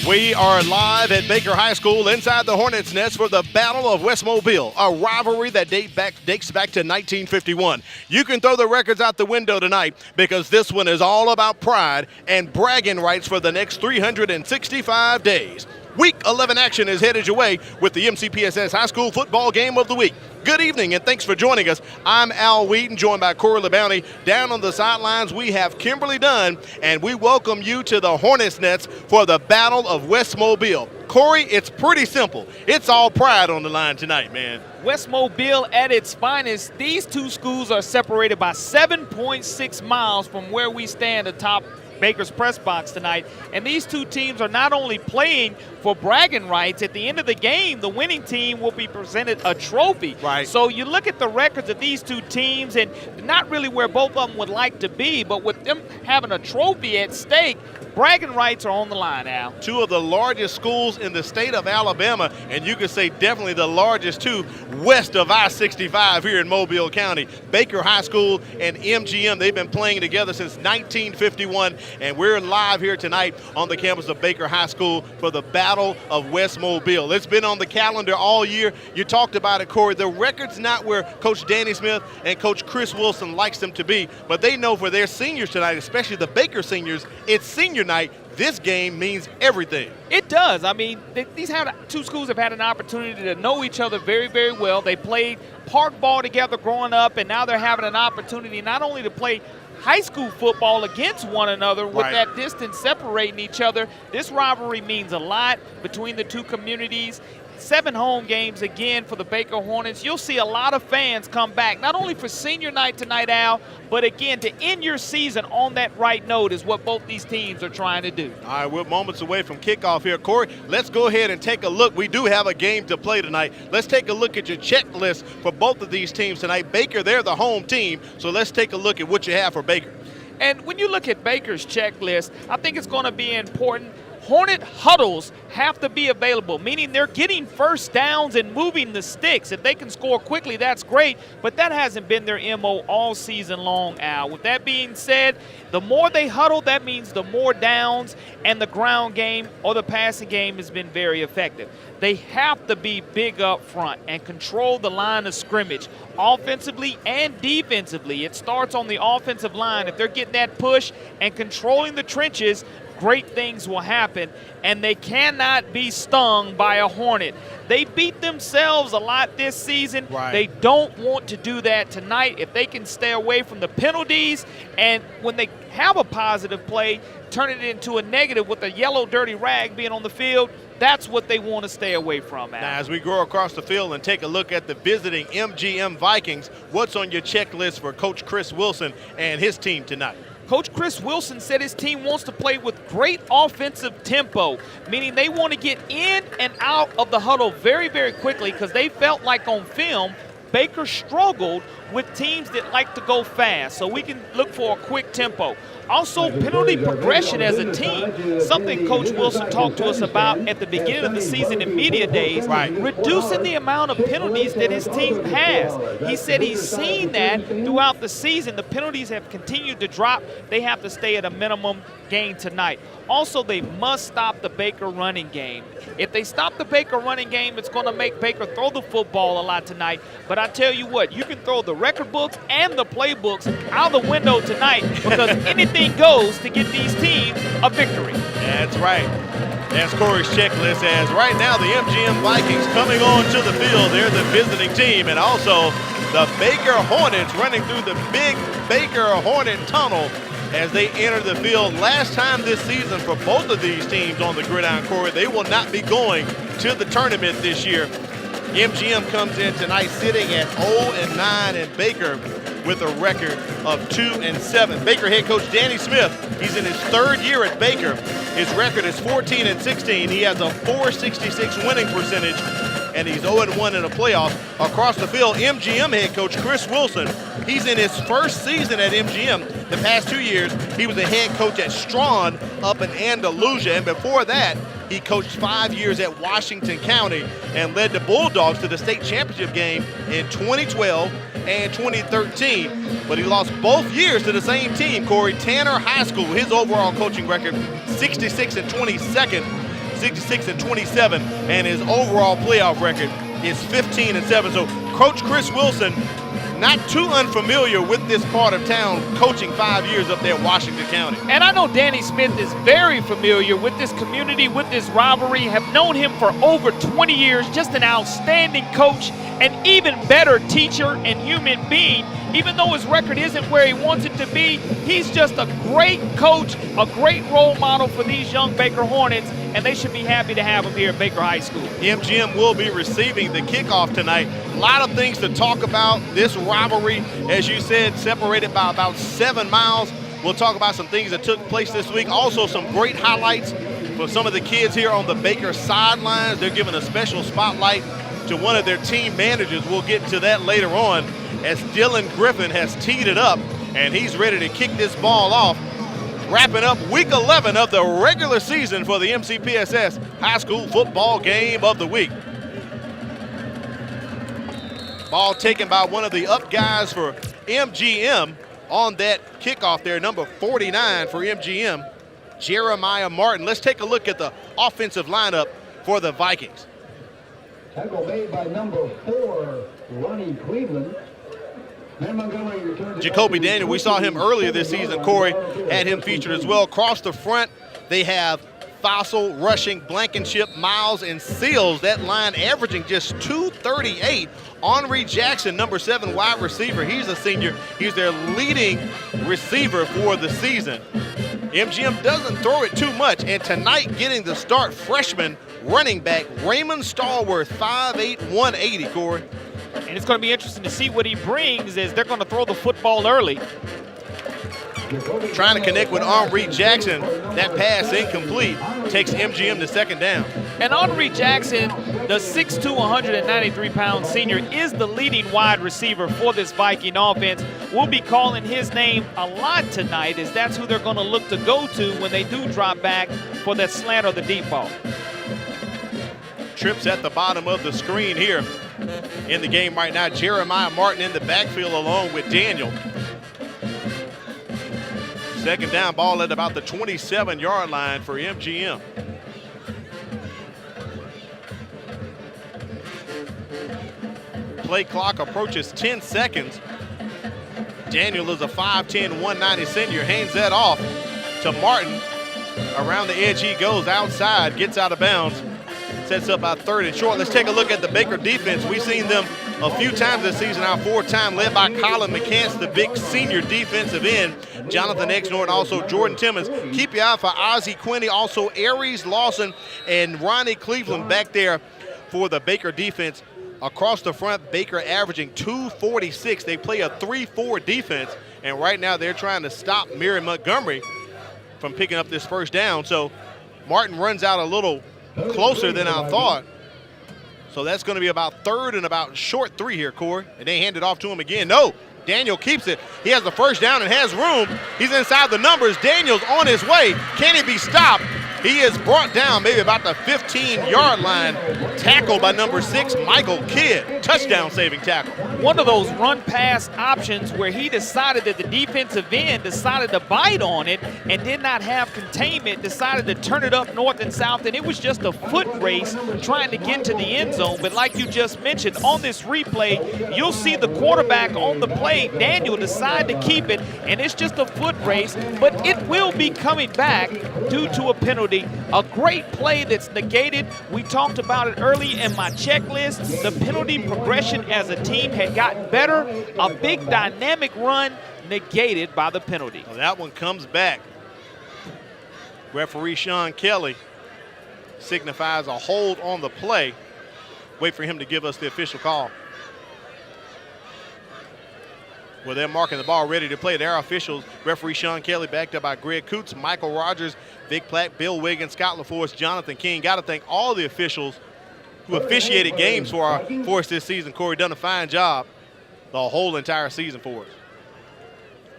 We are live at Baker High School inside the Hornets' Nest for the Battle of West Mobile, a rivalry that dates back to 1951. You can throw the records out the window tonight because this one is all about pride and bragging rights for the next 365 days. Week 11 action is headed your way with the MCPSS High School Football Game of the Week. Good evening and thanks for joining us. I'm Al Wheaton, joined by Corey LeBounty. Down on the sidelines, we have Kimberly Dunn, and we welcome you to the Hornets' Nest for the Battle of West Mobile. Corey, it's pretty simple. It's all pride on the line tonight, man. West Mobile at its finest. These two schools are separated by 7.6 miles from where we stand atop Baker's press box tonight, and these two teams are not only playing for bragging rights. At the end of the game, the winning team will be presented a trophy. Right. So you look at the records of these two teams, and not really where both of them would like to be, but with them having a trophy at stake, bragging rights are on the line, Al. Two of the largest schools in the state of Alabama, and you could say definitely the largest two west of I-65 here in Mobile County. Baker High School and MGM, they've been playing together since 1951, and we're live here tonight on the campus of Baker High School for the Battle of West Mobile. It's been on the calendar all year. You talked about it, Corey. The record's not where Coach Danny Smith and Coach Chris Wilson likes them to be, but they know for their seniors tonight, especially the Baker seniors, it's senior night. This game means everything. It does. I mean, these two schools have had an opportunity to know each other very, very well. They played park ball together growing up, and now they're having an opportunity not only to play high school football against one another with that distance separating each other. This rivalry means a lot between the two communities. 7 home games again for the Baker Hornets. You'll see a lot of fans come back, not only for senior night tonight, Al, but again to end your season on that right note is what both these teams are trying to do. All right, we're moments away from kickoff here. Corey, let's go ahead and take a look. We do have a game to play tonight. Let's take a look at your checklist for both of these teams tonight. Baker, they're the home team, so let's take a look at what you have for Baker. And when you look at Baker's checklist, I think it's going to be important. Hornet huddles have to be available, meaning they're getting first downs and moving the sticks. If they can score quickly, that's great, but that hasn't been their MO all season long, Al. With that being said, the more they huddle, that means the more downs, and the ground game or the passing game has been very effective. They have to be big up front and control the line of scrimmage, offensively and defensively. It starts on the offensive line. If they're getting that push and controlling the trenches, great things will happen, and they cannot be stung by a Hornet. They beat themselves a lot this season. Right. They don't want to do that tonight. If they can stay away from the penalties, and when they have a positive play, turn it into a negative with a yellow dirty rag being on the field, that's what they want to stay away from, Al. Now, as we go across the field and take a look at the visiting MGM Vikings, what's on your checklist for Coach Chris Wilson and his team tonight? Coach Chris Wilson said his team wants to play with great offensive tempo, meaning they want to get in and out of the huddle very, very quickly because they felt like on film Baker struggled with teams that like to go fast, so we can look for a quick tempo. Also, penalty progression as a team, something Coach Wilson talked to us about at the beginning of the season in media days, reducing the amount of penalties that his team has. He said he's seen that throughout the season. The penalties have continued to drop. They have to stay at a minimum gain tonight. Also, they must stop the Baker running game. If they stop the Baker running game, it's going to make Baker throw the football a lot tonight. But I tell you what, you can throw the record books and the playbooks out the window tonight because anything goes to get these teams a victory. That's right. That's Corey's checklist as right now the MGM Vikings coming on to the field. They're the visiting team, and also the Baker Hornets running through the big Baker Hornet tunnel as they enter the field. Last time this season for both of these teams on the gridiron, Corey, they will not be going to the tournament this year. MGM comes in tonight sitting at 0-9, and Baker with a record of 2-7. Baker head coach Danny Smith, he's in his 3rd year at Baker. His record is 14-16. He has a .466 winning percentage, and he's 0-1 in the playoffs. Across the field, MGM head coach Chris Wilson, he's in his 1st season at MGM. The past 2 years, he was a head coach at Strawn up in Andalusia, and before that, he coached 5 years at Washington County and led the Bulldogs to the state championship game in 2012 and 2013. But he lost both years to the same team, Corey. Tanner High School, his overall coaching record, 66 and 22nd. 66-27, and his overall playoff record is 15-7. So Coach Chris Wilson, not too unfamiliar with this part of town, coaching 5 years up there in Washington County. And I know Danny Smith is very familiar with this community, with this rivalry, have known him for over 20 years, just an outstanding coach, an even better teacher and human being. Even though his record isn't where he wants it to be, he's just a great coach, a great role model for these young Baker Hornets, and they should be happy to have him here at Baker High School. MGM will be receiving the kickoff tonight. A lot of things to talk about. This rivalry, as you said, separated by about 7 miles. We'll talk about some things that took place this week. Also, some great highlights for some of the kids here on the Baker sidelines. They're giving a special spotlight to one of their team managers. We'll get to that later on, as Dylan Griffin has teed it up, and he's ready to kick this ball off, wrapping up week 11 of the regular season for the MCPSS High School Football Game of the Week. Ball taken by one of the up guys for MGM on that kickoff there, number 49 for MGM, Jeremiah Martin. Let's take a look at the offensive lineup for the Vikings. Tackle made by number 4, Ronnie Cleveland. Jacoby Daniel, we saw him earlier this season. Corey had him featured as well. Across the front, they have Fossil, Rushing, Blankenship, Miles, and Seals. That line averaging just 238. Henry Jackson, number 7 wide receiver. He's a senior. He's their leading receiver for the season. MGM doesn't throw it too much, and tonight getting the start, freshman running back Raymond Stallworth, 5'8", 180, Corey. And it's going to be interesting to see what he brings, as they're going to throw the football early. Trying to connect with Henry Jackson. That pass incomplete. Takes MGM to second down. And Henry Jackson, the 6'2", 193-pound senior, is the leading wide receiver for this Viking offense. We'll be calling his name a lot tonight, as that's who they're going to look to go to when they do drop back for that slant or the deep ball. Trips at the bottom of the screen here in the game right now. Jeremiah Martin in the backfield along with Daniel. Second down, ball at about the 27-yard line for MGM. Play clock approaches 10 seconds. Daniel is a 5'10", 190 senior. Hands that off to Martin. Around the edge he goes, outside, gets out of bounds. Sets up about 3rd and short. Let's take a look at the Baker defense. We've seen them a few times this season, our 4th time, led by Colin McCants, the big senior defensive end. Jonathan Exnor and also Jordan Timmons. Keep your eye for Ozzie Quinney, also Aries Lawson and Ronnie Cleveland back there for the Baker defense. Across the front, Baker averaging 246. They play a 3-4 defense, and right now they're trying to stop Mary Montgomery from picking up this first down. So Martin runs out a little closer than I thought. So that's going to be about 3rd and about short 3 here, Corey. And they hand it off to him again. No, Daniel keeps it. He has the first down and has room. He's inside the numbers. Daniel's on his way. Can he be stopped? He is brought down maybe about the 15-yard line. Tackled by number 6, Michael Kidd. Touchdown saving tackle. One of those run-pass options where he decided that the defensive end decided to bite on it and did not have containment, decided to turn it up north and south, and it was just a foot race trying to get to the end zone. But like you just mentioned, on this replay, you'll see the quarterback on the play, Daniel, decide to keep it, and it's just a foot race, but it will be coming back due to a penalty. A great play that's negated. We talked about it early in my checklist. The penalty progression as a team had gotten better. A big dynamic run negated by the penalty. Well, that one comes back. Referee Sean Kelly signifies a hold on the play. Wait for him to give us the official call. Well, they're marking the ball ready to play. Their officials, referee Sean Kelly, backed up by Greg Coots, Michael Rogers, Vic Platt, Bill Wiggins, Scott LaForce, Jonathan King. Got to thank all the officials who officiated games for us this season. Corey done a fine job the whole entire season for us.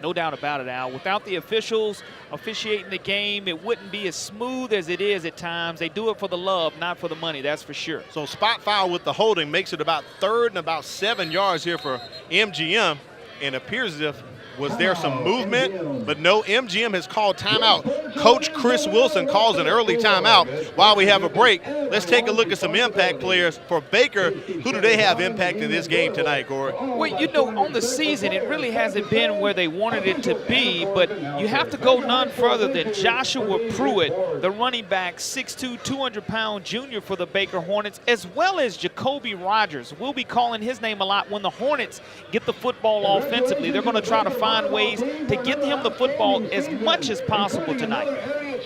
No doubt about it, Al. Without the officials officiating the game, it wouldn't be as smooth as it is at times. They do it for the love, not for the money, that's for sure. So spot foul with the holding makes it about 3rd and about 7 yards here for MGM. and appears as if was there some movement, but no, MGM has called timeout. Coach Chris Wilson calls an early timeout while we have a break. Let's take a look at some impact players for Baker. Who do they have impacting this game tonight, Corey? Well, you know, on the season, it really hasn't been where they wanted it to be, but you have to go none further than Joshua Pruitt, the running back, 6'2", 200-pound junior for the Baker Hornets, as well as Jacoby Rogers. We'll be calling his name a lot when the Hornets get the football offensively. They're going to try to find ways to get him the football as much as possible tonight.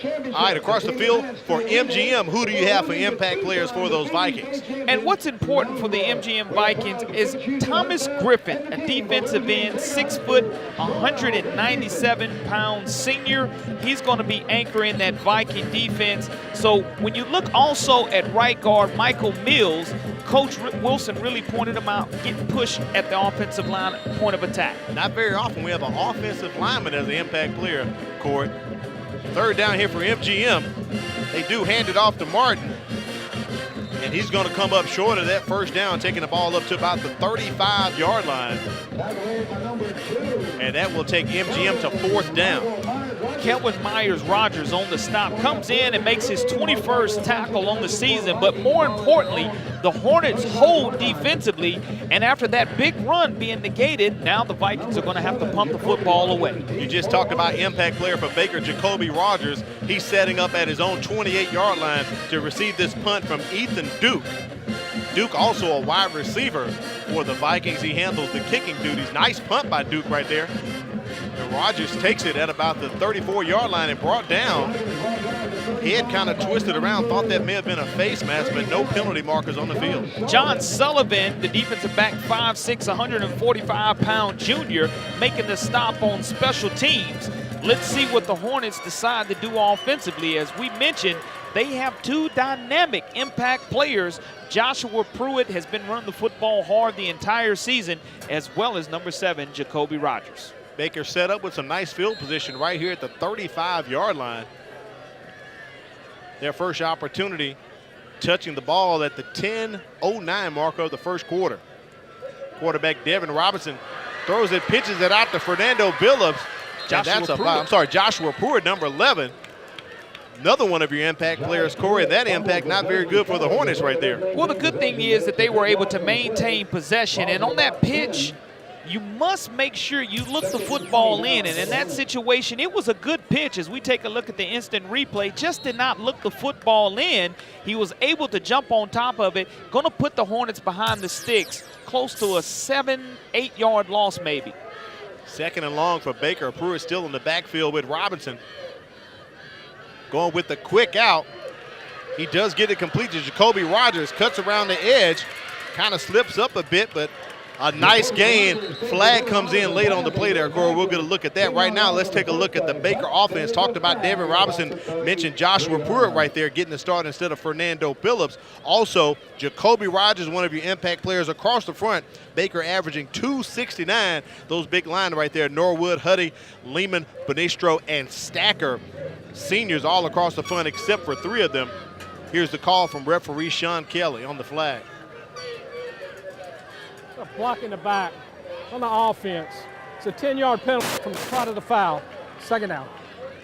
All right, across the field for MGM, who do you have for impact players for those Vikings? And what's important for the MGM Vikings is Thomas Griffin, a defensive end, 6 foot, 197-pound senior. He's going to be anchoring that Viking defense. So when you look also at right guard Michael Mills, Coach Wilson really pointed him out, getting pushed at the offensive line point of attack. Not very often we have an offensive lineman as an impact player, Corey. Third down here for MGM. They do hand it off to Martin. And he's going to come up short of that first down, taking the ball up to about the 35-yard line. And that will take MGM to fourth down. Kelvin Myers-Rogers on the stop, comes in and makes his 21st tackle on the season, but more importantly, the Hornets hold defensively, and after that big run being negated, now the Vikings are going to have to pump the football away. You just talked about impact player for Baker, Jacoby Rogers. He's setting up at his own 28-yard line to receive this punt from Ethan Duke. Duke also a wide receiver for the Vikings. He handles the kicking duties. Nice punt by Duke right there. And Rogers takes it at about the 34-yard line and brought down. Head kind of twisted around, thought that may have been a face mask, but no penalty markers on the field. John Sullivan, the defensive back, 5'6", 145-pound junior, making the stop on special teams. Let's see what the Hornets decide to do offensively. As we mentioned, they have two dynamic impact players. Joshua Pruitt has been running the football hard the entire season, as well as number 7, Jacoby Rogers. Baker set up with some nice field position right here at the 35-yard line. Their first opportunity touching the ball at the 10:09 mark of the first quarter. Quarterback Devin Robinson throws it, pitches it out to Fernando Billups. Joshua Pruitt, number 11. Another one of your impact players, Corey. That impact not very good for the Hornets right there. Well, the good thing is that they were able to maintain possession, and on that pitch, you must make sure you look the football in. And in that situation, it was a good pitch. As we take a look at the instant replay, just did not look the football in. He was able to jump on top of it. Going to put the Hornets behind the sticks, close to a 7-8 yard loss maybe. Second and long for Baker. Pruitt still in the backfield with Robinson. Going with the quick out. He does get it complete to Jacoby Rogers. Cuts around the edge. Kind of slips up a bit, but a nice gain. Flag comes in late on the play there, Corey. We'll get a look at that. Right now, let's take a look at the Baker offense. Talked about David Robinson, mentioned Joshua Pruitt right there getting the start instead of Fernando Billups. Also, Jacoby Rogers, one of your impact players across the front. Baker averaging 269. Those big line right there, Norwood, Huddy, Lehman, Benistro, and Stacker. Seniors all across the front except for 3 of them. Here's the call from referee Sean Kelly on the flag. A block in the back on the offense. It's a 10-yard penalty from the spot of the foul. Second down.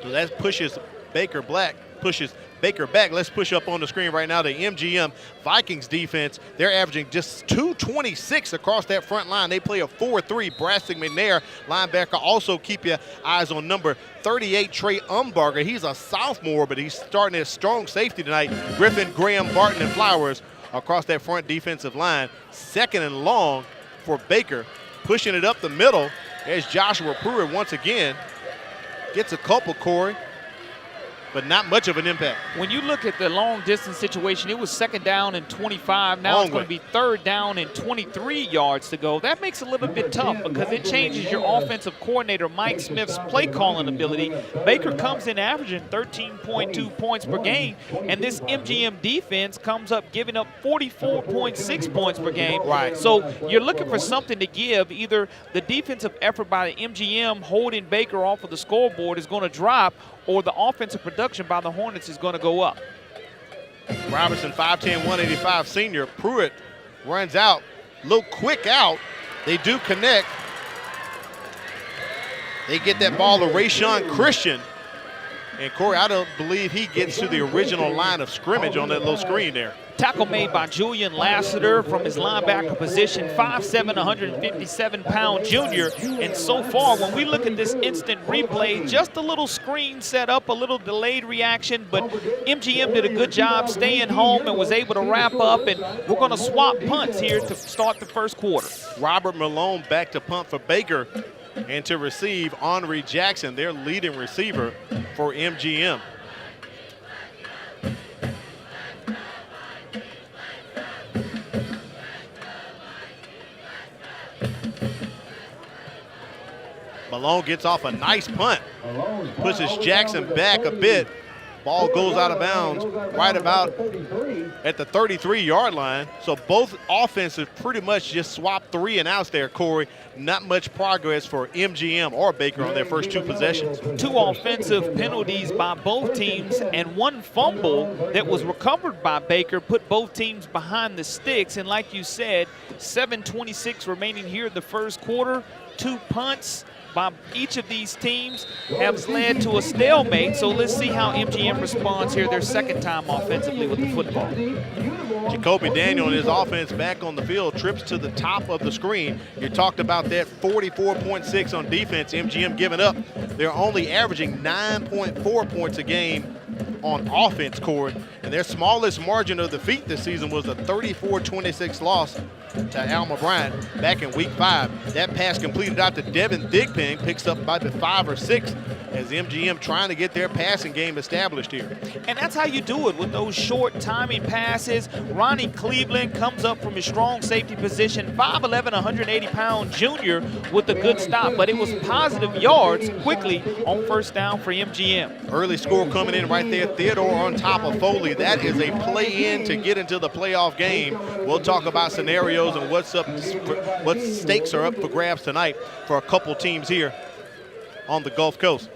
So that pushes Baker back. Let's push up on the screen right now the MGM Vikings defense. They're averaging just 226 across that front line. They play a 4-3. Brassic McNair, linebacker. Also keep your eyes on number 38, Trey Umbarger. He's a sophomore, but he's starting as strong safety tonight. Griffin, Graham, Barton, and Flowers across that front defensive line. Second and long for Baker. Pushing it up the middle. There's Joshua Pruitt once again. Gets a couple, Corey, but not much of an impact. When you look at the long distance situation, it was second down and 25. Now it's going to be third down and 23 yards to go. That makes it a little bit tough because it changes your offensive coordinator Mike Smith's play calling ability. Baker comes in averaging 13.2 points per game, and this MGM defense comes up giving up 44.6 points per game. Right. So you're looking for something to give. Either the defensive effort by the MGM holding Baker off of the scoreboard is going to drop, or the offensive production by the Hornets is going to go up. Robinson, 5'10", 185 senior. Pruitt runs out. Little quick out. They do connect. They get that ball to Rayshawn Christian. And Corey, I don't believe he gets to the original line of scrimmage on that little screen there. Tackle made by Julian Lassiter from his linebacker position, 5'7", 157-pound junior. And so far, when we look at this instant replay, just a little screen set up, a little delayed reaction, but MGM did a good job staying home and was able to wrap up. And we're going to swap punts here to start the first quarter. Robert Malone back to punt for Baker, and to receive Henry Jackson, their leading receiver for MGM. Malone gets off a nice punt, pushes Jackson back a bit. Ball goes out of bounds right about at the 33-yard line. So both offenses pretty much just swapped 3 and outs there, Corey. Not much progress for MGM or Baker on their first 2 possessions. 2 offensive penalties by both teams and 1 fumble that was recovered by Baker put both teams behind the sticks. And like you said, 7:26 remaining here in the first quarter. 2 punts by each of these teams has led to a stalemate. So let's see how MGM responds here their second time offensively with the football. Jacoby Daniel and his offense back on the field, trips to the top of the screen. You talked about that 44.6 on defense, MGM giving up. They're only averaging 9.4 points a game on offense, Corey. And their smallest margin of defeat this season was a 34-26 loss to Alma Bryant back in week 5. That pass completed out to Devin Thigpen, picks up by the 5 or 6 as MGM trying to get their passing game established here. And that's how you do it with those short timing passes. Ronnie Cleveland comes up from his strong safety position, 5'11", 180-pound junior with a good stop, but it was positive yards quickly on first down for MGM. Early score coming in right there, Theodore on top of Foley. That is a play-in to get into the playoff game. We'll talk about scenarios and what stakes are up for grabs tonight for a couple teams here on the Gulf Coast.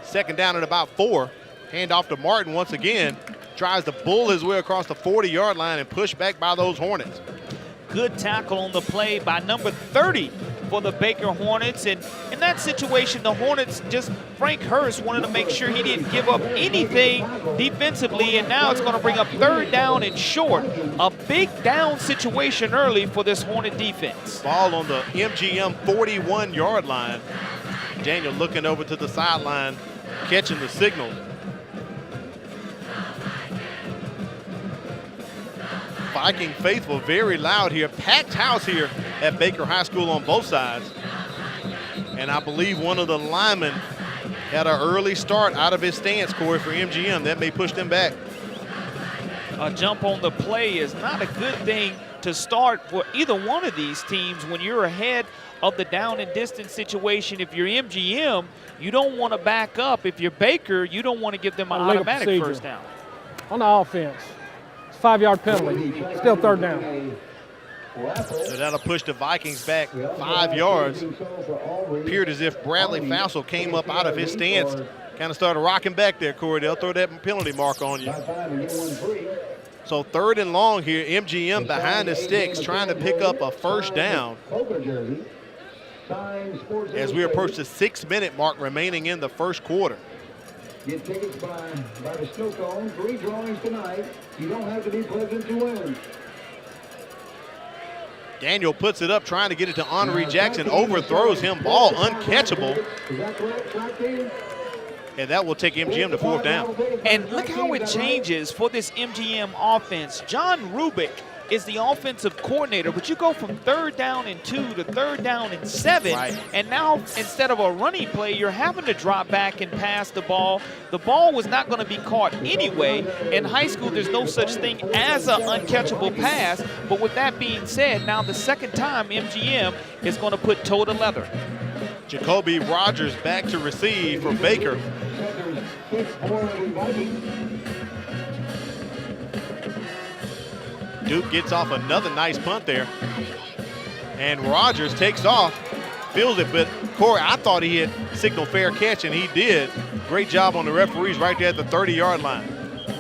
Second down at about 4. Hand off to Martin once again. Tries to bull his way across the 40-yard line and push back by those Hornets. Good tackle on the play by number 30 for the Baker Hornets. And in that situation, the Hornets, just Frank Hurst wanted to make sure he didn't give up anything defensively. And now it's going to bring up 3rd down and short. A big down situation early for this Hornet defense. Ball on the MGM 41-yard line. Daniel looking over to the sideline, catching the signal. Viking faithful very loud here. Packed house here at Baker High School on both sides. And I believe one of the linemen had an early start out of his stance, Corey, for MGM. That may push them back. A jump on the play is not a good thing to start for either one of these teams when you're ahead of the down and distance situation. If you're MGM, you don't want to back up. If you're Baker, you don't want to give them an automatic first down. On the offense, it's a 5-yard penalty. Still 3rd down. So that'll push the Vikings back 5 yards. Appeared as if Bradley Fassel came up out of his stance. Kind of started rocking back there, Corey. They'll throw that penalty mark on you. So 3rd and long here, MGM behind the sticks trying to pick up a first down as we approach the 6-minute mark remaining in the first quarter. Get tickets by the Snow Cone. 3 drawings tonight. You don't have to be present to win. Daniel puts it up, trying to get it to Henry Jackson, overthrows him, ball uncatchable. Is that correct, And that will take MGM to 4th down. And look how it changes for this MGM offense. John Rubick is the offensive coordinator, but you go from 3rd down and 2 to 3rd down and 7. Right. And now instead of a running play, you're having to drop back and pass the ball. The ball was not going to be caught anyway. In high school, there's no such thing as an uncatchable pass. But with that being said, now the second time MGM is going to put toe to leather. Jacoby Rogers back to receive for Baker. Duke gets off another nice punt there. And Rogers takes off, feels it, but Corey, I thought he had signaled fair catch, and he did. Great job on the referees right there at the 30-yard line.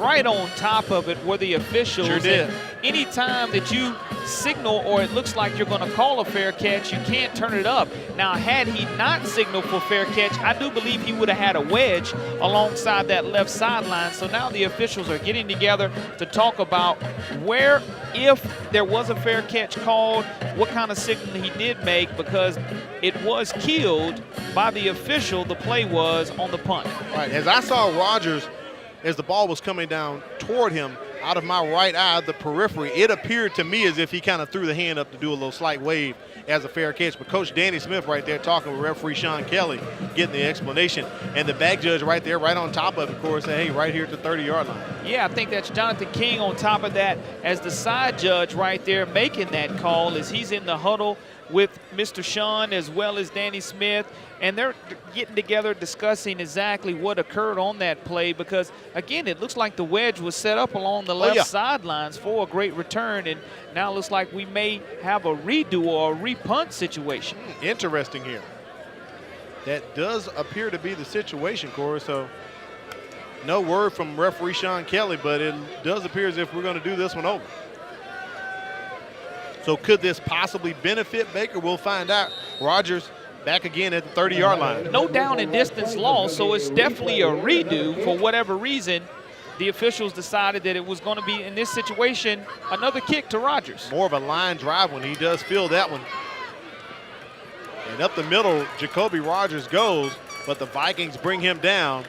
Right on top of it were the officials. Sure did. And anytime that you signal or it looks like you're going to call a fair catch, you can't turn it up. Now, had he not signaled for fair catch, I do believe he would have had a wedge alongside that left sideline. So now the officials are getting together to talk about where, if there was a fair catch called, what kind of signal he did make, because it was killed by the official. The play was on the punt. Right, as I saw Rogers, as the ball was coming down toward him, out of my right eye, the periphery, it appeared to me as if he kind of threw the hand up to do a little slight wave as a fair catch. But Coach Danny Smith right there talking with referee Sean Kelly, getting the explanation. And the back judge right there, right on top of it, of course, said, hey, right here at the 30-yard line. Yeah, I think that's Jonathan King on top of that as the side judge right there making that call as he's in the huddle with Mr. Sean as well as Danny Smith, and they're getting together discussing exactly what occurred on that play because, again, it looks like the wedge was set up along the left sidelines for a great return, and now it looks like we may have a redo or a repunt situation. Interesting here. That does appear to be the situation, Corey, so no word from referee Sean Kelly, but it does appear as if we're going to do this one over. So could this possibly benefit Baker? We'll find out. Rogers back again at the 30-yard line. No down and distance loss, so it's definitely a redo. For whatever reason, the officials decided that it was going to be, in this situation, another kick to Rogers. More of a line drive when he does fill that one. And up the middle, Jacoby Rogers goes, but the Vikings bring him down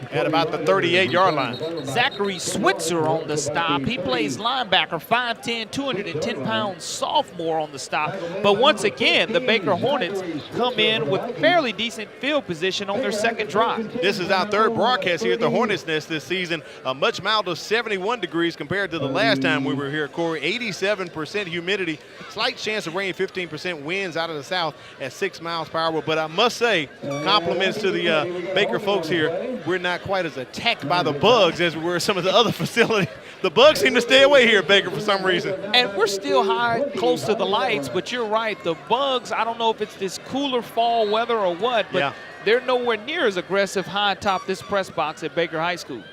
at about the 38-yard line. Zachary Switzer on the stop. He plays linebacker, 5'10", 210-pound sophomore on the stop. But once again, the Baker Hornets come in with fairly decent field position on their second drive. This is our third broadcast here at the Hornets Nest this season. A much milder 71 degrees compared to the last time we were here, Corey. 87% humidity, slight chance of rain, 15% winds out of the south at 6 miles per hour. But I must say, compliments to the Baker folks here. We're not quite as attacked by the bugs as we were at some of the other facilities. The bugs seem to stay away here at Baker for some reason. And we're still high, close to the lights, but you're right. The bugs, I don't know if it's this cooler fall weather or what, but they're nowhere near as aggressive high atop this press box at Baker High School.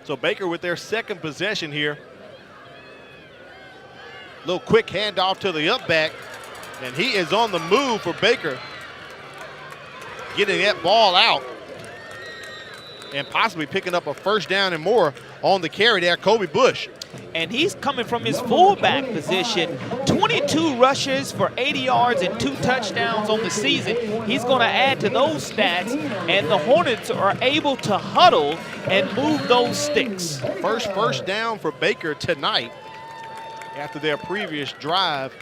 So Baker with their second possession here. Little quick handoff to the up back, and he is on the move for Baker, getting that ball out and possibly picking up a first down and more on the carry there, Kobe Bush. And he's coming from his fullback position. 22 rushes for 80 yards and 2 touchdowns on the season. He's going to add to those stats, and the Hornets are able to huddle and move those sticks. First down for Baker tonight after their previous drive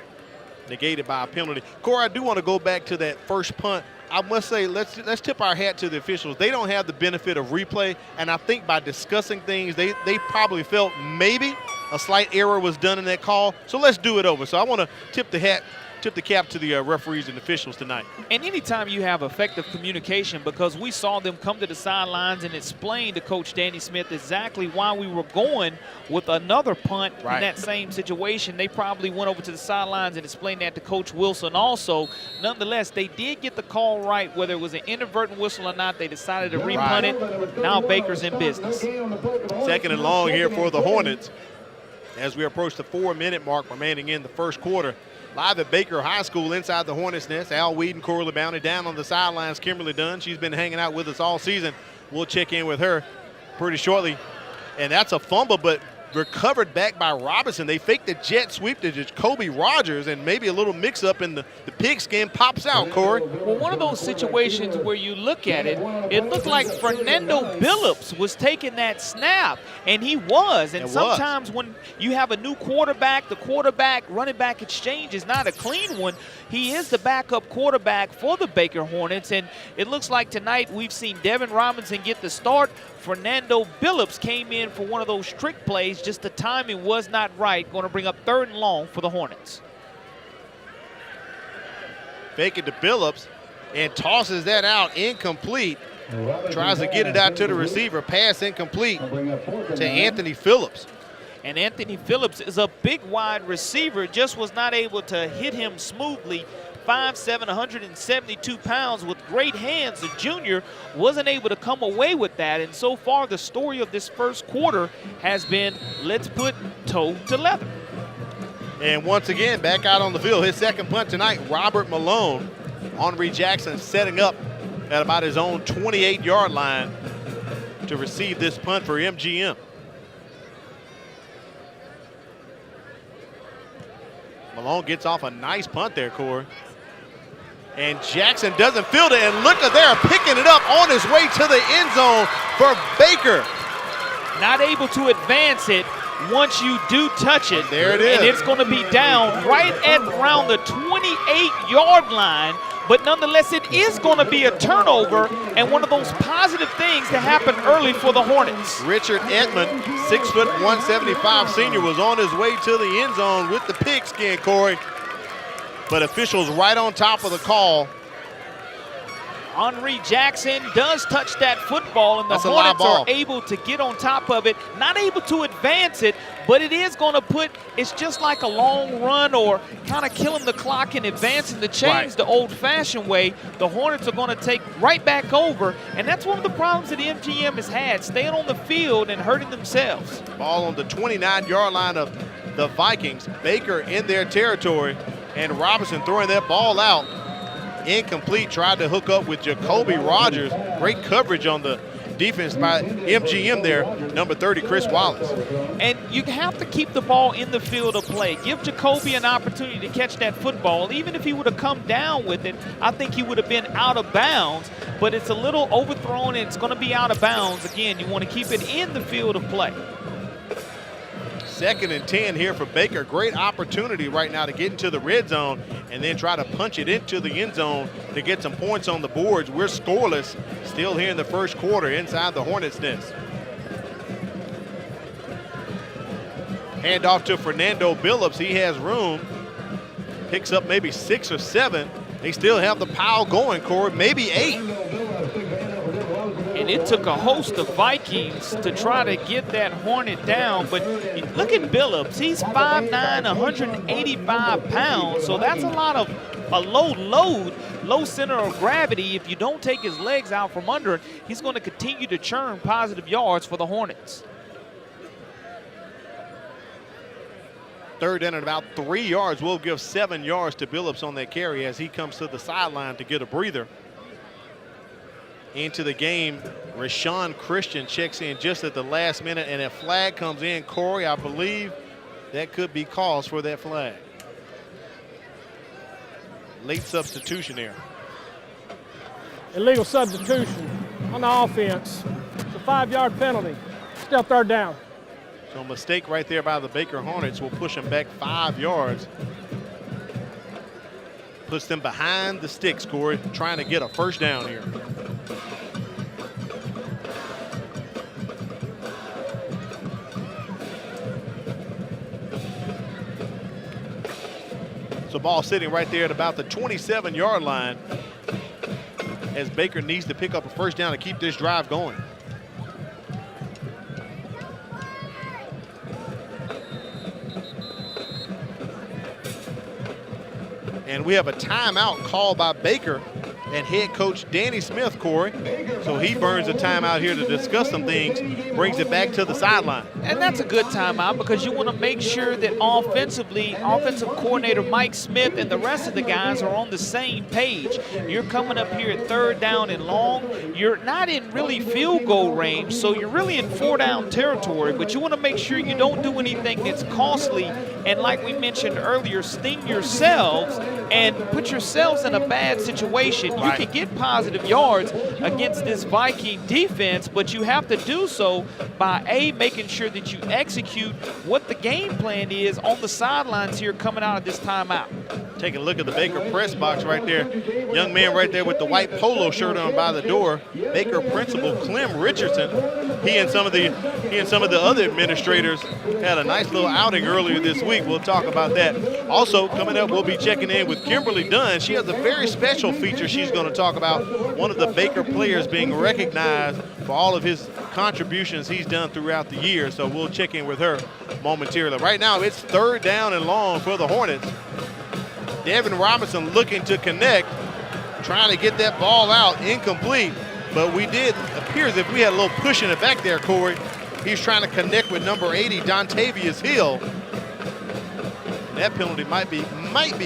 negated by a penalty. Corey, I do want to go back to that first punt. I must say, let's tip our hat to the officials. They don't have the benefit of replay, and I think by discussing things, they probably felt maybe a slight error was done in that call. So let's do it over. So I want to tip the cap to the referees and officials tonight. And anytime you have effective communication, because we saw them come to the sidelines and explain to Coach Danny Smith exactly why we were going with another punt in that same situation. They probably went over to the sidelines and explained that to Coach Wilson also. Nonetheless, they did get the call right, whether it was an inadvertent whistle or not. They decided to repunt it. Now Baker's in business. Second and long here for the Hornets as we approach the 4-minute mark remaining in the first quarter. Live at Baker High School inside the Hornets Nest. Al Weed and Corley Bounty down on the sidelines. Kimberly Dunn, she's been hanging out with us all season. We'll check in with her pretty shortly. And that's a fumble, but recovered back by Robinson. They faked the jet sweep to Jacoby Rogers, and maybe a little mix-up in the pigskin pops out, Corey. Well, one of those situations where you look at it, it looked like Fernando Billups was taking that snap, and he was. And sometimes when you have a new quarterback, the quarterback-running back exchange is not a clean one. He is the backup quarterback for the Baker Hornets, and it looks like tonight we've seen Devin Robinson get the start. Fernando Billups came in for one of those trick plays. Just the timing was not right. Going to bring up 3rd and long for the Hornets. Fake it to Billups and tosses that out incomplete. Tries to get it out to the receiver. Pass incomplete to Anthony Phillips. And Anthony Phillips is a big wide receiver. Just was not able to hit him smoothly. 5'7", 172 pounds with great hands. The junior wasn't able to come away with that. And so far, the story of this first quarter has been, let's put toe to leather. And once again, back out on the field, his second punt tonight, Robert Malone. Henry Jackson setting up at about his own 28-yard line to receive this punt for MGM. Malone gets off a nice punt there, Corey. And Jackson doesn't field it, and look at there, picking it up on his way to the end zone for Baker. Not able to advance it once you do touch it. There it is. And it's going to be down right at around the 28-yard line. But nonetheless, it is going to be a turnover and one of those positive things that happened early for the Hornets. Richard Edmond, 6'1", 175 senior, was on his way to the end zone with the pigskin, Corey. But officials right on top of the call. Henry Jackson does touch that football, and the Hornets are able to get on top of it. Not able to advance it, but it is going to put, it's just like a long run or kind of killing the clock and advancing the chains the old-fashioned way. The Hornets are going to take right back over, and that's one of the problems that MGM has had, staying on the field and hurting themselves. Ball on the 29-yard line of the Vikings. Baker in their territory, and Robinson throwing that ball out. Incomplete, tried to hook up with Jacoby Rogers. Great coverage on the defense by MGM there, number 30, Chris Wallace. And you have to keep the ball in the field of play. Give Jacoby an opportunity to catch that football. Even if he would have come down with it, I think he would have been out of bounds, but it's a little overthrown and it's going to be out of bounds. Again, you want to keep it in the field of play. 2nd and 10 here for Baker. Great opportunity right now to get into the red zone and then try to punch it into the end zone to get some points on the boards. We're scoreless still here in the first quarter inside the Hornets' nest. Hand off to Fernando Billups. He has room. Picks up maybe 6 or 7. They still have the pile going, Corey, maybe 8. And it took a host of Vikings to try to get that Hornet down. But look at Billups. He's 5'9", 185 pounds. So that's a low load, low center of gravity. If you don't take his legs out from under, he's going to continue to churn positive yards for the Hornets. 3rd down and about 3 yards. We'll give 7 yards to Billups on that carry as he comes to the sideline to get a breather. Into the game, Rashawn Christian checks in just at the last minute, and a flag comes in. Corey, I believe that could be cause for that flag. Late substitution there. Illegal substitution on the offense. It's a 5-yard penalty. Still 3rd down. So a mistake right there by the Baker Hornets will push them back 5 yards. Puts them behind the sticks, Corey, trying to get a 1st down here. So ball sitting right there at about the 27-yard line as Baker needs to pick up a 1st down to keep this drive going. And we have a timeout called by Baker and head coach Danny Smith, Corey. So he burns a timeout here to discuss some things, brings it back to the sideline. And that's a good timeout because you want to make sure that offensively, offensive coordinator Mike Smith and the rest of the guys are on the same page. You're coming up here at 3rd down and long. You're not in really field goal range, so you're really in 4-down territory, but you want to make sure you don't do anything that's costly and, like we mentioned earlier, sting yourselves and put yourselves in a bad situation. You can get positive yards against this Viking defense, but you have to do so by, A, making sure that you execute what the game plan is on the sidelines here coming out of this timeout. Taking a look at the Baker press box right there. Young man right there with the white polo shirt on by the door. Baker principal Clem Richardson. He and some of the other administrators had a nice little outing earlier this week. We'll talk about that. Also coming up, we'll be checking in with Kimberly Dunn. She has a very special feature she's going to talk about. One of the Baker players being recognized for all of his contributions he's done throughout the year. So we'll check in with her momentarily. Right now, it's 3rd down and long for the Hornets. Devin Robinson looking to connect, trying to get that ball out, incomplete. But we did appear as if we had a little push in the back there, Corey. He's trying to connect with number 80, Dontavius Hill. That penalty might be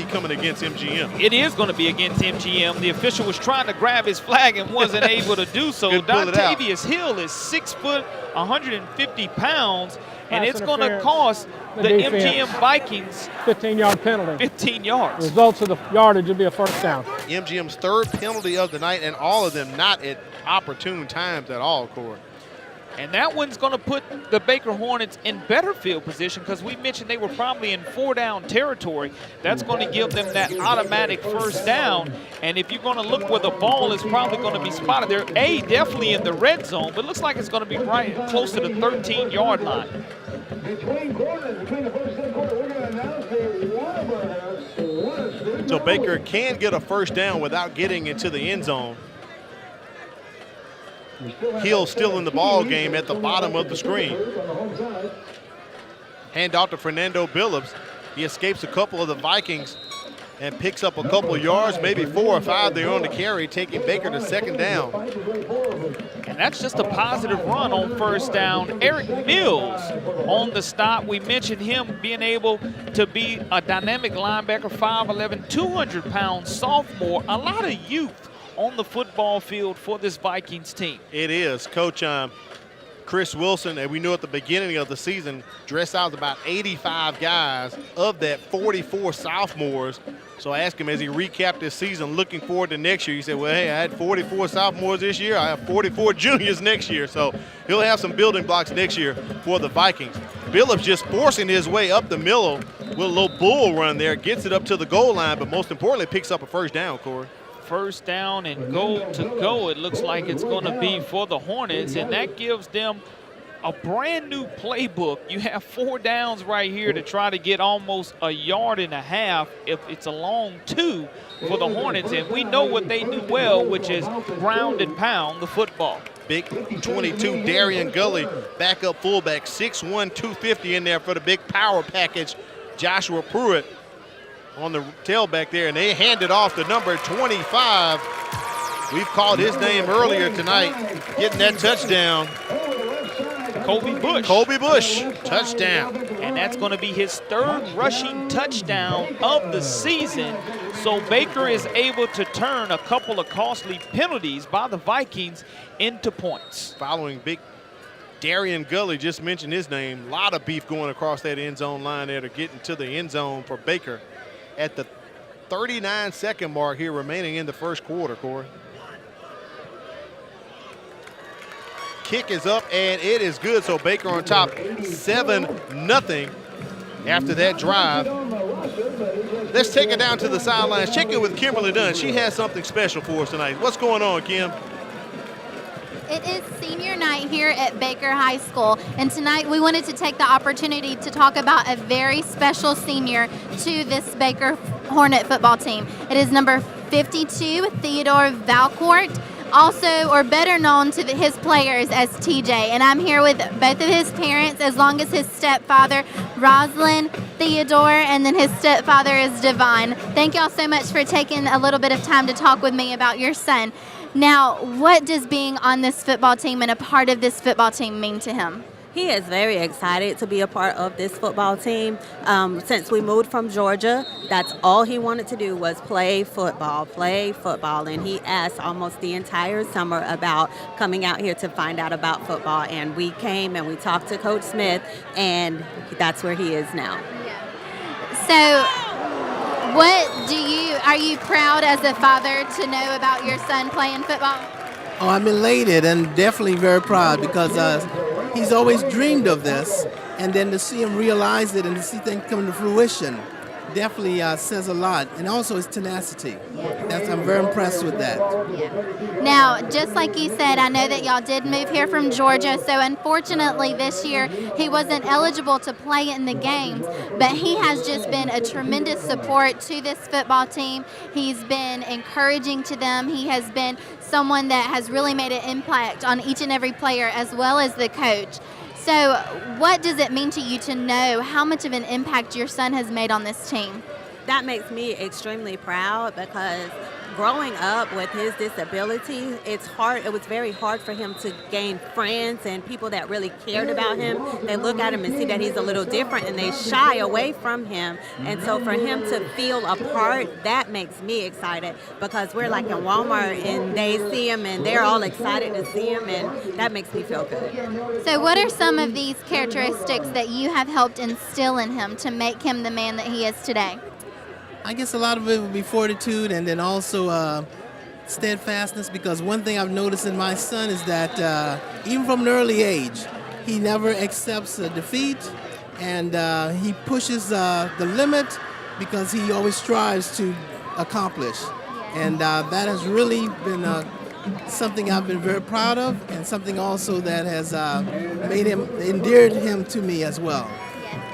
coming against MGM. It is going to be against MGM. The official was trying to grab his flag and wasn't able to do so. Dontavius Hill is 6 foot, 150 pounds, and it's going to cost the MGM Vikings 15-yard penalty. 15 yards. Results of the yardage will be a first down. MGM's third penalty of the night, and all of them not at opportune times at all, Corey. And that one's going to put the Baker Hornets in better field position because we mentioned they were probably in 4-down territory. That's going to give them that automatic first down. And if you're going to look where the ball is probably going to be spotted, they're definitely in the red zone, but it looks like it's going to be right close to the 13-yard line. Between the first and quarter, we're going to announce the So Baker can get a first down without getting into the end zone. Hill still in the ball game at the bottom of the screen. Hand off to Fernando Billups. He escapes a couple of the Vikings and picks up a couple of yards, maybe 4 or 5 there on the carry, taking Baker to second down. And that's just a positive run on first down. Eric Mills on the stop. We mentioned him being able to be a dynamic linebacker, 5'11", 200-pound sophomore. A lot of youth on the football field for this Vikings team. It is. Coach Chris Wilson, and we knew at the beginning of the season, dressed out about 85 guys. Of that, 44 sophomores. So I asked him as he recapped his season, looking forward to next year. He said, well, hey, I had 44 sophomores this year. I have 44 juniors next year. So he'll have some building blocks next year for the Vikings. Billups just forcing his way up the middle with a little bull run there, gets it up to the goal line, but most importantly, picks up a first down, Corey. First down and goal to go. It looks like it's going to be for the Hornets, and that gives them a brand new playbook. You have 4 downs right here to try to get almost a yard and a half if it's a long 2 for the Hornets, and we know what they do well, which is ground and pound the football. Big 22 Darian Gully, backup fullback, 6'1", 250 in there for the big power package. Joshua Pruitt on the tailback there, and they hand it off to number 25. We've called his name earlier tonight, getting that touchdown. Colby Bush. Colby Bush, touchdown. And that's going to be his 3rd rushing touchdown of the season. So Baker is able to turn a couple of costly penalties by the Vikings into points. Following big Darian Gully, just mentioned his name. A lot of beef going across that end zone line there to get into the end zone for Baker at the 39-second mark here remaining in the first quarter, Corey. Kick is up, and it is good. So Baker on top, 7-0 after that drive. Let's take it down to the sidelines. Check in with Kimberly Dunn. She has something special for us tonight. What's going on, Kim? It is senior night here at Baker High School, and tonight we wanted to take the opportunity to talk about a very special senior to this Baker Hornet football team. It is number 52, Theodore Valcourt, also, or better known to his players as TJ. And I'm here with both of his parents, as long as his stepfather, Roslyn Theodore, and then his stepfather is Devon. Thank y'all so much for taking a little bit of time to talk with me about your son. Now, what does being on this football team and a part of this football team mean to him? He is very excited to be a part of this football team. Since we moved from Georgia, that's all he wanted to do was play football. And he asked almost the entire summer about coming out here to find out about football. And we came and we talked to Coach Smith, and that's where he is now. So, are you proud as a father to know about your son playing football? Oh, I'm elated and definitely very proud because he's always dreamed of this, and then to see him realize it and to see things come to fruition definitely says a lot, and also his tenacity. I'm very impressed with that. Yeah. Now, just like you said, I know that y'all did move here from Georgia, so unfortunately this year he wasn't eligible to play in the games, but he has just been a tremendous support to this football team. He's been encouraging to them. He has been someone that has really made an impact on each and every player as well as the coach. So what does it mean to you to know how much of an impact your son has made on this team? That makes me extremely proud because growing up with his disability, it was very hard for him to gain friends and people that really cared about him. They look at him and see that he's a little different and they shy away from him. And so for him to feel a part, that makes me excited, because we're like in Walmart and they see him and they're all excited to see him, and that makes me feel good. So what are some of these characteristics that you have helped instill in him to make him the man that he is today? I guess a lot of it would be fortitude, and then also steadfastness, because one thing I've noticed in my son is that even from an early age, he never accepts a defeat, and he pushes the limit because he always strives to accomplish. And that has really been something I've been very proud of, and something also that has endeared him to me as well.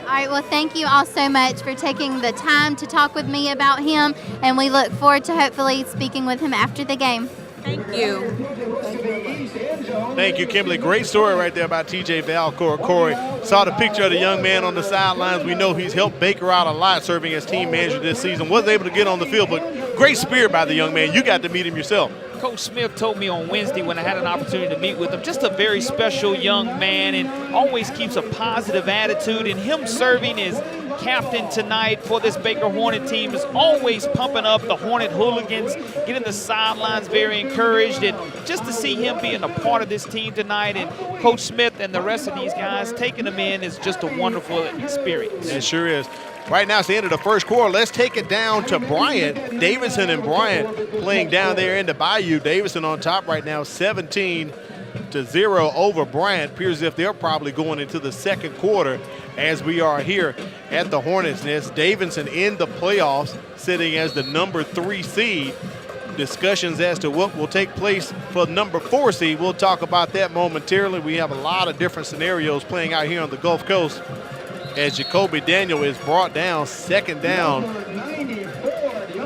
All right, well, thank you all so much for taking the time to talk with me about him, and we look forward to hopefully speaking with him after the game. Thank you. Thank you, Kimberly. Great story right there about TJ Valcourt. Corey, saw the picture of the young man on the sidelines. We know he's helped Baker out a lot serving as team manager this season. Wasn't able to get on the field, but great spirit by the young man. You got to meet him yourself. Coach Smith told me on Wednesday when I had an opportunity to meet with him, just a very special young man and always keeps a positive attitude. And him serving as captain tonight for this Baker Hornet team is always pumping up the Hornet hooligans, getting the sidelines very encouraged. And just to see him being a part of this team tonight and Coach Smith and the rest of these guys taking them in is just a wonderful experience. It sure is. Right now it's the end of the first quarter. Let's take it down to Bryant. Davidson and Bryant playing down there in the Bayou. Davidson on top right now, 17-0 over Bryant. Appears as if they're probably going into the second quarter as we are here at the Hornets' Nest. Davidson in the playoffs, sitting as the number 3 seed. Discussions as to what will take place for the number 4 seed. We'll talk about that momentarily. We have a lot of different scenarios playing out here on the Gulf Coast, as Jacoby Daniel is brought down, second down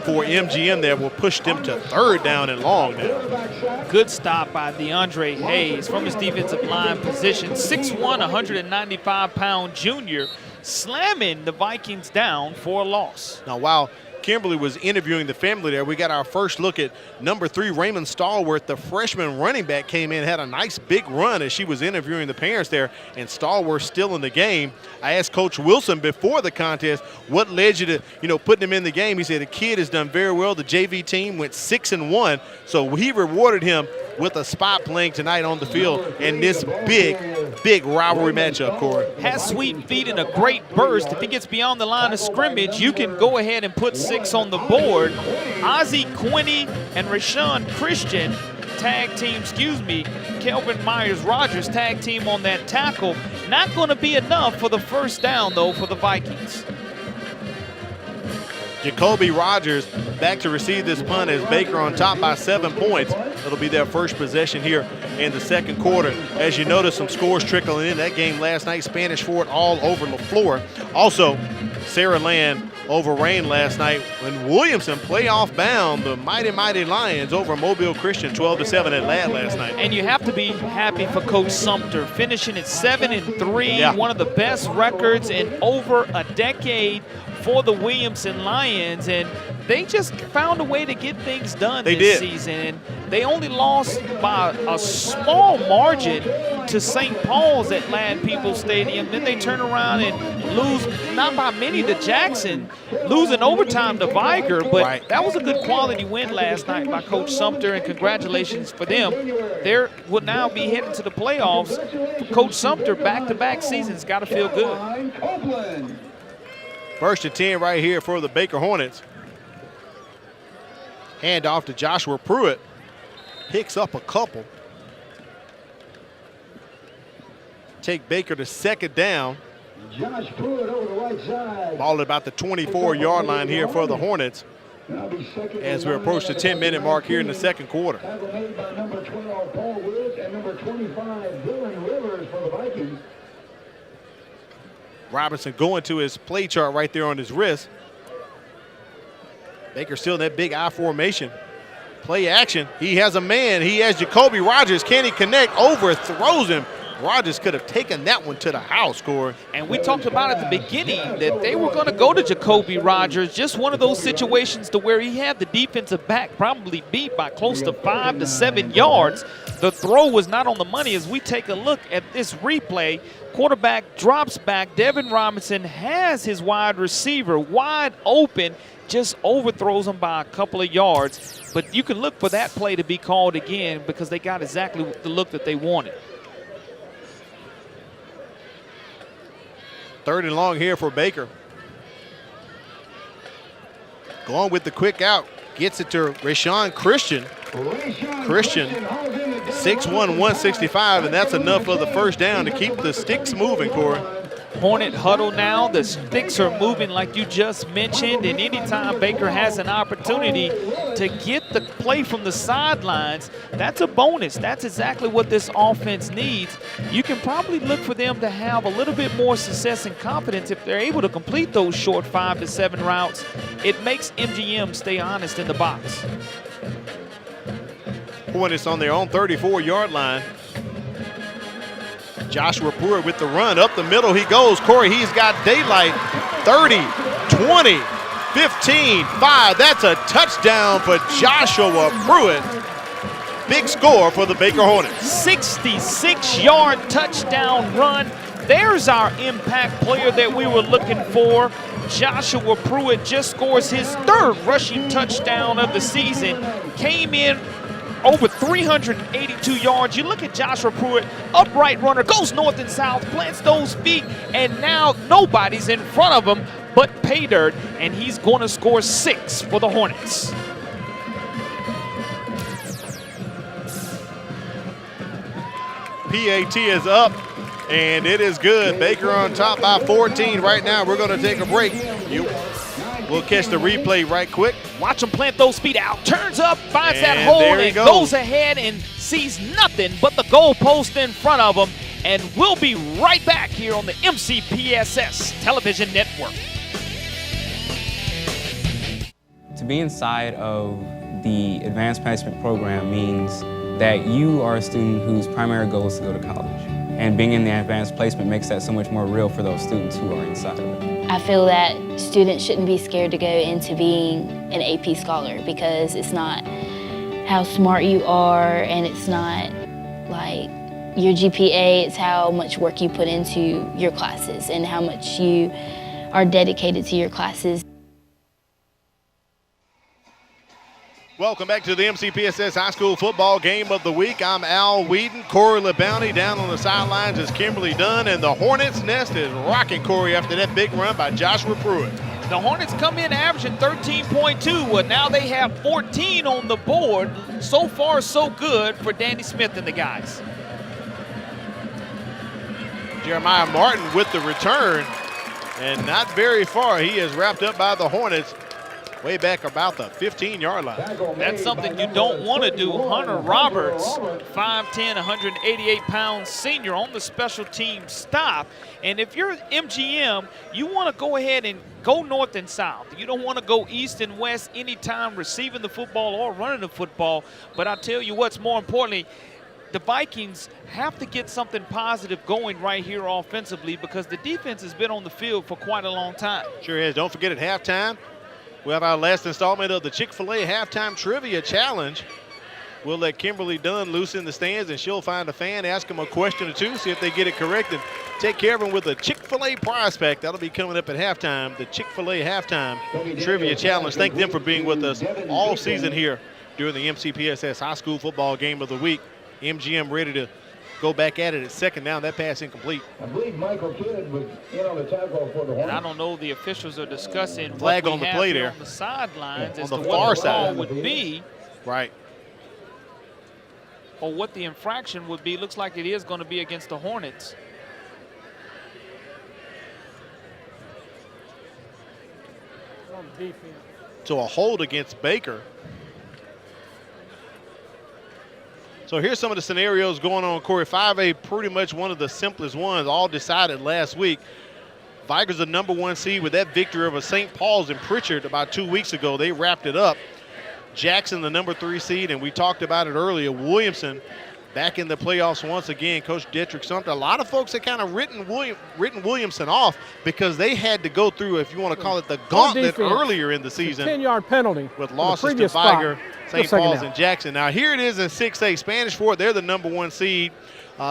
for MGM there. Will push them to third down and long now. Good stop by DeAndre Hayes from his defensive line position. 6'1", 195-pound junior, slamming the Vikings down for a loss. Now, while Kimberly was interviewing the family there, we got our first look at number 3, Raymond Stallworth. The freshman running back came in, had a nice big run as she was interviewing the parents there, and Stallworth still in the game. I asked Coach Wilson before the contest, what led you to, putting him in the game? He said the kid has done very well. The JV team went 6-1, so he rewarded him with a spot playing tonight on the field in this big rivalry matchup, Corey. Has sweet feet and a great burst. If he gets beyond the line of scrimmage, you can go ahead and put 6 on the board. Ozzie Quinney and Rashawn Christian tag team, Kelvin Myers-Rogers tag team on that tackle. Not going to be enough for the first down, though, for the Vikings. Jacoby Rogers back to receive this punt as Baker on top by 7 points. It'll be their first possession here in the second quarter. As you notice, some scores trickling in. That game last night, Spanish Fort all over the floor. Also, Sarah Land over Rain last night when Williamson playoff bound the mighty Lions over Mobile Christian 12-7 at Ladd last night. And you have to be happy for Coach Sumter, finishing at 7-3, Yeah. one of the best records in over a decade for the Williamson Lions, and they just found a way to get things done this season. And they only lost by a small margin to St. Paul's at Ladd Peoples Stadium. Then they turn around and lose, not by many to Jackson, losing overtime to Viger, but that was a good quality win last night by Coach Sumter, and congratulations for them. They will now be heading to the playoffs. For Coach Sumter, back-to-back seasons, got to feel good. First and 10 right here for the Baker Hornets. Hand off to Joshua Pruitt. Picks up a couple. Take Baker to second down. Josh Pruitt over the right side. Ball at about the 24-yard line here for the Hornets as we approach the 10-minute mark here in the second quarter. Tackle made by number 12, Paul Wood, and number 25, Dylan Rivers for the Vikings. Robinson going to his play chart right there on his wrist. Baker still in that big I formation. Play action. He has a man. He has Jacoby Rogers. Can he connect? Overthrows him. Rogers could have taken that one to the house, Corey. And we talked about at the beginning that they were going to go to Jacoby Rogers. Just one of those situations to where he had the defensive back probably beat by close to 5 to 7 yards. The throw was not on the money. As we take a look at this replay, quarterback drops back. Devin Robinson has his wide receiver wide open, just overthrows him by a couple of yards. But you can look for that play to be called again because they got exactly the look that they wanted. 3rd and long here for Baker. Going with the quick out. Gets it to Rashawn Christian. Christian, 6'1", 165, and that's enough for the first down to keep the sticks moving, Corey. Hornet huddle now. The sticks are moving like you just mentioned, and anytime Baker has an opportunity to get the play from the sidelines, that's a bonus. That's exactly what this offense needs. You can probably look for them to have a little bit more success and confidence if they're able to complete those short 5 to 7 routes. It makes MGM stay honest in the box. Hornets on their own 34-yard line. Joshua Pruitt with the run. Up the middle he goes. Corey, he's got daylight. 30, 20, 15, 5. That's a touchdown for Joshua Pruitt. Big score for the Baker Hornets. 66-yard touchdown run. There's our impact player that we were looking for. Joshua Pruitt just scores his 3rd rushing touchdown of the season. Came in over 382 yards. You look at Joshua Pruitt, upright runner, goes north and south, plants those feet, and now nobody's in front of him but pay dirt, and he's going to score 6 for the Hornets. PAT is up, and it is good. Baker on top by 14 right now. We're going to take a break. We'll catch the replay right quick. Watch him plant those feet out. Turns up, finds that And hole, there he and goes. goes ahead and sees nothing but the goal post in front of him. And we'll be right back here on the MCPSS Television Network. To be inside of the advanced placement program means that you are a student whose primary goal is to go to college. And being in the advanced placement makes that so much more real for those students who are inside of it. I feel that students shouldn't be scared to go into being an AP scholar because it's not how smart you are and it's not like your GPA, it's how much work you put into your classes and how much you are dedicated to your classes. Welcome back to the MCPSS High School Football Game of the Week. I'm Al Whedon. Corey LeBounty down on the sidelines is Kimberly Dunn, and the Hornets' nest is rocking, Corey, after that big run by Joshua Pruitt. The Hornets come in averaging 13.2. Well, now they have 14 on the board. So far, so good for Danny Smith and the guys. Jeremiah Martin with the return, and not very far. He is wrapped up by the Hornets way back about the 15-yard line. That's something you don't want to do. Hunter Roberts, 5'10", 188-pound senior on the special team stop. And if you're MGM, you want to go ahead and go north and south. You don't want to go east and west anytime receiving the football or running the football. But I'll tell you what's more importantly, the Vikings have to get something positive going right here offensively because the defense has been on the field for quite a long time. Sure is. Don't forget at halftime, we have our last installment of the Chick-fil-A Halftime Trivia Challenge. We'll let Kimberly Dunn loose in the stands, and she'll find a fan, ask them a question or two, see if they get it correct, and take care of them with a Chick-fil-A prize pack. That'll be coming up at halftime, the Chick-fil-A Halftime Trivia Challenge. Thank them for being with us all season here during the MCPSS High School Football Game of the Week. MGM ready to go back at it at second down. That pass incomplete. I believe Michael Kidd was in on the tackle for the And I Hornets. don't know, the officials are discussing Flag what we on the have play here there. on the sidelines On as the to far what the call side. would be Right. or what the infraction would be. Looks like it is going to be against the Hornets. On defense. So a hold against Baker. So here's some of the scenarios going on, Corey. 5A, pretty much one of the simplest ones, all decided last week. Vikings, the #1 seed with that victory over St. Paul's and Pritchard about 2 weeks ago. They wrapped it up. Jackson, the #3 seed, and we talked about it earlier. Williamson back in the playoffs once again. Coach Dietrich Sumter. A lot of folks had kind of written Williamson off because they had to go through, if you want to call it, the gauntlet earlier in the season. 10-yard penalty with losses to Viger, St. Paul's, and Jackson. Now here it is in 6A. Spanish Fort, they're the #1 seed.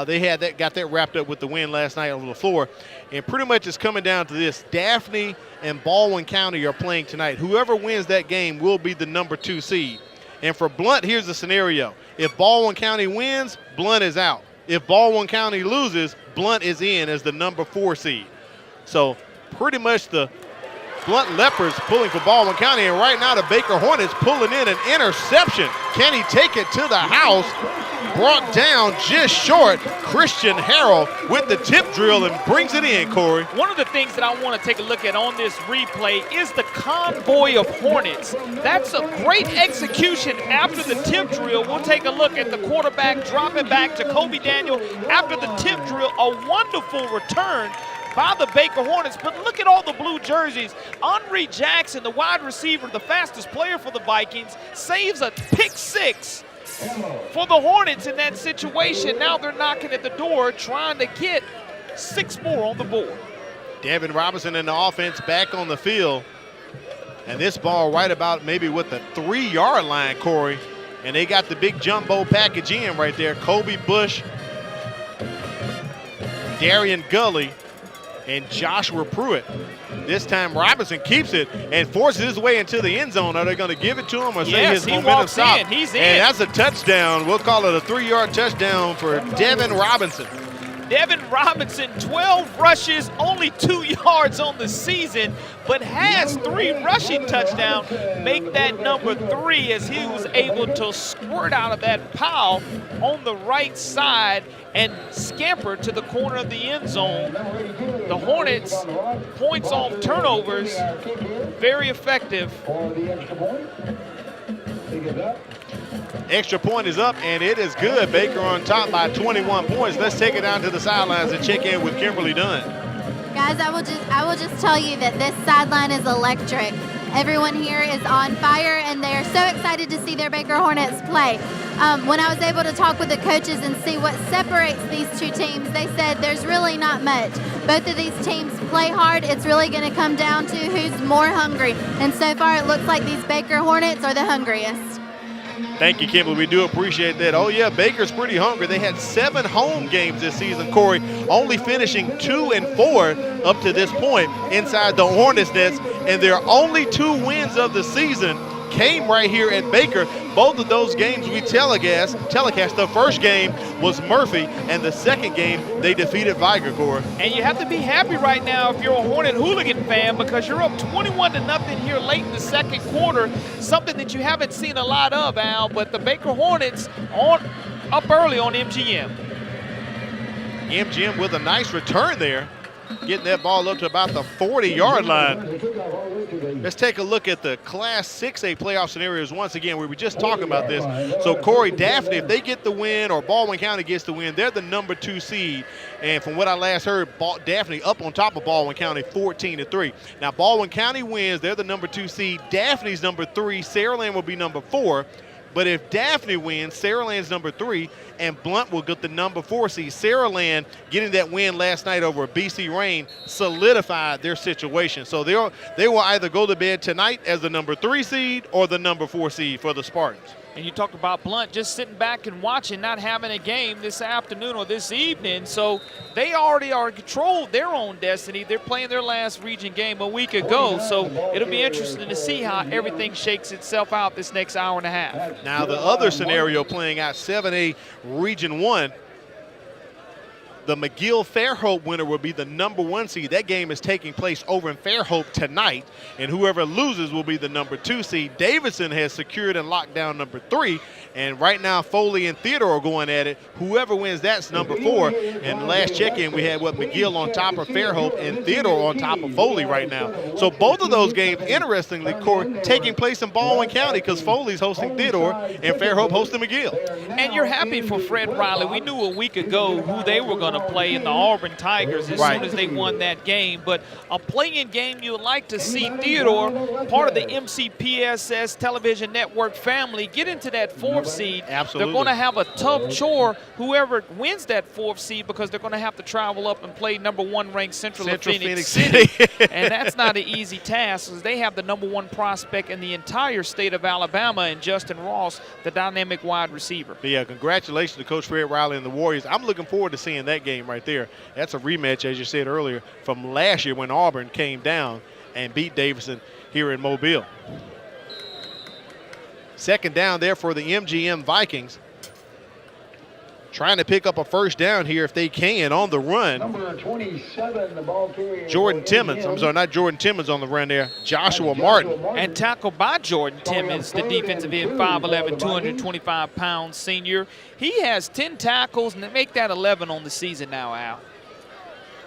They got that wrapped up with the win last night on the floor. And pretty much it's coming down to this. Daphne and Baldwin County are playing tonight. Whoever wins that game will be the #2 seed. And for Blunt, here's the scenario. If Baldwin County wins, Blunt is out. If Baldwin County loses, Blunt is in as the #4 seed. So pretty much the Blunt Leopards pulling for Baldwin County, and right now the Baker Hornets pulling in an interception. Can he take it to the house? Brought down just short. Christian Harrell with the tip drill and brings it in, Corey. One of the things that I want to take a look at on this replay is the convoy of Hornets. That's a great execution after the tip drill. We'll take a look at the quarterback dropping back to Kobe Daniel after the tip drill. A wonderful return by the Baker Hornets, but look at all the blue jerseys. Henri Jackson, the wide receiver, the fastest player for the Vikings, saves a pick 6 for the Hornets in that situation. Now they're knocking at the door trying to get 6 more on the board. Devin Robinson and the offense back on the field. And this ball right about maybe with the 3-yard line, Corey. And they got the big jumbo package in right there. Kobe Bush, Darian Gully, and Joshua Pruitt. This time Robinson keeps it and forces his way into the end zone. Are they going to give it to him or say his momentum stop? He's in. And that's a touchdown. We'll call it a 3-yard touchdown for Devin Robinson. Devin Robinson, 12 rushes, only 2 yards on the season, but has 3 rushing touchdowns. Make that #3 as he was able to squirt out of that pile on the right side and scamper to the corner of the end zone. The Hornets, points off turnovers, very effective. Extra point is up, and it is good. Baker on top by 21 points. Let's take it down to the sidelines and check in with Kimberly Dunn. Guys, I will just tell you that this sideline is electric. Everyone here is on fire, and they are so excited to see their Baker Hornets play. When I was able to talk with the coaches and see what separates these two teams, they said there's really not much. Both of these teams play hard. It's really going to come down to who's more hungry. And so far, it looks like these Baker Hornets are the hungriest. Thank you, Kimberly. We do appreciate that. Oh, yeah, Baker's pretty hungry. They had 7 home games this season, Corey, only finishing 2-4 up to this point inside the Hornets' nest. And their only 2 wins of the season came right here at Baker. Both of those games we telecast. The first game was Murphy, and the second game they defeated Viger, Corey. And you have to be happy right now if you're a Hornet hooligan fan, because you're up 21-0 here late in the second quarter, something that you haven't seen a lot of, Al, but the Baker Hornets up early on MGM. MGM with a nice return there, getting that ball up to about the 40-yard line. Let's take a look at the Class 6A playoff scenarios once again. We were just talking about this. So Corey, Daphne, if they get the win or Baldwin County gets the win, they're the #2 seed. And from what I last heard, Daphne up on top of Baldwin County 14-3. Now Baldwin County wins, they're the #2 seed. Daphne's #3, Saraland will be #4. But if Daphne wins, Saraland's #3, and Blunt will get the #4 seed. Saraland getting that win last night over BC Reign solidified their situation. So they will either go to bed tonight as the #3 seed or the #4 seed for the Spartans. And you talked about Blunt just sitting back and watching, not having a game this afternoon or this evening. So they already are in control of their own destiny. They're playing their last region game a week ago. So it'll be interesting to see how everything shakes itself out this next hour and a half. Now the other scenario playing out, 7A Region 1, the McGill-Fairhope winner will be the #1 seed. That game is taking place over in Fairhope tonight, and whoever loses will be the #2 seed. Davidson has secured and locked down #3, and right now Foley and Theodore are going at it. Whoever wins, that's #4. And last check-in, we had McGill on top of Fairhope and Theodore on top of Foley right now. So both of those games, interestingly, taking place in Baldwin County because Foley's hosting Theodore and Fairhope hosting McGill. And you're happy for Fred Riley. We knew a week ago who they were going to play in the Auburn Tigers as soon as they won that game. But a play-in game, you would like to see Theodore, part of the MCPSS television network family, get into that 4th 4th seed. Absolutely. They're going to have a tough chore, whoever wins that 4th seed, because they're going to have to travel up and play number 1 ranked Central Phoenix City. And that's not an easy task, because they have the number 1 prospect in the entire state of Alabama in Justin Ross, the dynamic wide receiver. But yeah, congratulations to Coach Fred Riley and the Warriors. I'm looking forward to seeing that game right there. That's a rematch, as you said earlier, from last year when Auburn came down and beat Davidson here in Mobile. Second down there for the MGM Vikings. Trying to pick up a first down here if they can on the run. Number 27, the ball carrier. Jordan Timmons. I'm sorry, not Jordan Timmons on the run there. Joshua Martin. And tackled by Jordan Timmons, the defensive end, 5'11", 225-pound senior. He has 10 tackles, and they make that 11 on the season now, Al.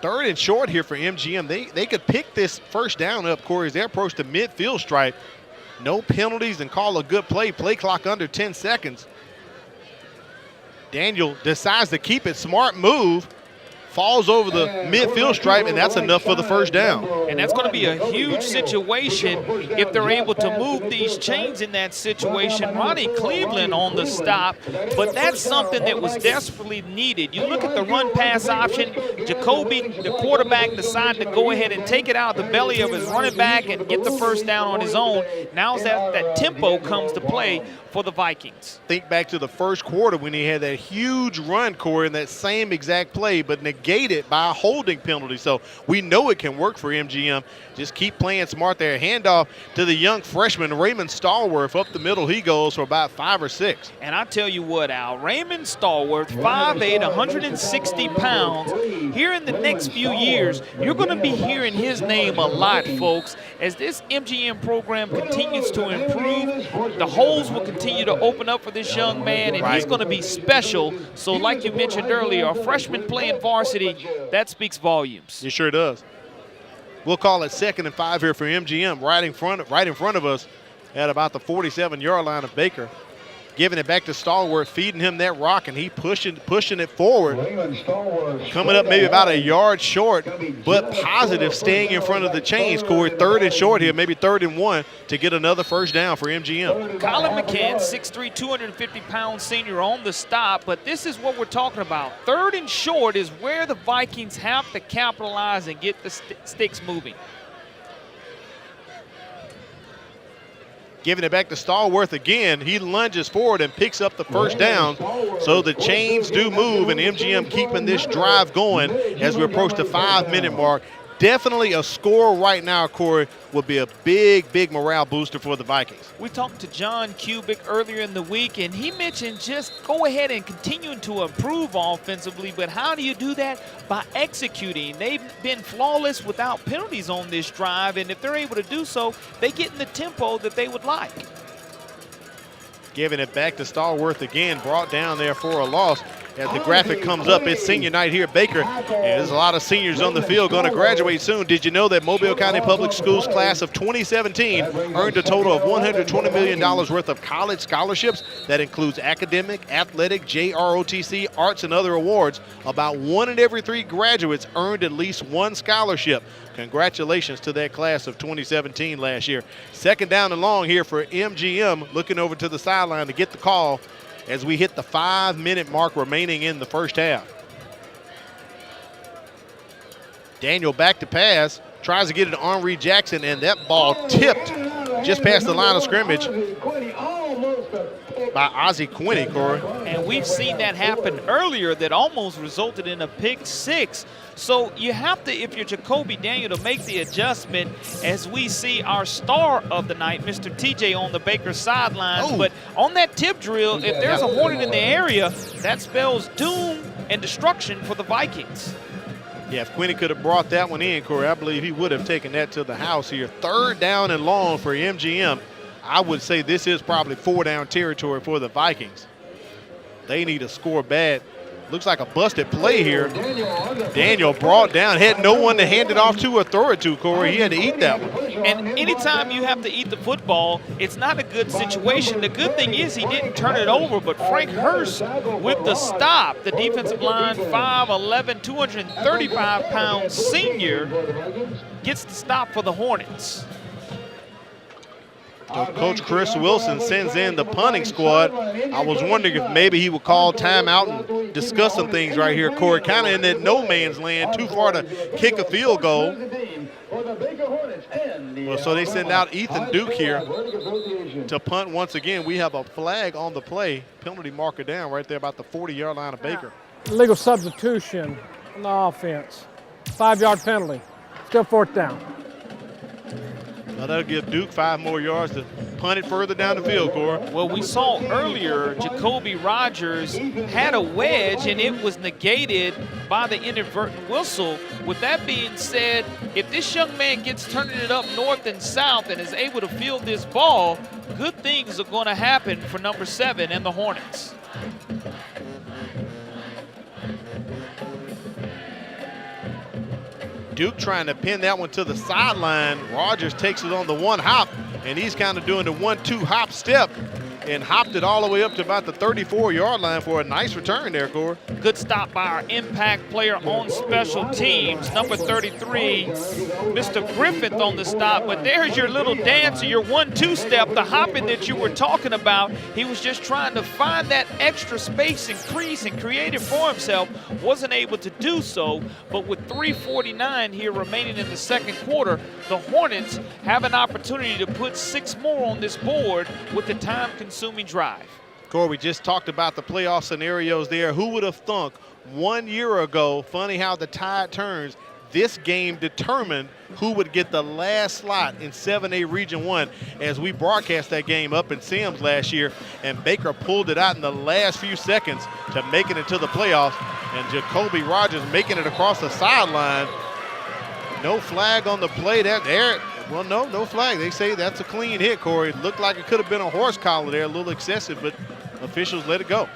3rd and short here for MGM. They could pick this first down up, Corey, as they approach the midfield stripe. No penalties and call a good play. Play clock under 10 seconds. Daniel decides to keep it. Smart move. Falls over the midfield stripe, and that's enough for the first down. And that's going to be a huge situation if they're able to move these chains in that situation. Ronnie Cleveland on the stop, but that's something that was desperately needed. You look at the run-pass option. Jacoby, the quarterback, decided to go ahead and take it out of the belly of his running back and get the first down on his own. Now that tempo comes to play for the Vikings. Think back to the first quarter when he had that huge run, Corey, in that same exact play, but negated by a holding penalty. So we know it can work for MGM. Just keep playing smart there. Handoff to the young freshman, Raymond Stallworth. Up the middle he goes for about 5 or 6. And I tell you what, Al, Raymond Stallworth, 5'8", 160 pounds. Here in the next few years, you're going to be hearing his name a lot, folks. As this MGM program continues to improve, the holes will continue to open up for this young man, and he's going to be special. So like you mentioned earlier, a freshman playing varsity, that speaks volumes. It sure does. We'll call it 2nd and 5 here for MGM, right in front of us at about the 47-yard line of Baker. Giving it back to Stallworth, feeding him that rock, and he pushing it forward. Coming up maybe about a yard short, but positive, staying in front of the chains, Corey. 3rd and short here, maybe 3rd and 1 to get another first down for MGM. Colin McCann, 6'3", 250-pound senior on the stop, but this is what we're talking about. 3rd and short is where the Vikings have to capitalize and get the sticks moving. Giving it back to Stallworth again. He lunges forward and picks up the first down. So the chains do move, and MGM keeping this drive going as we approach the 5-minute mark. Definitely a score right now, Corey, would be a big, big morale booster for the Vikings. We talked to John Kubik earlier in the week, and he mentioned just go ahead and continue to improve offensively, but how do you do that? By executing. They've been flawless without penalties on this drive, and if they're able to do so, they get in the tempo that they would like. Giving it back to Stallworth again, brought down there for a loss. As the graphic comes up, it's senior night here at Baker. And there's a lot of seniors on the field going to graduate soon. Did you know that Mobile County Public Schools class of 2017 earned a total of $120 million worth of college scholarships? That includes academic, athletic, JROTC, arts, and other awards. About 1 in every 3 graduates earned at least 1 scholarship. Congratulations to that class of 2017 last year. 2nd down and long here for MGM, looking over to the sideline to get the call as we hit the 5-minute mark remaining in the first half. Daniel back to pass, tries to get it to Henri Jackson, and that ball tipped just past the line of scrimmage by Ozzie Quinney, Corey. And we've seen that happen earlier that almost resulted in a pick 6. So you have to, if you're Jacoby Daniel, to make the adjustment as we see our star of the night, Mr. TJ, on the Baker sidelines. But on that tip drill, if there's a Hornet in the area, that spells doom and destruction for the Vikings. Yeah, if Quinney could have brought that one in, Corey, I believe he would have taken that to the house here. 3rd down and long for MGM. I would say this is probably 4-down territory for the Vikings. They need to score bad. Looks like a busted play here. Daniel brought down, had no one to hand it off to or throw it to, Corey. He had to eat that one. And anytime you have to eat the football, it's not a good situation. The good thing is he didn't turn it over, but Frank Hurst with the stop, the defensive line, 5'11", 235-pound senior, gets the stop for the Hornets. So Coach Chris Wilson sends in the punting squad. I was wondering if maybe he would call timeout and discuss some things right here, Corey. Kind of in that no man's land, too far to kick a field goal. Well, so they send out Ethan Duke here to punt once again. We have a flag on the play. Penalty marker down right there about the 40-yard line of Baker. Illegal substitution on the offense. 5-yard penalty. Still 4th down. Now that'll give Duke 5 more yards to punt it further down the field, Corey. Well, we saw earlier Jacoby Rogers had a wedge and it was negated by the inadvertent whistle. With that being said, if this young man gets turning it up north and south and is able to field this ball, good things are going to happen for number 7 and the Hornets. Duke trying to pin that one to the sideline. Rogers takes it on the one hop, and he's kind of doing the 1-2 hop step and hopped it all the way up to about the 34-yard line for a nice return there, Corey. Good stop by our impact player on special teams, number 33, Mr. Griffith on the stop. But there's your little dance or your 1-2 step, the hopping that you were talking about. He was just trying to find that extra space and crease and create it for himself. Wasn't able to do so, but with 3:49 here remaining in the second quarter, the Hornets have an opportunity to put 6 more on this board with the time-consuming drive. Corey, we just talked about the playoff scenarios there. Who would have thunk 1 year ago, funny how the tide turns, this game determined who would get the last slot in 7A Region 1 as we broadcast that game up in Sims last year, and Baker pulled it out in the last few seconds to make it into the playoffs, and Jacoby Rogers making it across the sideline. No flag on the play. Well, no flag. They say that's a clean hit, Corey. It looked like it could have been a horse collar there, a little excessive, but officials let it go.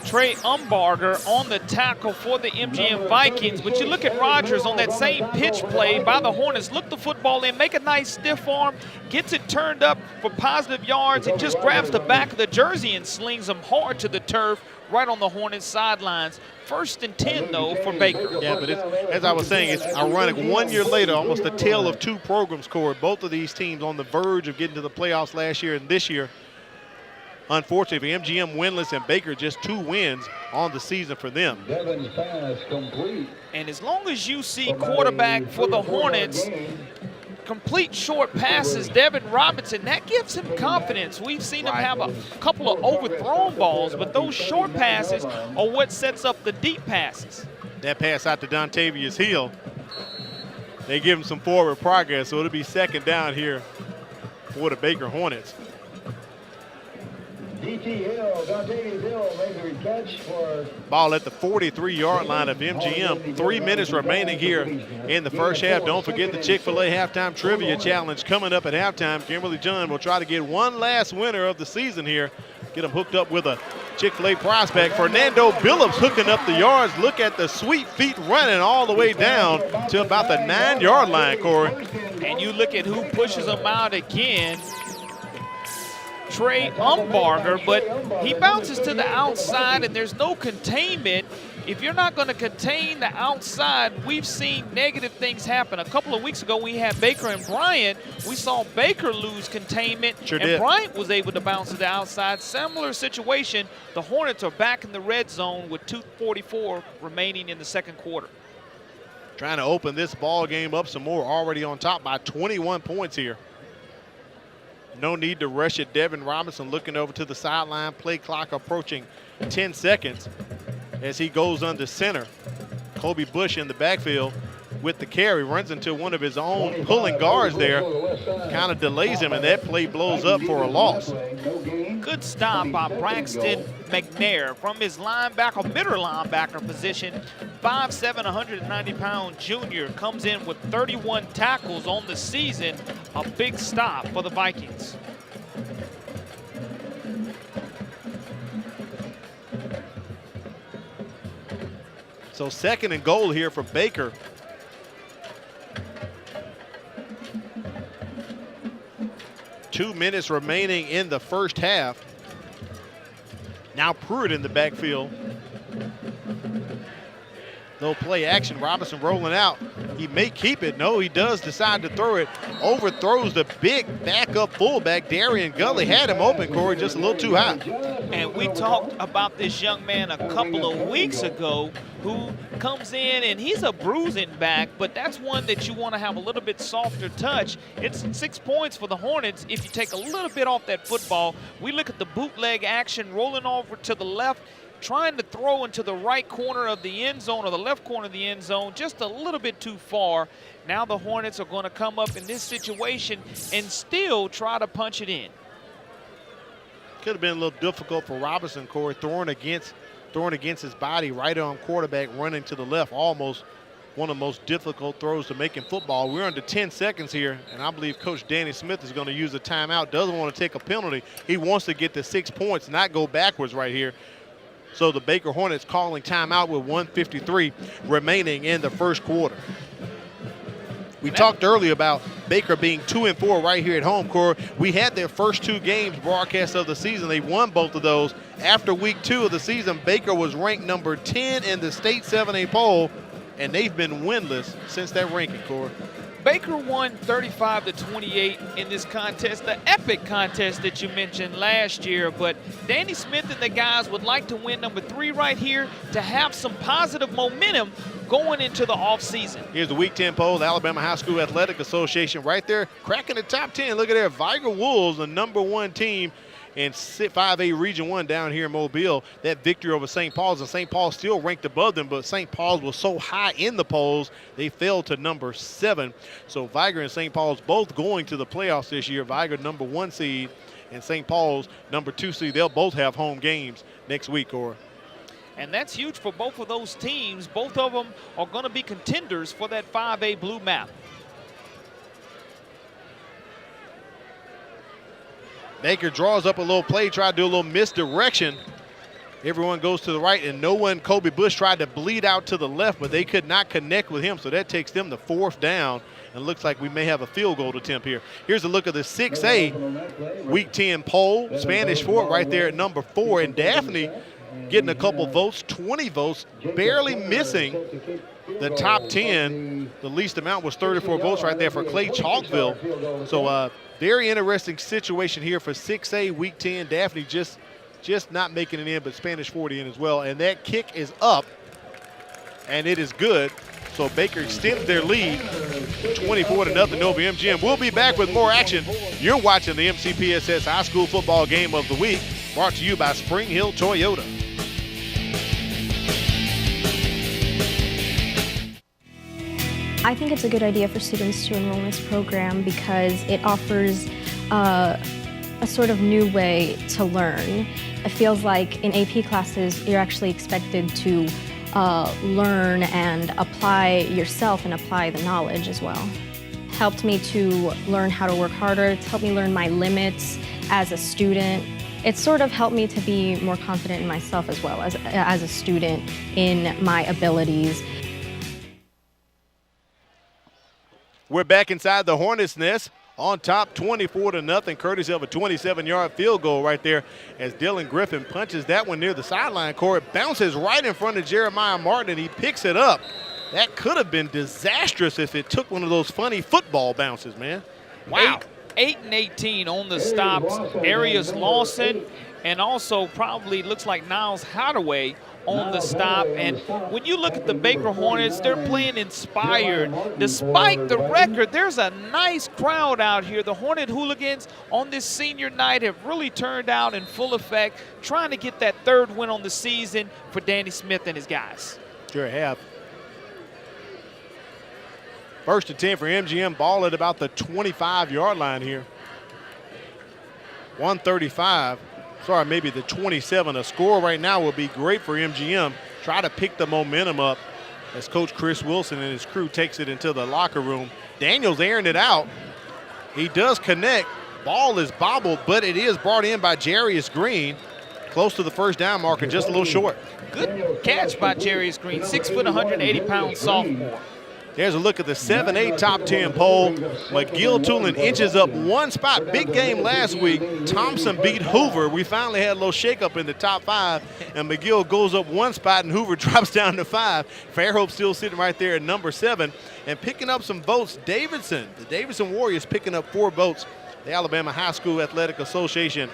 Trey Umbarger on the tackle for the MGM Vikings. But you look at Rogers on that same pitch play by the Hornets. Look the football in, make a nice stiff arm, gets it turned up for positive yards, and just grabs the back of the jersey and slings them hard to the turf right on the Hornets sidelines. 1st and 10, though, for Baker. Yeah, but as I was saying, it's ironic. 1 year later, almost a tale of 2 programs, Corey. Both of these teams on the verge of getting to the playoffs last year and this year. Unfortunately, MGM winless and Baker just 2 wins on the season for them. Devin's pass complete. And as long as you see quarterback for the Hornets complete short passes, Devin Robinson, that gives him confidence. We've seen him have a couple of overthrown balls, but those short passes are what sets up the deep passes. That pass out to Dontavius Hill, they give him some forward progress, so it'll be 2nd down here for the Baker Hornets. DT Hill, Dontavius Hill makes a catch for Ball at the 43-yard line of MGM. 3 minutes remaining here in the first half. Don't forget the Chick-fil-A Halftime Trivia Challenge coming up at halftime. Kimberly John will try to get one last winner of the season here. Get them hooked up with a Chick-fil-A prospect. Fernando Billups hooking up the yards. Look at the sweet feet running all the way down to about the 9-yard line, Corey. And you look at who pushes them out again. Trey Umbarger, but he bounces to the outside and there's no containment. If you're not going to contain the outside, we've seen negative things happen. A couple of weeks ago, we had Baker and Bryant. We saw Baker lose containment, Bryant was able to bounce to the outside. Similar situation. The Hornets are back in the red zone with 2:44 remaining in the second quarter. Trying to open this ball game up some more, already on top by 21 points here. No need to rush it. Devin Robinson looking over to the sideline. Play clock approaching 10 seconds as he goes under center. Kobe Bush in the backfield with the carry. Runs into one of his own pulling guards there. Kind of delays him, and that play blows up for a loss. Good stop by Braxton McNair from his linebacker, middle linebacker position. 5'7", 190-pound junior comes in with 31 tackles on the season. A big stop for the Vikings. So 2nd and goal here for Baker. Two minutes remaining in the first half. Now Pruitt in the backfield. Little play action. Robinson rolling out. He may keep it. No, he does decide to throw it. Overthrows the big backup fullback. Darian Gully had him open, Corey, just a little too high. And we talked about this young man a couple of weeks ago who comes in, and he's a bruising back, but that's one that you want to have a little bit softer touch. It's 6 points for the Hornets if you take a little bit off that football. We look at the bootleg action, rolling over to the left, trying to throw into the right corner of the end zone or the left corner of the end zone, just a little bit too far. Now the Hornets are going to come up in this situation and still try to punch it in. Could have been a little difficult for Robinson, Corey, throwing against his body, right arm quarterback running to the left. Almost one of the most difficult throws to make in football. We're under 10 seconds here, and I believe Coach Danny Smith is going to use a timeout. Doesn't want to take a penalty. He wants to get the 6 points, not go backwards right here. So the Baker Hornets calling timeout with 1:53 remaining in the first quarter. We talked earlier about Baker being 2-4 right here at home, Corey. We had their first 2 games broadcast of the season. They won both of those. After week 2 of the season, Baker was ranked number 10 in the state 7A poll, and they've been winless since that ranking, Corey. Baker won 35-28 in this contest, the epic contest that you mentioned last year. But Danny Smith and the guys would like to win number 3 right here to have some positive momentum going into the offseason. Here's the Week 10 poll, the Alabama High School Athletic Association right there, cracking the top 10. Look at there, Viger Wolves, the number 1 team in 5A Region 1 down here in Mobile. That victory over St. Paul's, and St. Paul still ranked above them, but St. Paul's was so high in the polls, they fell to number 7. So Viger and St. Paul's both going to the playoffs this year. Viger number 1 seed and St. Paul's number 2 seed. They'll both have home games next week, Cora. And that's huge for both of those teams. Both of them are going to be contenders for that 5A blue map. Baker draws up a little play, tried to do a little misdirection. Everyone goes to the right, and no one, Kobe Bush tried to bleed out to the left, but they could not connect with him, so that takes them to 4th down, and looks like we may have a field goal attempt here. Here's a look at the 6A Week 10 poll. Spanish Fort right there at number 4, and Daphne getting a couple votes, 20 votes, barely missing the top 10. The least amount was 34 votes right there for Clay Chalkville. So very interesting situation here for 6A Week 10. Daphne just not making it in, but Spanish 40 in as well. And that kick is up, and it is good. So Baker extends their lead 24-0 over MGM. We'll be back with more action. You're watching the MCPSS High School Football Game of the Week, brought to you by Spring Hill Toyota. I think it's a good idea for students to enroll in this program because it offers a sort of new way to learn. It feels like in AP classes, you're actually expected to learn and apply yourself and apply the knowledge as well. Helped me to learn how to work harder. It's helped me learn my limits as a student. It's sort of helped me to be more confident in myself as well as a student in my abilities. We're back inside the Hornets' nest, on top 24-0, courtesy of a 27-yard field goal right there as Dylan Griffin punches that one near the sideline. Corey, bounces right in front of Jeremiah Martin, and he picks it up. That could have been disastrous if it took one of those funny football bounces, man. Wow. 8 and 18 on the stops. Arias Lawson, and also probably looks like Niles Hadaway on the stop. And when you look at the Baker Hornets, they're playing inspired. Despite the record, there's a nice crowd out here. The Hornet hooligans on this senior night have really turned out in full effect, trying to get that 3rd win on the season for Danny Smith and his guys. Sure have. 1st and 10 for MGM, ball at about the 25-yard line here. 135. Sorry, maybe the 27. A score right now would be great for MGM. Try to pick the momentum up as Coach Chris Wilson and his crew takes it into the locker room. Daniels airing it out. He does connect. Ball is bobbled, but it is brought in by Jarius Green. Close to the 1st down marker, just a little short. Good catch by Jarius Green, 6 foot, 180-pound sophomore. There's a look at the 7-8 top 10 poll. McGill-Tulane inches up one spot. Big game last week. Thompson beat Hoover. We finally had a little shakeup in the top 5, and McGill goes up one spot, and Hoover drops down to 5. Fairhope still sitting right there at number 7. And picking up some votes, Davidson. The Davidson Warriors picking up 4 votes. The Alabama High School Athletic Association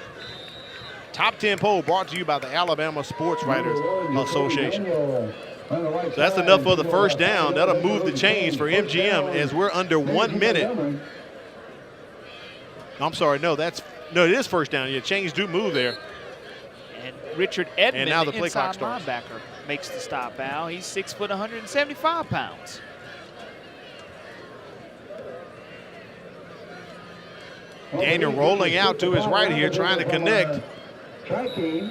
top 10 poll brought to you by the Alabama Sports Writers Association. So that's enough for the first down. That'll move the chains for MGM as we're under 1 minute. I'm sorry, no, it is first down. Yeah, chains do move there. And Richard Edmond, and now the the play clock inside starts. linebacker, makes the stop. Al, he's 6 foot, 175 pounds. Daniel rolling out to his right here, trying to connect.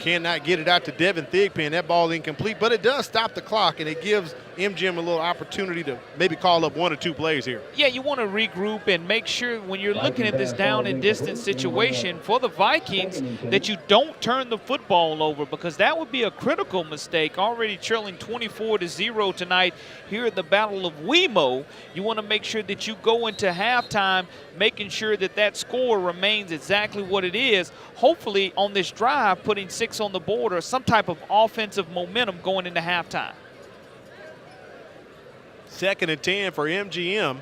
Cannot get it out to Devin Thigpen. That ball incomplete, but it does stop the clock, and it gives MGM a little opportunity to maybe call up 1 or 2 plays here. Yeah, you want to regroup and make sure when you're looking at this down and distance situation for the Vikings that you don't turn the football over, because that would be a critical mistake. Already trailing 24-0 tonight here at the Battle of Wemo. You want to make sure that you go into halftime making sure that that score remains exactly what it is. Hopefully on this drive, putting 6 on the board or some type of offensive momentum going into halftime. 2nd and 10 for MGM.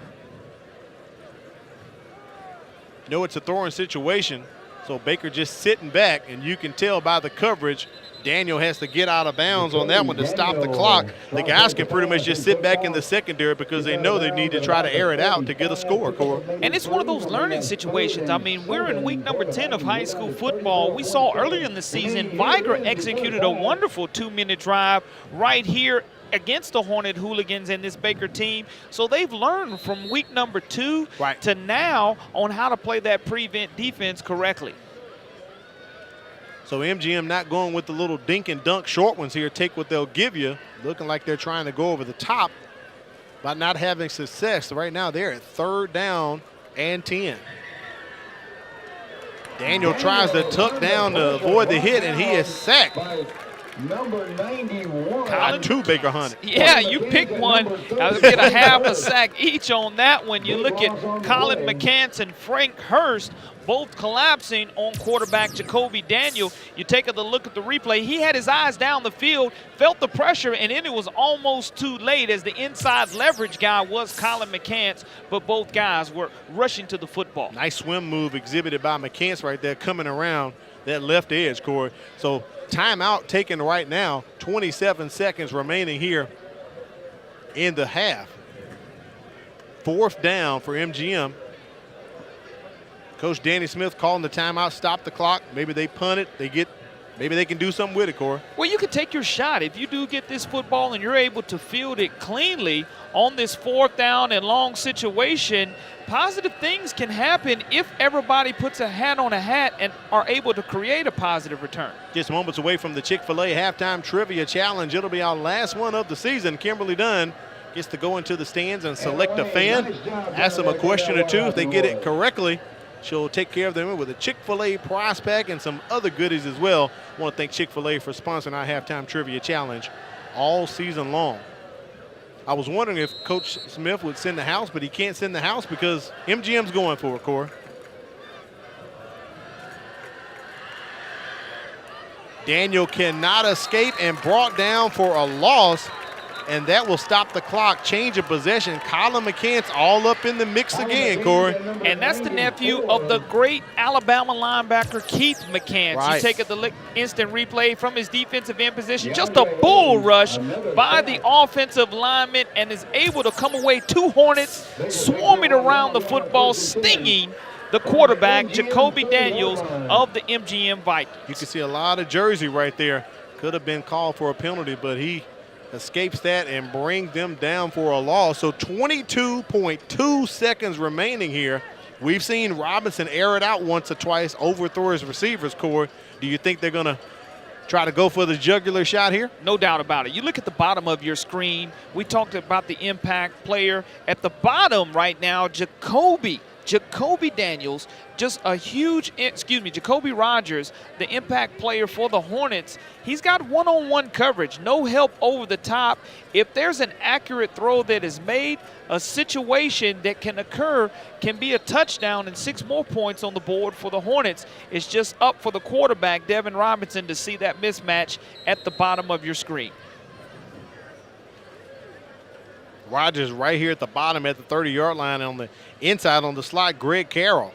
No, it's a throwing situation, so Baker just sitting back, and you can tell by the coverage Daniel has to get out of bounds on that one to stop the clock. The guys can pretty much just sit back in the secondary because they know they need to try to air it out to get a score, Cora. And it's one of those learning situations. I mean, we're in week number 10 of high school football. We saw earlier in the season, Viger executed a wonderful 2-minute drive right here against the Hornet Hooligans and this Baker team. So they've learned from week number 2 to now on how to play that prevent defense correctly. So MGM not going with the little dink and dunk short ones here. Take what they'll give you. Looking like they're trying to go over the top, but not having success. So right now they're at 3rd down and 10. Daniel tries to tuck down to avoid the hit, and he is sacked. Number 91. Got 2 Baker Hunt. Yeah, you pick one. I'll get a half a sack each on that one. You look at Colin McCants and Frank Hurst, both collapsing on quarterback Jacoby Daniel. You take a look at the replay. He had his eyes down the field, felt the pressure, and then it was almost too late as the inside leverage guy was Colin McCants, but both guys were rushing to the football. Nice swim move exhibited by McCants right there, coming around that left edge, Corey. So timeout taken right now, 27 seconds remaining here in the half. 4th down for MGM. Coach Danny Smith calling the timeout, stop the clock. Maybe they punt it, maybe they can do something with it, Corey. Well, you can take your shot. If you do get this football and you're able to field it cleanly on this 4th down and long situation, positive things can happen if everybody puts a hat on a hat and are able to create a positive return. Just moments away from the Chick-fil-A halftime trivia challenge. It'll be our last one of the season. Kimberly Dunn gets to go into the stands and select a fan, ask them a question or two. If they get it correctly, she'll take care of them with a Chick-fil-A prize pack and some other goodies as well. I want to thank Chick-fil-A for sponsoring our halftime trivia challenge all season long. I was wondering if Coach Smith would send the house, but he can't send the house because MGM's going for it, Corey. Daniel cannot escape and brought down for a loss, and that will stop the clock. Change of possession. Colin McCants all up in the mix again, Corey. And that's the nephew of the great Alabama linebacker Keith McCants. Right. You take the instant replay from his defensive end position. Just a bull rush by the offensive lineman, and is able to come away 2 Hornets swarming around the football, stinging the quarterback, Jacoby Daniels of the MGM Vikings. You can see a lot of jersey right there. Could have been called for a penalty, but he escapes that and brings them down for a loss. So 22.2 seconds remaining here. We've seen Robinson air it out once or twice, overthrow his receivers, Corey. Do you think they're going to try to go for the jugular shot here? No doubt about it. You look at the bottom of your screen. We talked about the impact player. At the bottom right now, Jacoby Jacoby Rogers, the impact player for the Hornets, he's got one-on-one coverage, no help over the top. If there's an accurate throw that is made, a situation that can occur can be a touchdown and 6 more points on the board for the Hornets. It's just up for the quarterback, Devin Robinson, to see that mismatch at the bottom of your screen. Rogers right here at the bottom at the 30-yard line on the inside on the slot, Greg Carroll.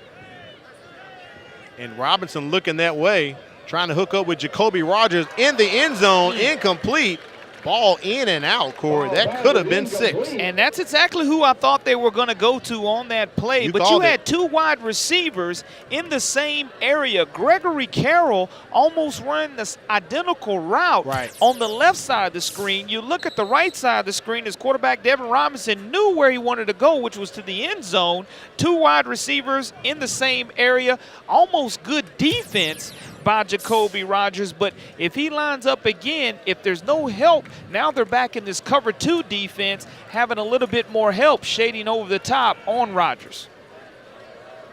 And Robinson looking that way, trying to hook up with Jacoby Rogers in the end zone, incomplete. Ball in and out, Corey. That could have been 6. And that's exactly who I thought they were going to go to on that play. But you had 2 wide receivers in the same area. Gregory Carroll almost ran this identical route on the left side of the screen. You look at the right side of the screen, his quarterback, Devin Robinson, knew where he wanted to go, which was to the end zone. 2 wide receivers in the same area. Almost good defense by Jacoby Rogers, but if he lines up again, if there's no help, now they're back in this cover 2 defense, having a little bit more help shading over the top on Rogers.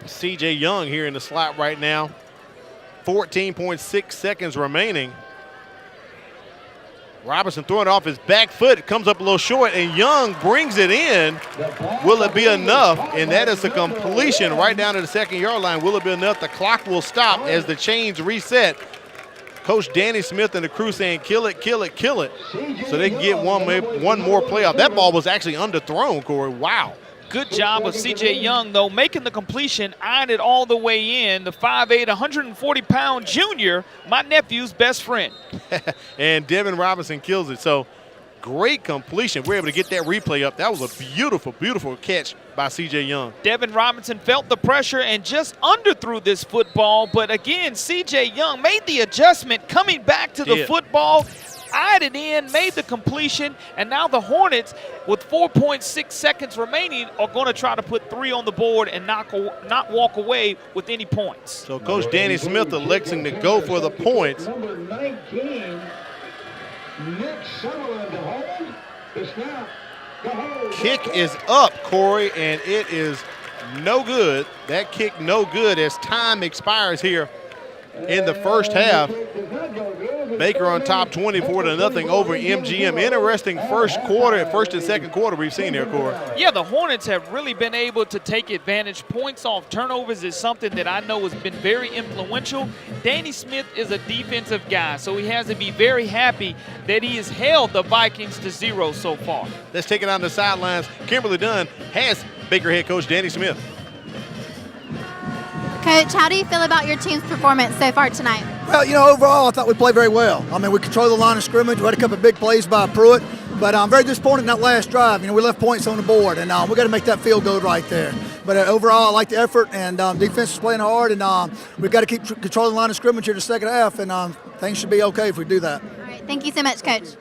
C.J. Young here in the slot right now. 14.6 seconds remaining. Robinson throwing it off his back foot. It comes up a little short, and Young brings it in. Will it be enough? And that is a completion right down to the 2nd-yard line. Will it be enough? The clock will stop as the chains reset. Coach Danny Smith and the crew saying, kill it, kill it, kill it. So they can get one more playoff. That ball was actually underthrown, Corey. Wow. Good job of C.J. Young, though, making the completion, eyeing it all the way in. The 5'8", 140-pound junior, my nephew's best friend. And Devin Robinson kills it. So great completion. We're able to get that replay up. That was a beautiful, beautiful catch by C.J. Young. Devin Robinson felt the pressure and just underthrew this football. But again, C.J. Young made the adjustment, coming back to the football, eyed it in, made the completion, and now the Hornets, with 4.6 seconds remaining, are going to try to put 3 on the board and not walk away with any points. So Coach Danny Smith electing to go for the points. Number 19, Nick Sutherland to hold. The snap. The hold. Kick is up, Corey, and it is no good. That kick no good as time expires here in the first half. Baker on top 24-0 over MGM. Interesting first and second quarter we've seen here, Corey. Yeah, the Hornets have really been able to take advantage. Points off turnovers is something that I know has been very influential. Danny Smith is a defensive guy, so he has to be very happy that he has held the Vikings to 0 so far. Let's take it on the sidelines. Kimberly Dunn has Baker head coach Danny Smith. Coach, how do you feel about your team's performance so far tonight? Well, overall, I thought we played very well. I mean, we controlled the line of scrimmage. We had a couple of big plays by Pruitt, but I'm very disappointed in that last drive. We left points on the board, and we got to make that field goal right there. But overall, I like the effort, and defense is playing hard, and we've got to keep controlling the line of scrimmage here in the second half, and things should be okay if we do that. All right, thank you so much, Coach.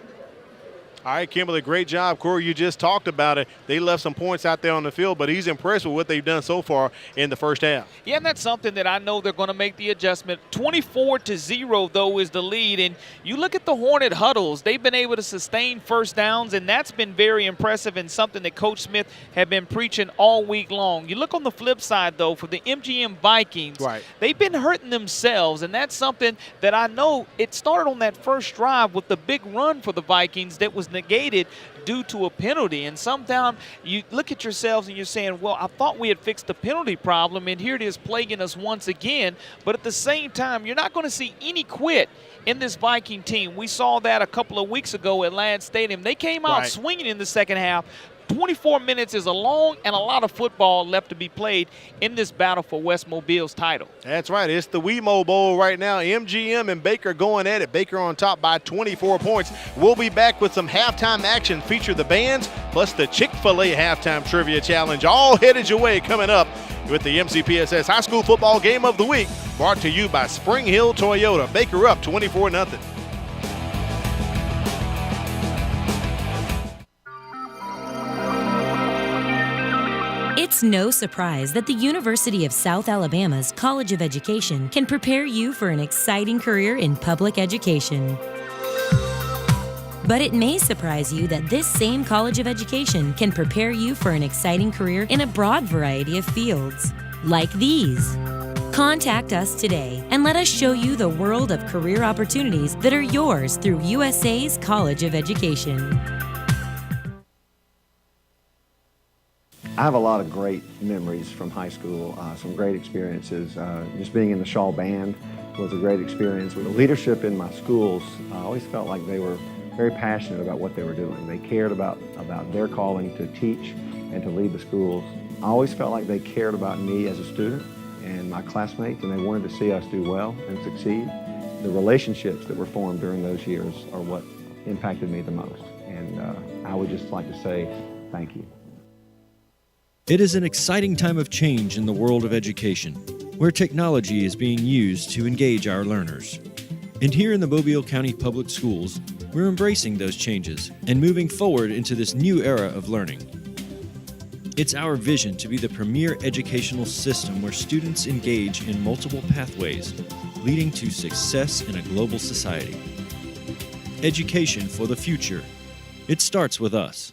All right, Kimberly, great job. Corey, you just talked about it. They left some points out there on the field, but he's impressed with what they've done so far in the first half. Yeah, and that's something that I know they're going to make the adjustment. 24-0, though, is the lead. And you look at the Hornet huddles. They've been able to sustain first downs, and that's been very impressive and something that Coach Smith had been preaching all week long. You look on the flip side, though, for the MGM Vikings, they've been hurting themselves, and that's something that I know it started on that first drive with the big run for the Vikings that was negated due to a penalty. And sometimes you look at yourselves and you're saying, well, I thought we had fixed the penalty problem, and here it is plaguing us once again. But at the same time, you're not going to see any quit in this Viking team. We saw that a couple of weeks ago at Land Stadium. They came out swinging in the second half. 24 minutes is a long and a lot of football left to be played in this battle for West Mobile's title. That's right. It's the WeMo Bowl right now. MGM and Baker going at it. Baker on top by 24 points. We'll be back with some halftime action. Feature the bands plus the Chick-fil-A halftime trivia challenge. All headed your way coming up with the MCPSS High School Football Game of the Week. Brought to you by Spring Hill Toyota. Baker up 24-0. It's no surprise that the University of South Alabama's College of Education can prepare you for an exciting career in public education. But it may surprise you that this same College of Education can prepare you for an exciting career in a broad variety of fields. like these. Contact us today and let us show you the world of career opportunities that are yours through USA's College of Education. I have a lot of great memories from high school, some great experiences. Just being in the Shaw Band was a great experience. With the leadership in my schools, I always felt like they were very passionate about what they were doing. They cared about their calling to teach and to lead the schools. I always felt like they cared about me as a student and my classmates, and they wanted to see us do well and succeed. The relationships that were formed during those years are what impacted me the most, and I would just like to say thank you. It is an exciting time of change in the world of education, where technology is being used to engage our learners. And here in the Mobile County Public Schools, we're embracing those changes and moving forward into this new era of learning. It's our vision to be the premier educational system where students engage in multiple pathways, leading to success in a global society. Education for the future. It starts with us.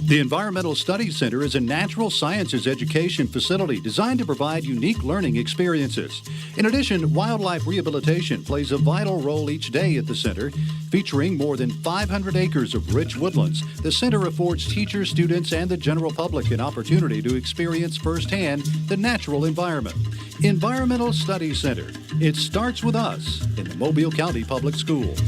The Environmental Studies Center is a natural sciences education facility designed to provide unique learning experiences. In addition, wildlife rehabilitation plays a vital role each day at the center. Featuring more than 500 acres of rich woodlands, the center affords teachers, students, and the general public an opportunity to experience firsthand the natural environment. Environmental Studies Center. It starts with us in the Mobile County Public Schools.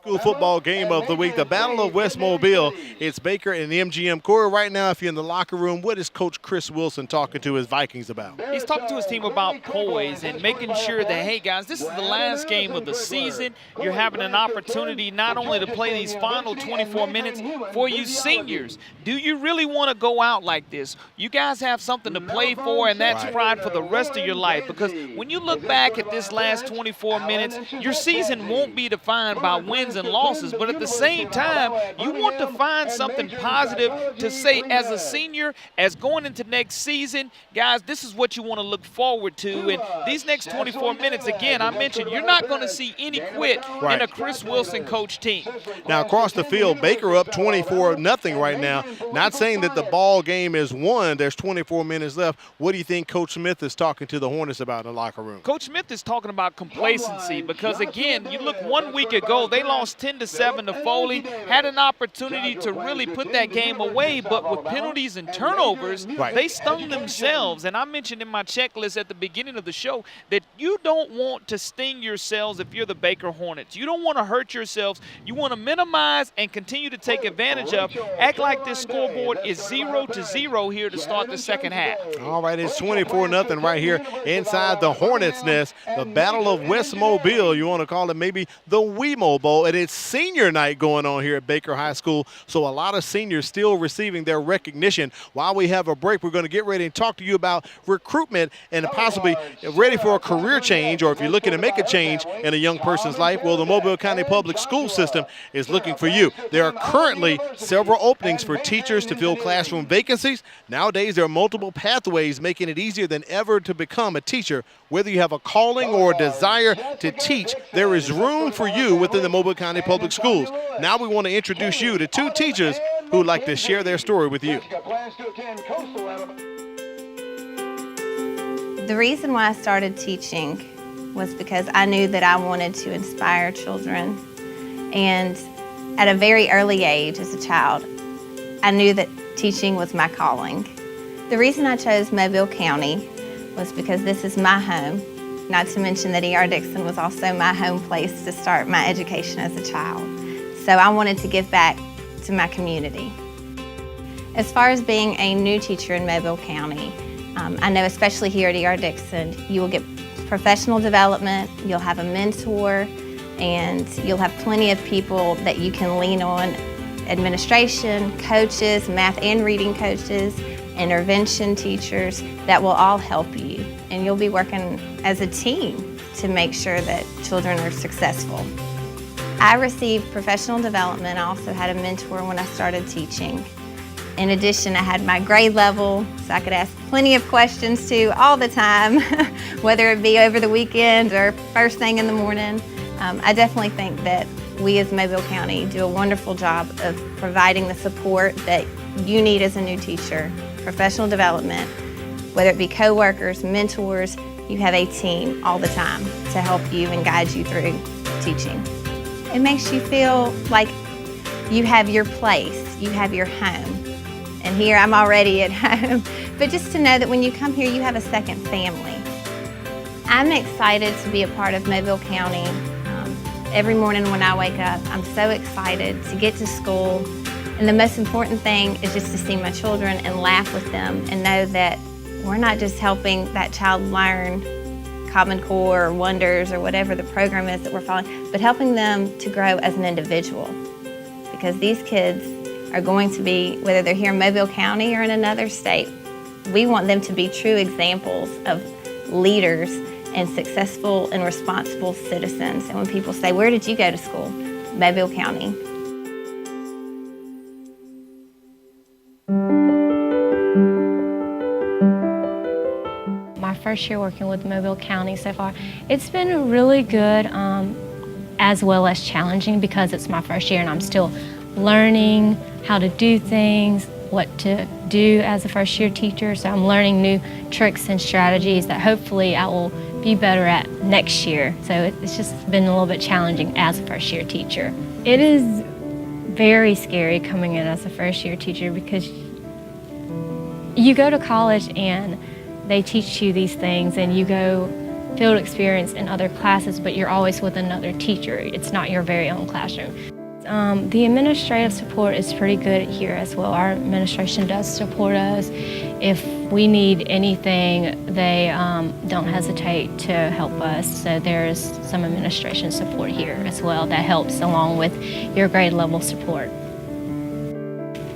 School football game of the week, the Battle of West Mobile. It's Baker and the MGM. Corey, right now, if you're in the locker room, what is Coach Chris Wilson talking to his Vikings about? He's talking to his team about poise and making sure that, hey, guys, this is the last game of the season. You're having an opportunity not only to play these final 24 minutes for you seniors. Do you really want to go out like this? You guys have something to play for, and that's pride for the rest of your life. Because when you look back at this last 24 minutes, your season won't be defined by wins and losses, but at the same time, you want to find something positive to say as a senior, as going into next season, guys, this is what you want to look forward to. And these next 24 minutes, again, I mentioned, you're not going to see any quit in a Chris Wilson coach team. Now, across the field, Baker up 24-0 right now. Not saying that the ball game is won. There's 24 minutes left. What do you think Coach Smith is talking to the Hornets about in the locker room? Coach Smith is talking about complacency because, again, you look 1 week ago, they lost 10-7 to Foley, had an opportunity to really put that game away, but with penalties and turnovers, they stung themselves. And I mentioned in my checklist at the beginning of the show that you don't want to sting yourselves if you're the Baker Hornets. You don't want to hurt yourselves. You want to minimize and continue to take advantage of. Act like this scoreboard is 0-0 here to start the second half. All right, it's 24-0 right here inside the Hornets' nest. The Battle of West Mobile, you want to call it maybe the WeMo Bowl. And it's senior night going on here at Baker High School, so a lot of seniors still receiving their recognition. While we have a break, we're going to get ready and talk to you about recruitment and possibly ready for a career change, or if you're looking to make a change in a young person's life, well, the Mobile County Public School System is looking for you. There are currently several openings for teachers to fill classroom vacancies. Nowadays, there are multiple pathways making it easier than ever to become a teacher. Whether you have a calling or a desire to teach, there is room for you within the Mobile County Public Schools. Now we want to introduce you to two teachers who would like to share their story with you. The reason why I started teaching was because I knew that I wanted to inspire children. And at a very early age as a child, I knew that teaching was my calling. The reason I chose Mobile County was because this is my home, not to mention that E.R. Dixon was also my home place to start my education as a child. So I wanted to give back to my community. As far as being a new teacher in Mobile County, I know especially here at E.R. Dixon, you will get professional development, you'll have a mentor, and you'll have plenty of people that you can lean on, administration, coaches, math and reading coaches, intervention teachers that will all help you. And you'll be working as a team to make sure that children are successful. I received professional development. I also had a mentor when I started teaching. In addition, I had my grade level, so I could ask plenty of questions to all the time, whether it be over the weekend or first thing in the morning. I definitely think that we as Mobile County do a wonderful job of providing the support that you need as a new teacher, professional development, whether it be coworkers, mentors, you have a team all the time to help you and guide you through teaching. It makes you feel like you have your place, you have your home. And here I'm already at home, but just to know that when you come here, you have a second family. I'm excited to be a part of Mobile County. Every morning when I wake up, I'm so excited to get to school. And the most important thing is just to see my children and laugh with them and know that we're not just helping that child learn Common Core or Wonders or whatever the program is that we're following, but helping them to grow as an individual. Because these kids are going to be, whether they're here in Mobile County or in another state, we want them to be true examples of leaders and successful and responsible citizens. And when people say, where did you go to school? Mobile County. My first year working with Mobile County so far, it's been really good as well as challenging because it's my first year and I'm still learning how to do things, what to do as a first year teacher. So I'm learning new tricks and strategies that hopefully I will be better at next year. So it's just been a little bit challenging as a first year teacher. It is very scary coming in as a first year teacher because you go to college and they teach you these things and you go field experience in other classes, but you're always with another teacher. It's not your very own classroom. The administrative support is pretty good here as well. Our administration does support us. If we need anything, they don't hesitate to help us. So there's some administration support here as well that helps along with your grade level support.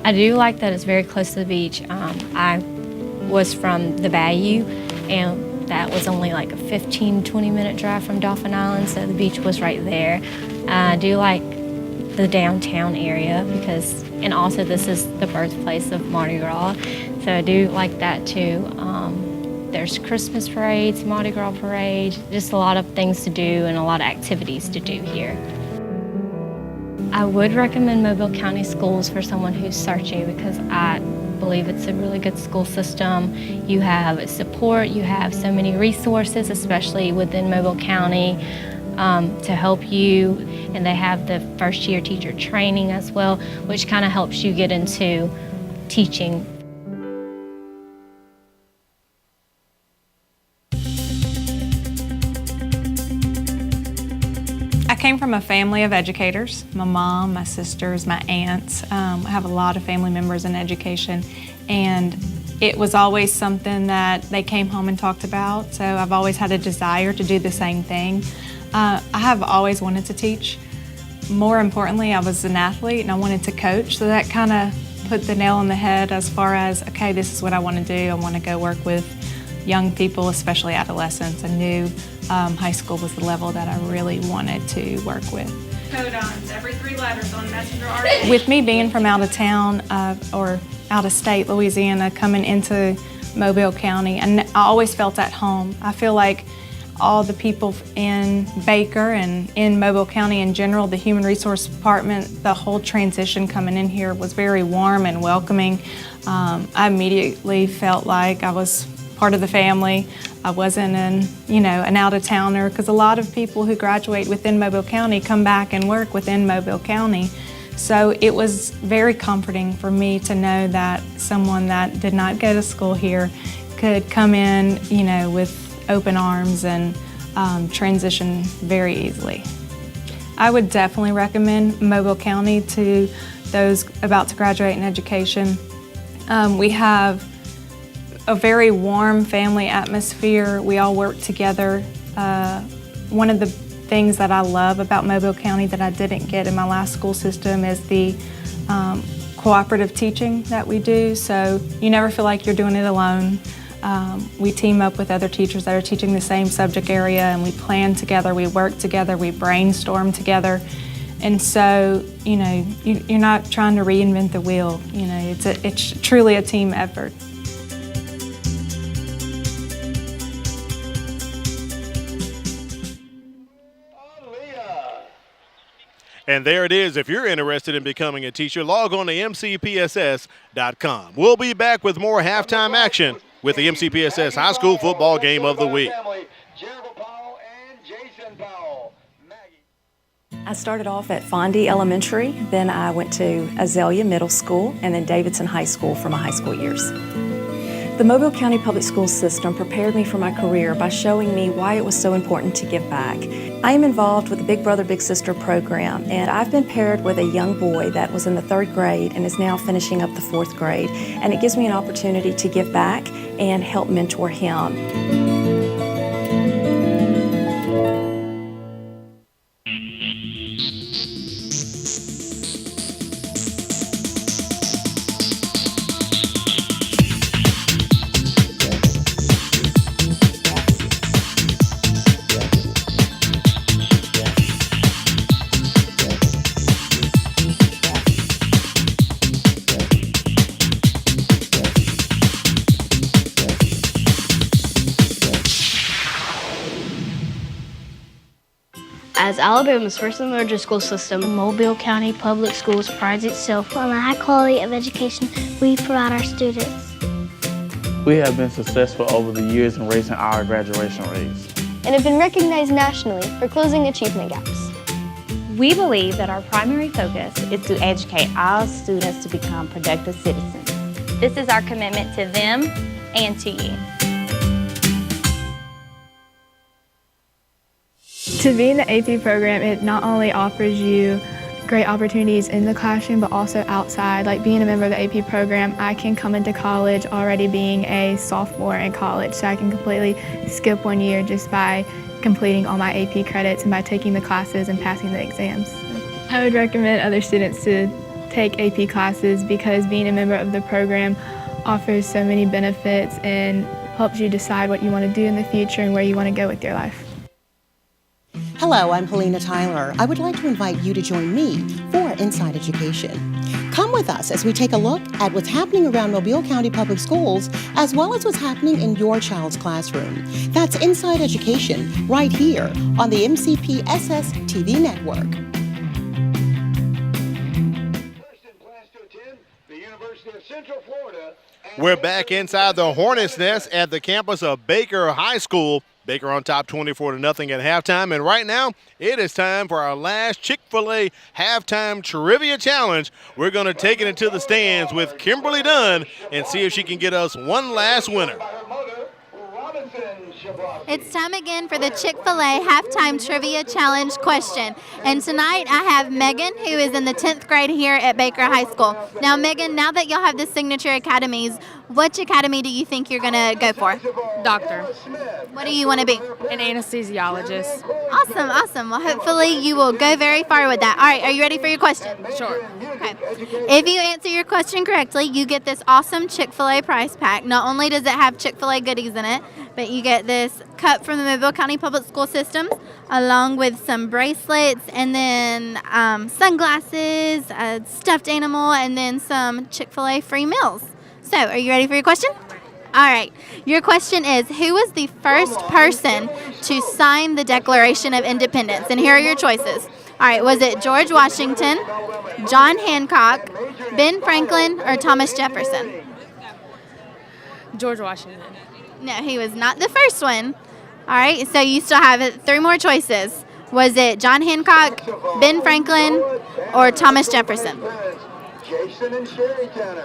I do like that it's very close to the beach. I was from the Bayou, and that was only like a 15-20 minute drive from Dauphin Island, so the beach was right there. I do like the downtown area because, and also this is the birthplace of Mardi Gras, so I do like that too. There's Christmas parades, Mardi Gras parades, just a lot of things to do and a lot of activities to do here. I would recommend Mobile County schools for someone who's searching because I believe it's a really good school system. You have support, you have so many resources, especially within Mobile County, to help you, and they have the first year teacher training as well, which kind of helps you get into teaching. I came from a family of educators. My mom, my sisters, my aunts. I have a lot of family members in education, and it was always something that they came home and talked about, so I've always had a desire to do the same thing. I have always wanted to teach. More importantly, I was an athlete and I wanted to coach, so that kind of put the nail on the head as far as, okay, this is what I want to do. I want to go work with young people, especially adolescents. I knew high school was the level that I really wanted to work with. Codons, every 3 letters on Messenger RA. With me being from out of town or out of state, Louisiana, coming into Mobile County, and I always felt at home. I feel like all the people in Baker and in Mobile County in general, the Human Resource Department, the whole transition coming in here was very warm and welcoming. I immediately felt like I was part of the family. I wasn't an out-of-towner, because a lot of people who graduate within Mobile County come back and work within Mobile County. So it was very comforting for me to know that someone that did not go to school here could come in, with open arms and transition very easily. I would definitely recommend Mobile County to those about to graduate in education. We have a very warm family atmosphere. We all work together. One of the things that I love about Mobile County that I didn't get in my last school system is the cooperative teaching that we do. So you never feel like you're doing it alone. We team up with other teachers that are teaching the same subject area, and we plan together, we work together, we brainstorm together. And so, you know, you're not trying to reinvent the wheel. You know, it's truly a team effort. And there it is. If you're interested in becoming a teacher, log on to mcpss.com. We'll be back with more halftime action with the MCPSS High School Football Game of the Week. I started off at Fondy Elementary, then I went to Azalea Middle School, and then Davidson High School for my high school years. The Mobile County Public School System prepared me for my career by showing me why it was so important to give back. I am involved with the Big Brother Big Sister program, and I've been paired with a young boy that was in the 3rd grade and is now finishing up the 4th grade, and it gives me an opportunity to give back and help mentor him. As Alabama's first and largest school system, Mobile County Public Schools prides itself on the high quality of education we provide our students. We have been successful over the years in raising our graduation rates and have been recognized nationally for closing achievement gaps. We believe that our primary focus is to educate all students to become productive citizens. This is our commitment to them and to you. To be in the AP program, it not only offers you great opportunities in the classroom, but also outside. Like being a member of the AP program, I can come into college already being a sophomore in college, so I can completely skip 1 year just by completing all my AP credits and by taking the classes and passing the exams. I would recommend other students to take AP classes because being a member of the program offers so many benefits and helps you decide what you want to do in the future and where you want to go with your life. Hello, I'm Helena Tyler. I would like to invite you to join me for Inside Education. Come with us as we take a look at what's happening around Mobile County Public Schools, as well as what's happening in your child's classroom. That's Inside Education, right here on the MCPSS TV network. We're back inside the Hornets' Nest at the campus of Baker High School. Baker on top 24-0 at halftime. And right now, it is time for our last Chick-fil-A halftime trivia challenge. We're going to take it into the stands with Kimberly Dunn and see if she can get us one last winner. It's time again for the Chick-fil-A halftime trivia challenge question. And tonight I have Megan, who is in the 10th grade here at Baker High School. Now, Megan, now that y'all have the signature academies, which academy do you think you're going to go for? Doctor. What do you want to be? An anesthesiologist. Awesome, awesome. Well, hopefully you will go very far with that. All right, are you ready for your question? Sure. Okay. If you answer your question correctly, you get this awesome Chick-fil-A prize pack. Not only does it have Chick-fil-A goodies in it, but you get this cup from the Mobile County Public School Systems, along with some bracelets, and then sunglasses, a stuffed animal, and then some Chick-fil-A free meals. So, are you ready for your question? All right. Your question is, who was the first person to sign the Declaration of Independence? And here are your choices. All right. Was it George Washington, John Hancock, Ben Franklin, or Thomas Jefferson? George Washington. No, he was not the first one. All right. So, you still have 3 more choices. Was it John Hancock, Ben Franklin, or Thomas Jefferson?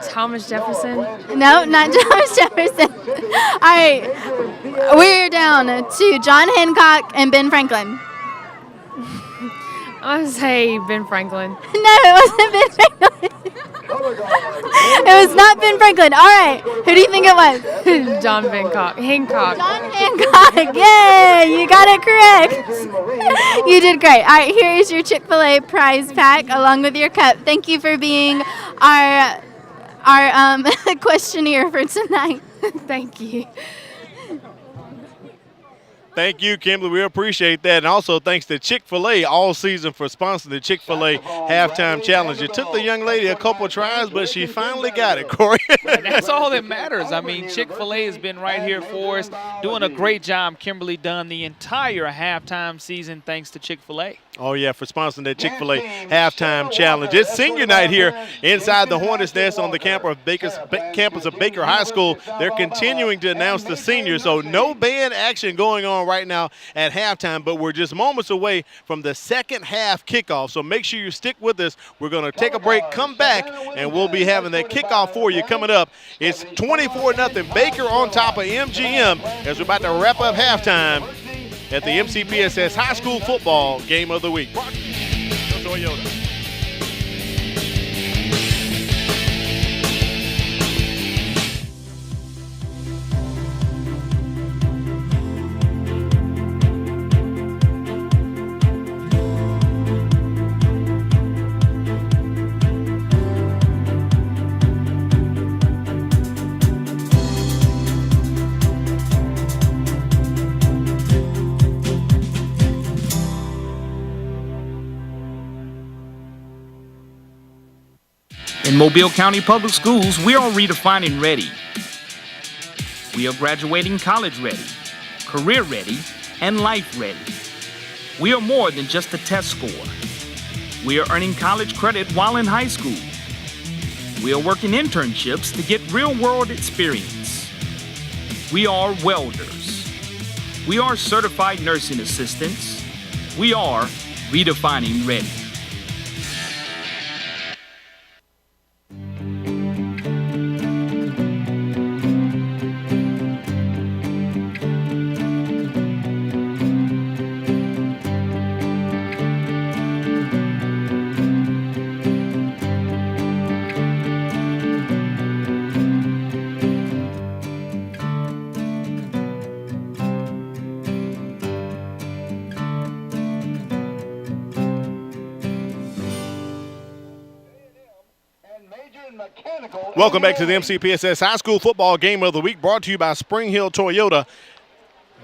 Thomas Jefferson? No, not Thomas Jefferson. All right, we're down to John Hancock and Ben Franklin. I'm going to say Ben Franklin. No, it wasn't Ben Franklin. It was not Ben Franklin. All right. Who do you think it was? John Hancock. John Hancock. Yay, you got it correct. You did great. All right, here is your Chick-fil-A prize pack along with your cup. Thank you for being our questionnaire for tonight. Thank you. Thank you, Kimberly. We appreciate that. And also thanks to Chick-fil-A all season for sponsoring the Chick-fil-A Halftime Challenge. It took the young lady a couple of tries, but she finally got it, Corey. That's all that matters. I mean, Chick-fil-A has been right here for us, doing a great job. Kimberly done the entire halftime season thanks to Chick-fil-A. Oh, yeah, for sponsoring that Chick-fil-A Halftime Challenge. It's senior night here inside the Hornets' Nest on the campus of Baker High School. They're continuing to announce the seniors, so no band action going on right now at halftime, but we're just moments away from the second half kickoff, so make sure you stick with us. We're going to take a break, come back, and we'll be having that kickoff for you coming up. It's 24-0 Baker on top of MGM as we're about to wrap up halftime at the MCPSS High School Football Game of the Week. Toyota. In Mobile County Public Schools, we are redefining ready. We are graduating college ready, career ready, and life ready. We are more than just a test score. We are earning college credit while in high school. We are working internships to get real-world experience. We are welders. We are certified nursing assistants. We are redefining ready. Welcome back to the MCPSS High School Football Game of the Week, brought to you by Spring Hill Toyota.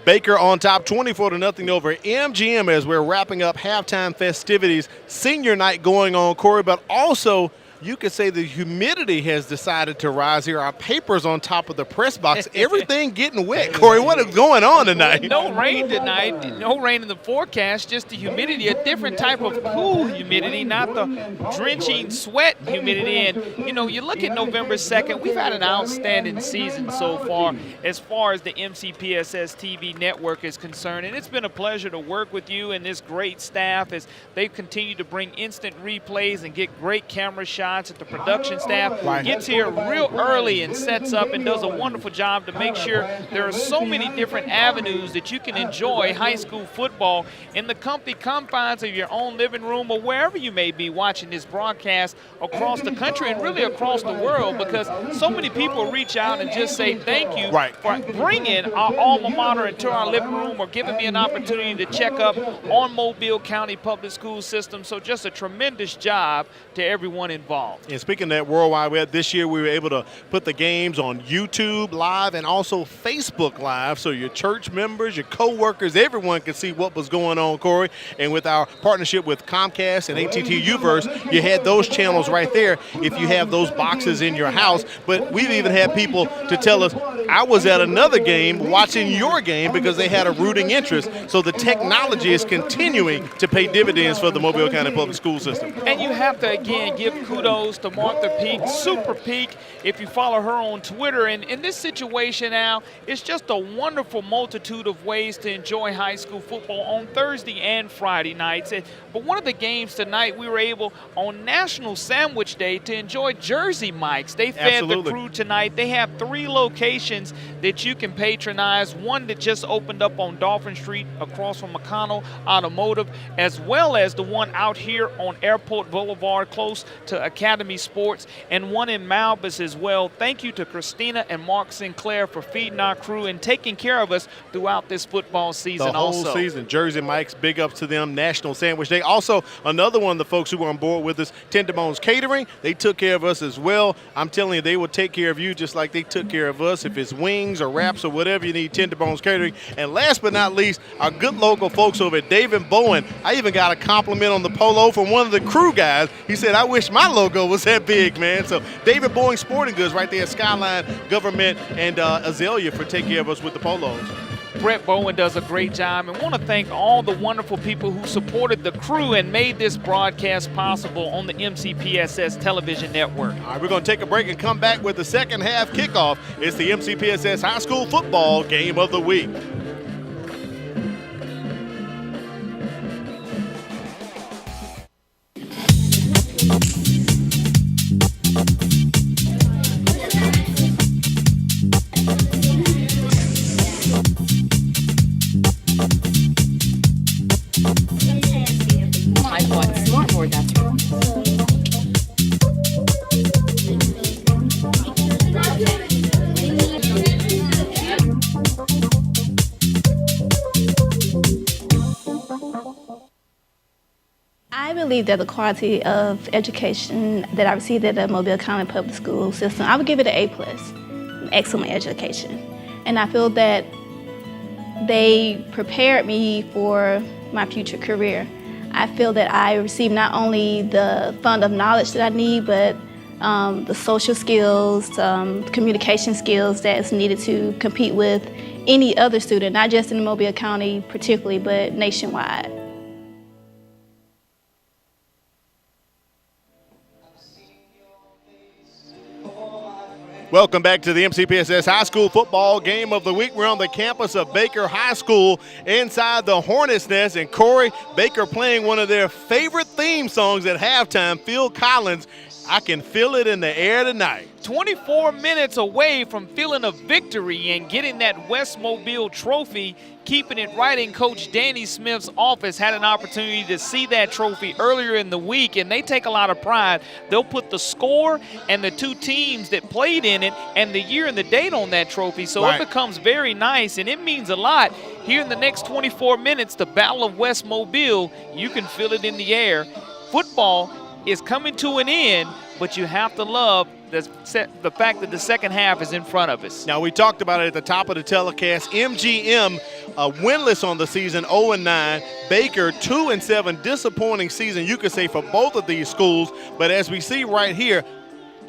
Baker on top 24-0 over MGM as we're wrapping up halftime festivities. Senior night going on, Corey, but also you could say the humidity has decided to rise here. Our paper's on top of the press box. Everything getting wet. Corey, what is going on tonight? No rain tonight. No rain in the forecast, just the humidity, a different type of cool humidity, not the drenching sweat humidity. And, you know, you look at November 2nd, we've had an outstanding season so far as the MCPSS TV network is concerned. And it's been a pleasure to work with you and this great staff as they continue to bring instant replays and get great camera shots. At the production staff gets here real early and sets up and does a wonderful job to make sure there are so many different avenues that you can enjoy high school football in the comfy confines of your own living room or wherever you may be watching this broadcast across the country and really across the world, because so many people reach out and just say thank you for bringing our alma mater into our living room or giving me an opportunity to check up on Mobile County Public School System. So just a tremendous job to everyone involved. And speaking of that Worldwide Web, this year we were able to put the games on YouTube Live and also Facebook Live, so your church members, your co-workers, everyone could see what was going on, Corey. And with our partnership with Comcast and AT&T Uverse, you had those channels right there if you have those boxes in your house. But we've even had people to tell us, I was at another game watching your game because they had a rooting interest. So the technology is continuing to pay dividends for the Mobile County Public School System. And you have to, again, give kudos kudos to Martha Peak, Super Peak, if you follow her on Twitter. And in this situation now, it's just a wonderful multitude of ways to enjoy high school football on Thursday and Friday nights. But one of the games tonight, we were able on National Sandwich Day to enjoy Jersey Mike's. They fed the crew tonight. They have 3 locations that you can patronize. One that just opened up on Dolphin Street across from McConnell Automotive, as well as the one out here on Airport Boulevard close to Academy Sports, and one in Malbus as well. Thank you to Christina and Mark Sinclair for feeding our crew and taking care of us throughout this football season. The whole season. Jersey Mike's, big ups to them. National Sandwich Day. Also, another one of the folks who were on board with us, Tender Bones Catering. They took care of us as well. I'm telling you, they will take care of you just like they took care of us. If it's wings or wraps or whatever you need, Tender Bones Catering. And last but not least, our good local folks over at David Bowen. I even got a compliment on the polo from one of the crew guys. He said, I wish my logo was that big, man. So David Bowen Sporting Goods right there at Skyline Government and Azalea for taking care of us with the polos. Brett Bowen does a great job, and want to thank all the wonderful people who supported the crew and made this broadcast possible on the MCPSS television network. All right, we're going to take a break and come back with the second half kickoff. It's the MCPSS High School Football Game of the Week. I believe that the quality of education that I received at the Mobile County Public School system, I would give it an A+, an excellent education. And I feel that they prepared me for my future career. I feel that I received not only the fund of knowledge that I need, but the social skills, communication skills that's needed to compete with any other student, not just in Mobile County particularly, but nationwide. Welcome back to the MCPSS High School Football Game of the Week. We're on the campus of Baker High School inside the Hornets' Nest, and Corey, Baker playing one of their favorite theme songs at halftime, Phil Collins, I Can Feel It in the Air Tonight. 24 minutes away from feeling a victory and getting that West Mobile trophy, keeping it right in Coach Danny Smith's office. Had an opportunity to see that trophy earlier in the week, and they take a lot of pride. They'll put the score and the 2 teams that played in it and the year and the date on that trophy, so It becomes very nice, and it means a lot. Here in the next 24 minutes, the Battle of West Mobile, you can feel it in the air. Football is coming to an end, but you have to love the fact that the second half is in front of us. Now, we talked about it at the top of the telecast. MGM winless on the season, 0-9. Baker, 2-7. Disappointing season, you could say, for both of these schools. But as we see right here,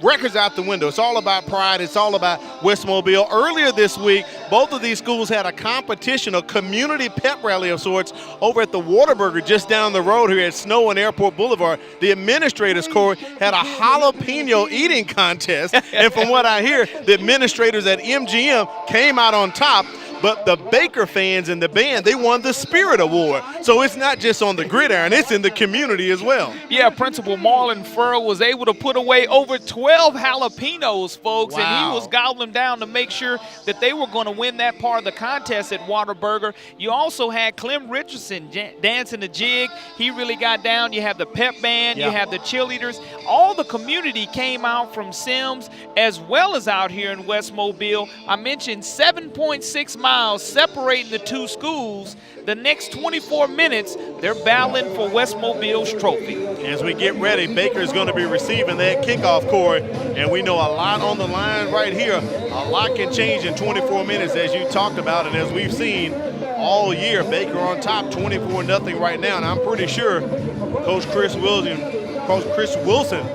records out the window. It's all about pride. It's all about West Mobile. Earlier this week, both of these schools had a competition, a community pep rally of sorts over at the Whataburger just down the road here at Snow and Airport Boulevard. The administrators, Corey, had a jalapeno eating contest. And from what I hear, the administrators at MGM came out on top. But the Baker fans and the band, they won the Spirit Award. So it's not just on the gridiron, it's in the community as well. Yeah, Principal Marlon Furrow was able to put away over 12 jalapenos, folks, and he was gobbling down to make sure that they were going to win that part of the contest at Whataburger. You also had Clem Richardson dancing the jig. He really got down. You have the pep band, you have the cheerleaders. All the community came out from Sims as well as out here in West Mobile. I mentioned 7.6 miles separating the 2 schools. The next 24 minutes, they're battling for West Mobile's trophy. As we get ready, Baker's going to be receiving that kickoff, Corey, and we know a lot on the line right here. A lot can change in 24 minutes, as you talked about, and as we've seen all year. Baker on top, 24-0 right now, and I'm pretty sure Coach Chris Wilson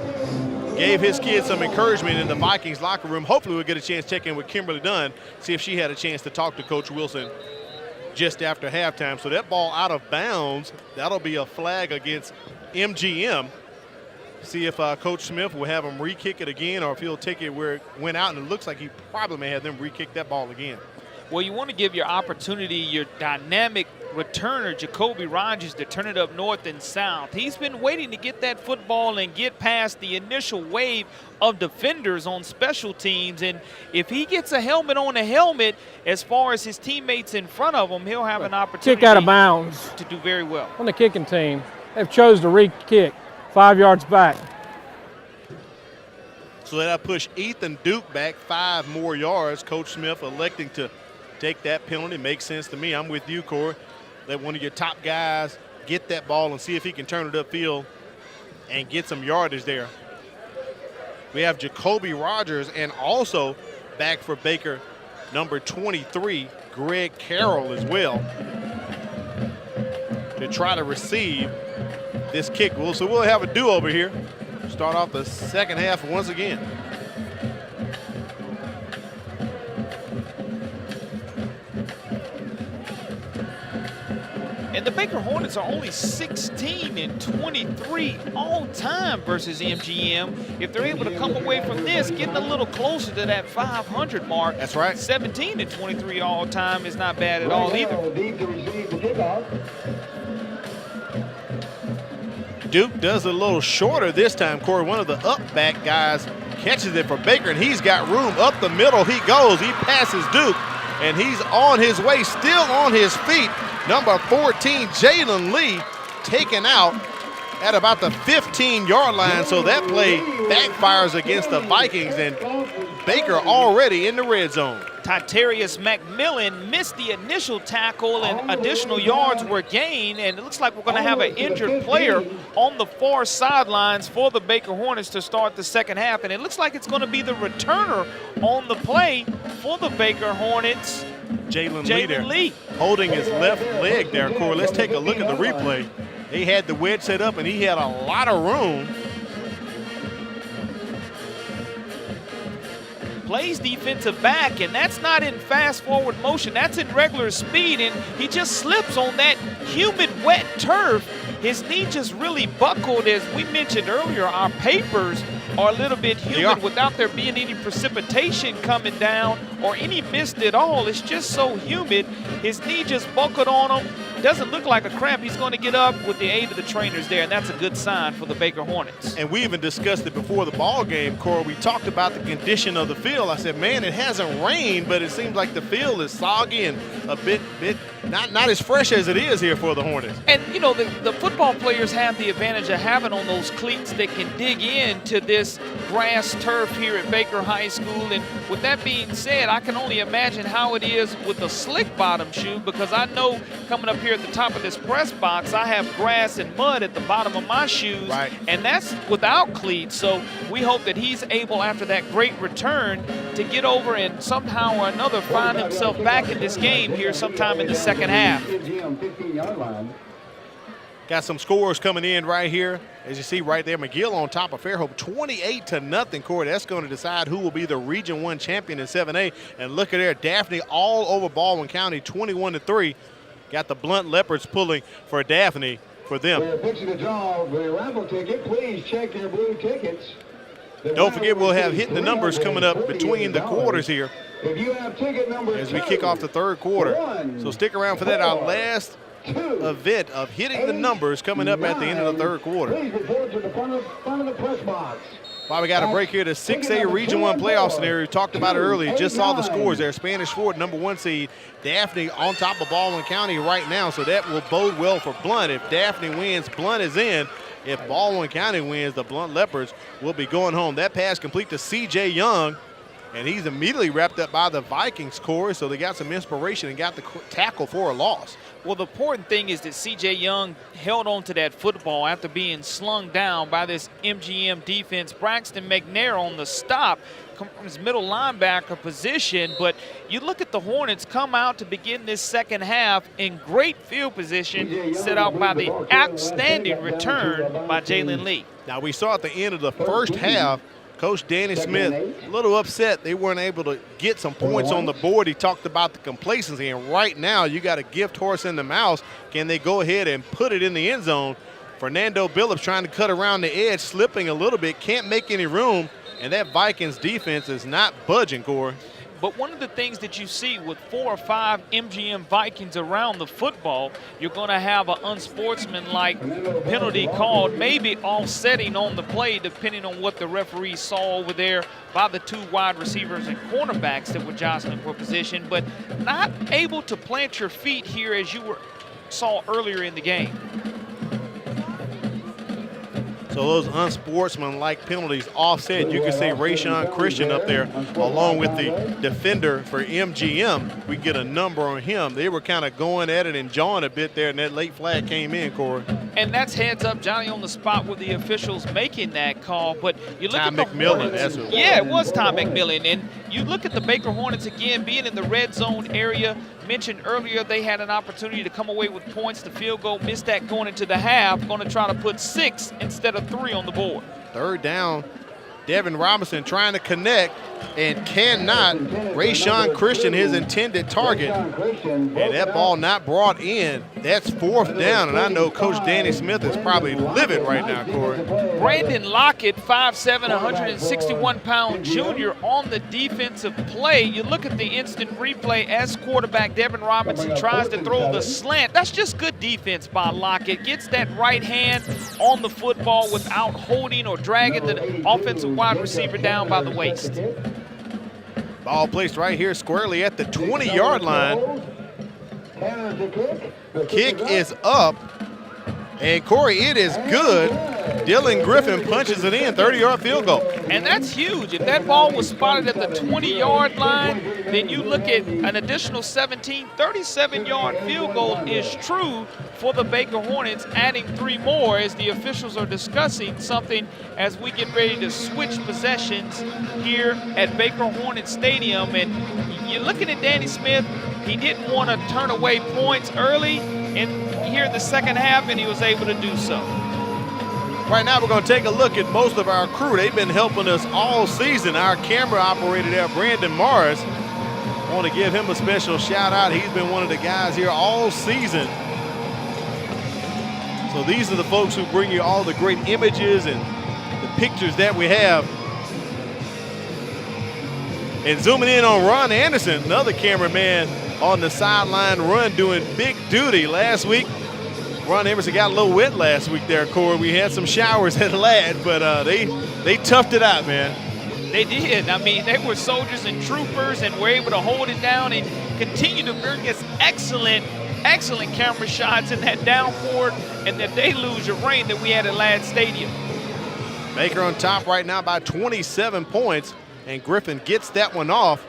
gave his kids some encouragement in the Vikings locker room. Hopefully we'll get a chance to check in with Kimberly Dunn, see if she had a chance to talk to Coach Wilson just after halftime. So that ball out of bounds, that'll be a flag against MGM. See if Coach Smith will have him re-kick it again, or if he'll take it where it went out, and it looks like he probably may have them re-kick that ball again. Well, you want to give your opportunity, your dynamic returner, Jacoby Rogers, to turn it up north and south. He's been waiting to get that football and get past the initial wave of defenders on special teams. And if he gets a helmet on a helmet, as far as his teammates in front of him, he'll have an opportunity Kick out of bounds to do very well. On the kicking team, they've chose to re-kick 5 yards back. So that'll push Ethan Duke back 5 more yards. Coach Smith electing to take that penalty. Makes sense to me. I'm with you, Corey. Let one of your top guys get that ball and see if he can turn it upfield and get some yardage there. We have Jacoby Rogers, and also back for Baker, number 23, Greg Carroll as well, to try to receive this kick. So we'll have a do-over here. Start off the second half once again. And the Baker Hornets are only 16-23 all time versus MGM. If they're able to come away from this, getting a little closer to that 500 mark. That's right. 17-23 all time is not bad at all either. Duke does it a little shorter this time, Corey. One of the up back guys catches it for Baker, and he's got room up the middle. He goes, he passes Duke, and he's on his way, still on his feet. Number 14, Jalen Lee, taken out at about the 15-yard line. So that play backfires against the Vikings, and Baker already in the red zone. Titarius McMillan missed the initial tackle, and additional yards were gained, and it looks like we're going to have an injured player on the far sidelines for the Baker Hornets to start the second half, and it looks like it's going to be the returner on the play for the Baker Hornets, Jalen Lee, holding his left leg there, Corey. Let's take a look at the replay. They had the wedge set up, and he had a lot of room. Plays defensive back, and that's not in fast forward motion. That's in regular speed, and he just slips on that humid, wet turf. His knee just really buckled. As we mentioned earlier, our papers are a little bit humid without there being any precipitation coming down or any mist at all. It's just so humid. His knee just buckled on him. Doesn't look like a cramp. He's going to get up with the aid of the trainers there, and that's a good sign for the Baker Hornets. And we even discussed it before the ball game, Corey. We talked about the condition of the field. I said, man, it hasn't rained, but it seems like the field is soggy and a bit not as fresh as it is here for the Hornets. And, you know, the football players have the advantage of having on those cleats that can dig into this grass turf here at Baker High School. And with that being said, I can only imagine how it is with a slick bottom shoe, because I know coming up here at the top of this press box, I have grass and mud at the bottom of my shoes, and that's without cleats. So we hope that he's able, after that great return, to get over and somehow or another find himself back in this game here sometime in the second half. Got some scores coming in right here. As you see right there, McGill on top of Fairhope, 28-0, Corey. That's going to decide who will be the Region 1 champion in 7A. And look at there, Daphne all over Baldwin County, 21-3. Got the Blunt Leopards pulling for Daphne for them. We're fixing to draw the raffle ticket. Please check your blue tickets. Don't forget, we'll have hitting the numbers coming up between the quarters here if you have ticket number as we kick off the third quarter. So stick around for that. Our last event of hitting the numbers coming up at the end of the third quarter. Please report to the front of the press box. While we got a break here, the 6A Region 1 playoff scenario. We talked about it earlier. Just saw the scores there. Spanish Fort, number 1 seed. Daphne on top of Baldwin County right now, so that will bode well for Blunt. If Daphne wins, Blunt is in. If Baldwin County wins, the Blunt Leopards will be going home. That pass complete to C.J. Young, and he's immediately wrapped up by the Vikings, Corey, so they got some inspiration and got the tackle for a loss. Well, the important thing is that C.J. Young held on to that football after being slung down by this MGM defense. Braxton McNair on the stop from his middle linebacker position. But you look at the Hornets come out to begin this second half in great field position, set out by the outstanding return by Jalen Lee. Now, we saw at the end of the first half, Coach Danny Smith a little upset they weren't able to get some points on the board. He talked about the complacency, and right now you got a gift horse in the mouth. Can they go ahead and put it in the end zone Fernando Billups trying to cut around the edge, slipping a little bit, can't make any room, and that Vikings defense is not budging, Corey. But one of the things that you see with 4 or 5 MGM Vikings around the football, you're going to have an unsportsmanlike penalty called, maybe offsetting on the play, depending on what the referee saw over there by the 2 wide receivers and cornerbacks that were jostling for position, but not able to plant your feet here as you saw earlier in the game. So those unsportsmanlike penalties offset. You can see Rayshon Christian up there along with the defender for MGM. We get a number on him. They were kind of going at it and jawing a bit there, and that late flag came in, Corey. And that's heads up Johnny on the spot with the officials making that call. But you look at the McMillan, that's who. Yeah, it was Tom McMillan. And you look at the Baker Hornets again, being in the red zone area. Mentioned earlier they had an opportunity to come away with points. The field goal missed that going into the half. Going to try to put 6 instead of 3 on the board. Third down. Devin Robinson trying to connect and cannot. Rayshon Christian, his intended target. And that ball not brought in. That's 4th down, and I know Coach Danny Smith is probably livid right now, Corey. Brandon Lockett, 5'7", 161-pound junior on the defensive play. You look at the instant replay as quarterback Devin Robinson tries to throw the slant. That's just good defense by Lockett. Gets that right hand on the football without holding or dragging the offensive wide receiver down by the waist. Ball placed right here squarely at the 20-yard line. Kick is up. And Corey, it is good. Dylan Griffin punches it in, 30-yard field goal. And that's huge. If that ball was spotted at the 20-yard line, then you look at an additional 17, 37-yard field goal is true for the Baker Hornets, adding 3 more as the officials are discussing something as we get ready to switch possessions here at Baker Hornet Stadium. And you're looking at Danny Smith. He didn't want to turn away points early here in the second half, and he was able to do so. Right now we're going to take a look at most of our crew. They've been helping us all season. Our camera operator there, Brandon Morris. I want to give him a special shout out. He's been one of the guys here all season. So these are the folks who bring you all the great images and the pictures that we have. And zooming in on Ron Anderson, another cameraman on the sideline run doing big duty last week. Ron Emerson got a little wet last week there, Corey. We had some showers at Ladd, but they toughed it out, man. They did. I mean, they were soldiers and troopers and were able to hold it down and continue to bring us excellent camera shots in that downpour and that deluge of rain that we had at Ladd Stadium. Baker on top right now by 27 points, and Griffin gets that one off.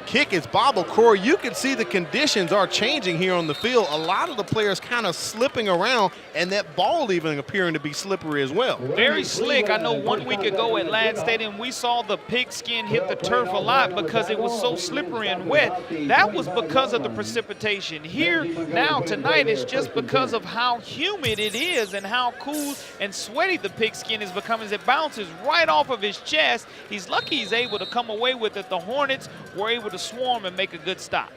Kick is bobbled. Corey, you can see the conditions are changing here on the field. A lot of the players kind of slipping around, and that ball even appearing to be slippery as well. Very slick. I know 1 week ago at Ladd Stadium, we saw the pigskin hit the turf a lot because it was so slippery and wet. That was because of the precipitation. Here now tonight, it's just because of how humid it is and how cool and sweaty the pigskin is becoming as it bounces right off of his chest. He's lucky he's able to come away with it. The Hornets were able to swarm and make a good stop.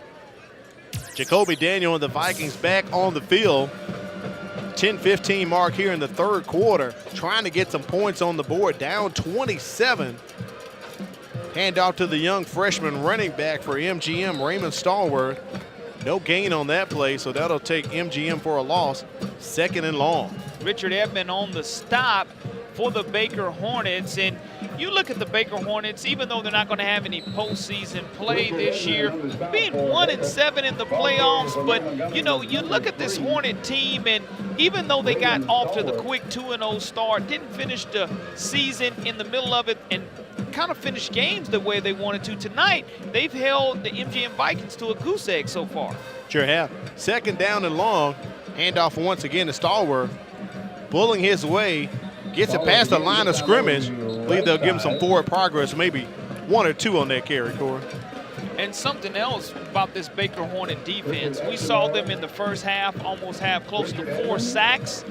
Jacoby Daniel and the Vikings back on the field. 10-15 mark here in the third quarter. Trying to get some points on the board, down 27. Handoff to the young freshman running back for MGM, Raymond Stallworth. No gain on that play, so that'll take MGM for a loss. 2nd and long. Richard Edmond on the stop for the Baker Hornets. And you look at the Baker Hornets, even though they're not going to have any postseason play this year, being 1-7 in the playoffs, but you know, you look at this Hornet team, and even though they got off to the quick 2-0 start, didn't finish the season in the middle of it and kind of finish games the way they wanted to, tonight they've held the MGM Vikings to a goose egg so far. Sure have. 2nd down and long. Handoff once again to Stallworth. Pulling his way. Gets it past the line of scrimmage. I believe they'll give him some forward progress, maybe 1 or 2 on that carry, Corey. And something else about this Baker Hornet defense, we saw them in the first half almost have close to 4 sacks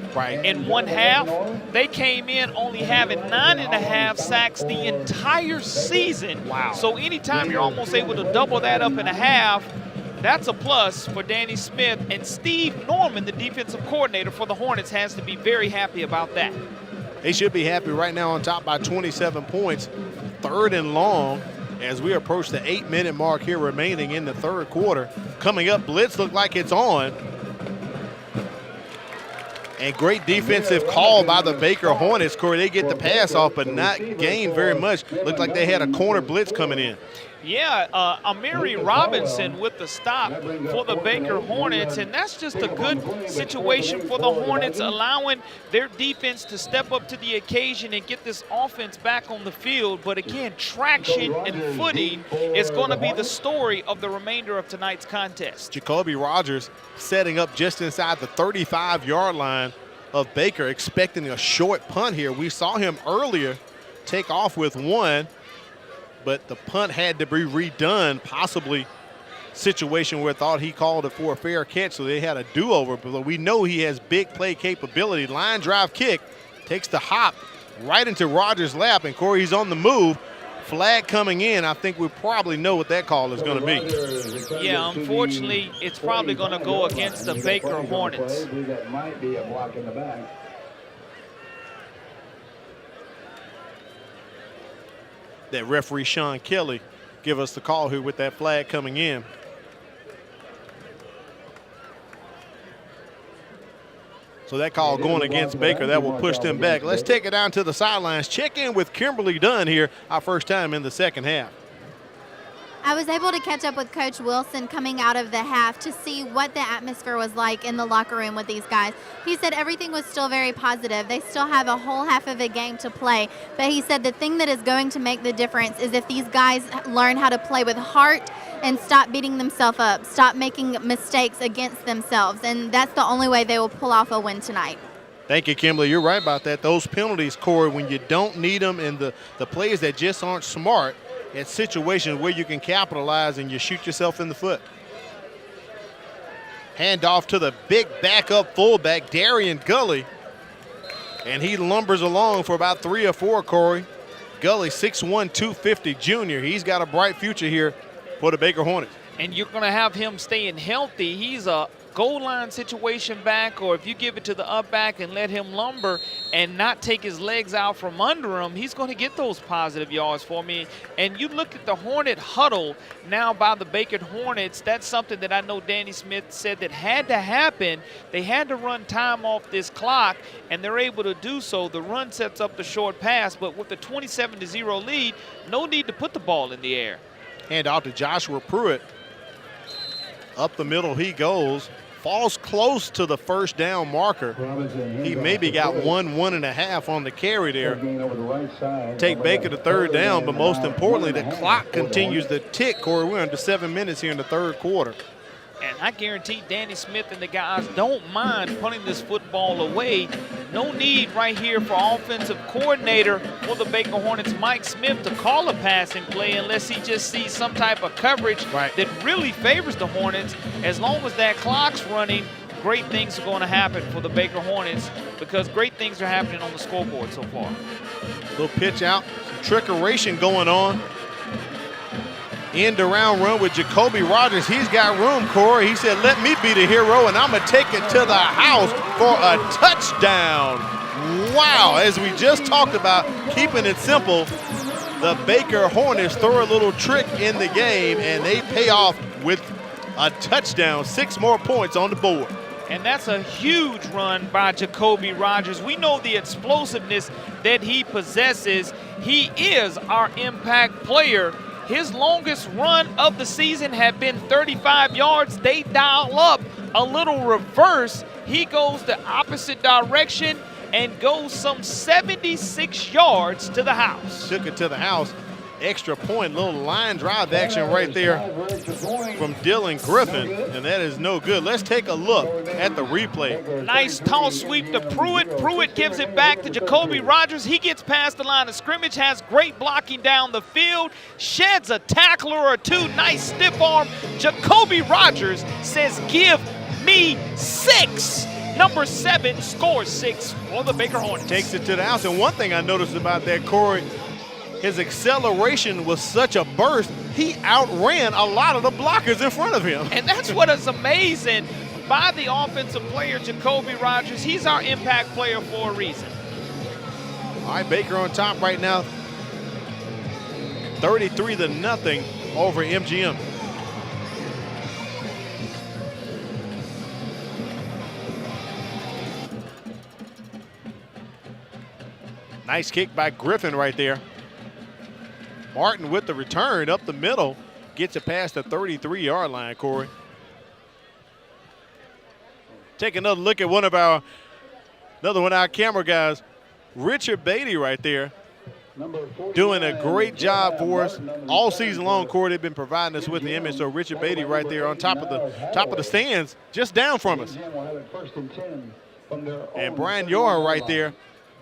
in one half. They came in only having 9.5 sacks the entire season. Wow. So anytime you're almost able to double that up in a half, That's a plus for Danny Smith, and Steve Norman, the defensive coordinator for the Hornets, has to be very happy about that. They should be happy right now on top by 27 points. 3rd and long as we approach the 8-minute mark here remaining in the 3rd quarter. Coming up, blitz look like it's on. And great defensive call by the Baker Hornets. Corey, they get the pass off, but not gain very much. Looked like they had a corner blitz coming in. Yeah, Amiri Robinson with the stop for the Baker Hornets, and that's just a good situation for the Hornets, allowing their defense to step up to the occasion and get this offense back on the field. But again, traction and footing is going to be the story of the remainder of tonight's contest. Jacoby Rogers setting up just inside the 35-yard line of Baker, expecting a short punt here. We saw him earlier take off with one, but the punt had to be redone, possibly situation where thought he called it for a fair catch, so they had a do-over. But we know he has big play capability. Line drive kick, takes the hop right into Rogers' lap, and Corey, he's on the move. Flag coming in. I think we probably know what that call is going to be. Yeah, unfortunately, it's probably going to go against the Baker Hornets. That might be a block in the back. That referee Sean Kelly give us the call here with that flag coming in. So that call going against Baker, that will push them back. Let's take it down to the sidelines. Check in with Kimberly Dunn here, our first time in the 2nd half. I was able to catch up with Coach Wilson coming out of the half to see what the atmosphere was like in the locker room with these guys. He said everything was still very positive. They still have a whole half of a game to play. But he said the thing that is going to make the difference is if these guys learn how to play with heart and stop beating themselves up, stop making mistakes against themselves. And that's the only way they will pull off a win tonight. Thank you, Kimberly. You're right about that. Those penalties, Corey, when you don't need them and the plays that just aren't smart, it's situations where you can capitalize and you shoot yourself in the foot. Hand off to the big backup fullback, Darian Gully. And he lumbers along for about 3 or 4, Corey. Gully, 6'1", 250 junior. He's got a bright future here for the Baker Hornets. And you're going to have him staying healthy. He's a goal line situation back, or if you give it to the up back and let him lumber and not take his legs out from under him, he's going to get those positive yards for me. And you look at the Hornet huddle now by the Baker Hornets, that's something that I know Danny Smith said that had to happen. They had to run time off this clock, and they're able to do so. The run sets up the short pass, but with the 27-0 lead, no need to put the ball in the air. Hand off to Joshua Pruitt. Up the middle he goes. Falls close to the first down marker. He maybe got 1.5 on the carry there. Take Baker to 3rd down, but most importantly, the clock continues to tick. Corey, we're under 7 minutes here in the 3rd quarter. And I guarantee Danny Smith and the guys don't mind punting this football away. No need right here for offensive coordinator for the Baker Hornets, Mike Smith, to call a passing play unless he just sees some type of coverage that really favors the Hornets. As long as that clock's running, great things are going to happen for the Baker Hornets because great things are happening on the scoreboard so far. Little pitch out, some trickeration going on. End around run with Jacoby Rogers. He's got room, Corey. He said, let me be the hero, and I'm going to take it to the house for a touchdown. Wow, as we just talked about, keeping it simple, the Baker Hornets throw a little trick in the game, and they pay off with a touchdown. 6 more points on the board. And that's a huge run by Jacoby Rogers. We know the explosiveness that he possesses. He is our impact player. His longest run of the season had been 35 yards. They dial up a little reverse. He goes the opposite direction and goes some 76 yards to the house. Took it to the house. Extra point, little line drive action right there from Dylan Griffin, and that is no good. Let's take a look at the replay. Nice toss sweep to Pruitt. Pruitt gives it back to Jacoby Rogers. He gets past the line of scrimmage, has great blocking down the field, sheds a tackler or two. Nice stiff arm. Jacoby Rogers says, give me 6. Number 7 scores 6 for the Baker Hornets. Takes it to the house, and one thing I noticed about that, Corey, his acceleration was such a burst, he outran a lot of the blockers in front of him. And that's what is amazing by the offensive player, Jacoby Rogers. He's our impact player for a reason. All right, Baker on top right now. 33-0 over MGM. Nice kick by Griffin right there. Martin with the return up the middle. Gets it past the 33-yard line, Corey. Take another look at another one of our camera guys, Richard Beatty right there. Doing a great job for us all season long, Corey. They've been providing us with the image. So Richard Beatty right there on top of the stands, just down from us. And Brian Yora right there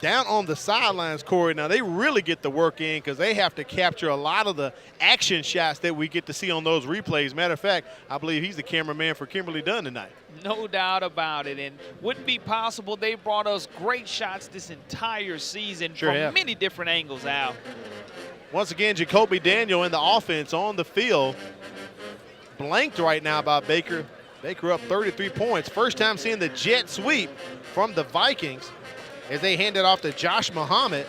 down on the sidelines, Corey. Now, they really get the work in because they have to capture a lot of the action shots that we get to see on those replays. Matter of fact, I believe he's the cameraman for Kimberly Dunn tonight. No doubt about it. And wouldn't be possible. They brought us great shots this entire season from many different angles out. Once again, Jacoby Daniel in the offense on the field. Blanked right now by Baker. Baker up 33 points. First time seeing the jet sweep from the Vikings as they hand it off to Josh Muhammad.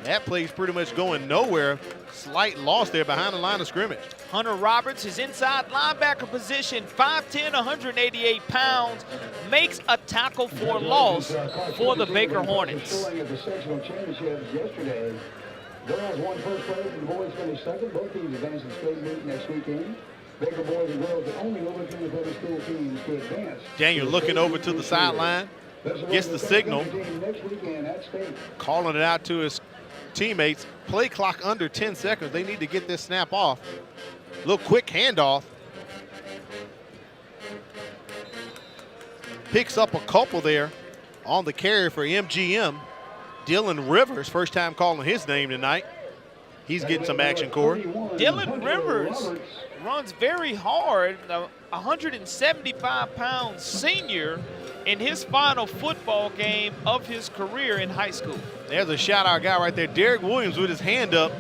That play's pretty much going nowhere. Slight loss there behind the line of scrimmage. Hunter Roberts is inside linebacker position, 5'10", 188 pounds, makes a tackle for loss for the Baker Hornets. Girls won first place and the boys finished second. Both teams advance to state meet next weekend. Baker boys and girls, the only overcoming public school teams to advance. Daniel looking over to the sideline, gets the signal, calling it out to his teammates. Play clock under 10 seconds. They need to get this snap off. Little quick handoff. Picks up a couple there on the carry for MGM. Dylan Rivers, first time calling his name tonight. He's getting some action, Corey. Dylan Rivers runs very hard, a 175-pound senior in his final football game of his career in high school. There's a shout-out guy right there. Derek Williams with his hand up,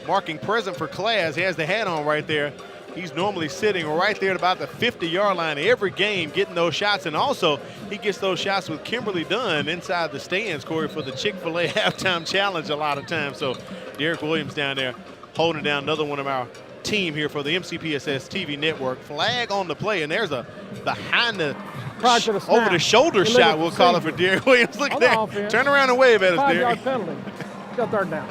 marking present for class. He has the hat on right there. He's normally sitting right there at about the 50-yard line every game, getting those shots. And also, he gets those shots with Kimberly Dunn inside the stands, Corey, for the Chick-fil-A halftime challenge a lot of times. So Derek Williams down there holding down another one of our team here for the MCPSS TV network. Flag on the play, and there's a behind the over the shoulder shot, we'll call it, for Derek Williams. Look at that. Turn around and wave at us, Derek. 5-yard penalty. Got third down.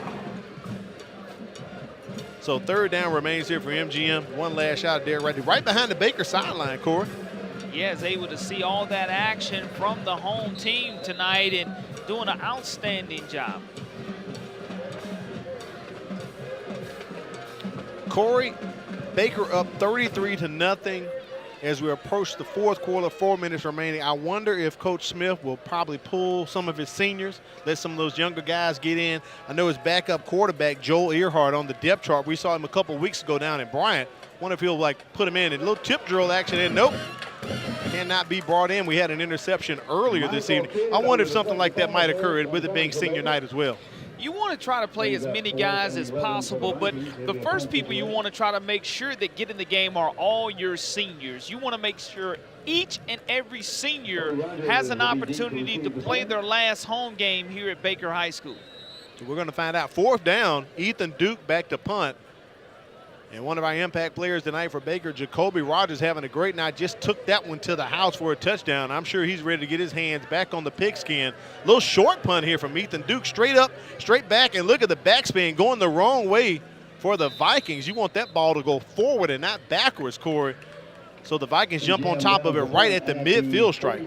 So third down remains here for MGM. One last shot of Derek right behind the Baker sideline, Corey. Yeah, is able to see all that action from the home team tonight and doing an outstanding job. Corey, Baker up 33-0 as we approach the fourth quarter, 4 minutes remaining. I wonder if Coach Smith will probably pull some of his seniors, let some of those younger guys get in. I know his backup quarterback, Joel Earhart, on the depth chart. We saw him a couple weeks ago down in Bryant. Wonder if he'll put him in a little tip drill action, and nope, cannot be brought in. We had an interception earlier this evening. I wonder if something like that might occur with it being senior night as well. You want to try to play as many guys as possible, but the first people you want to try to make sure that get in the game are all your seniors. You want to make sure each and every senior has an opportunity to play their last home game here at Baker High School. So we're going to find out. Fourth down, Ethan Duke back to punt. And one of our impact players tonight for Baker, Jacoby Rogers, having a great night. Just took that one to the house for a touchdown. I'm sure he's ready to get his hands back on the pigskin. Little short punt here from Ethan Duke. Straight up, straight back, and look at the backspin going the wrong way for the Vikings. You want that ball to go forward and not backwards, Corey. So the Vikings jump on top of it right at the midfield stripe.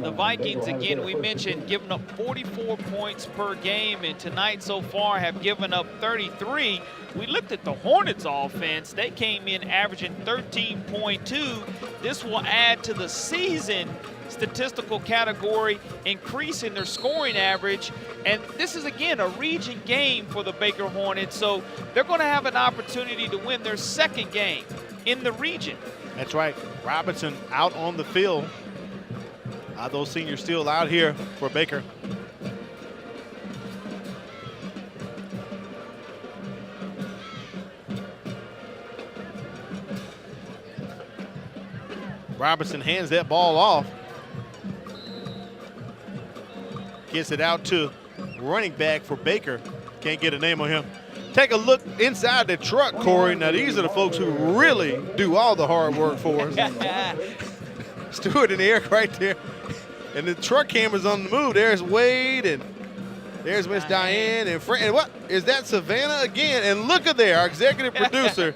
The Vikings, again, we mentioned, giving up 44 points per game, and tonight so far have given up 33. We looked at the Hornets offense. They came in averaging 13.2. This will add to the season statistical category, increasing their scoring average. And this is, again, a region game for the Baker Hornets, so they're going to have an opportunity to win their second game in the region. That's right. Robinson out on the field. Those seniors still out here for Baker. Robinson hands that ball off. Gets it out to running back for Baker. Can't get a name on him. Take a look inside the truck, Corey. Now, these are the folks who really do all the hard work for us. Stewart and Eric right there. And the truck camera's on the move. There's Wade, and there's Miss Diane. And what? Is that Savannah again? And look at there, our executive producer,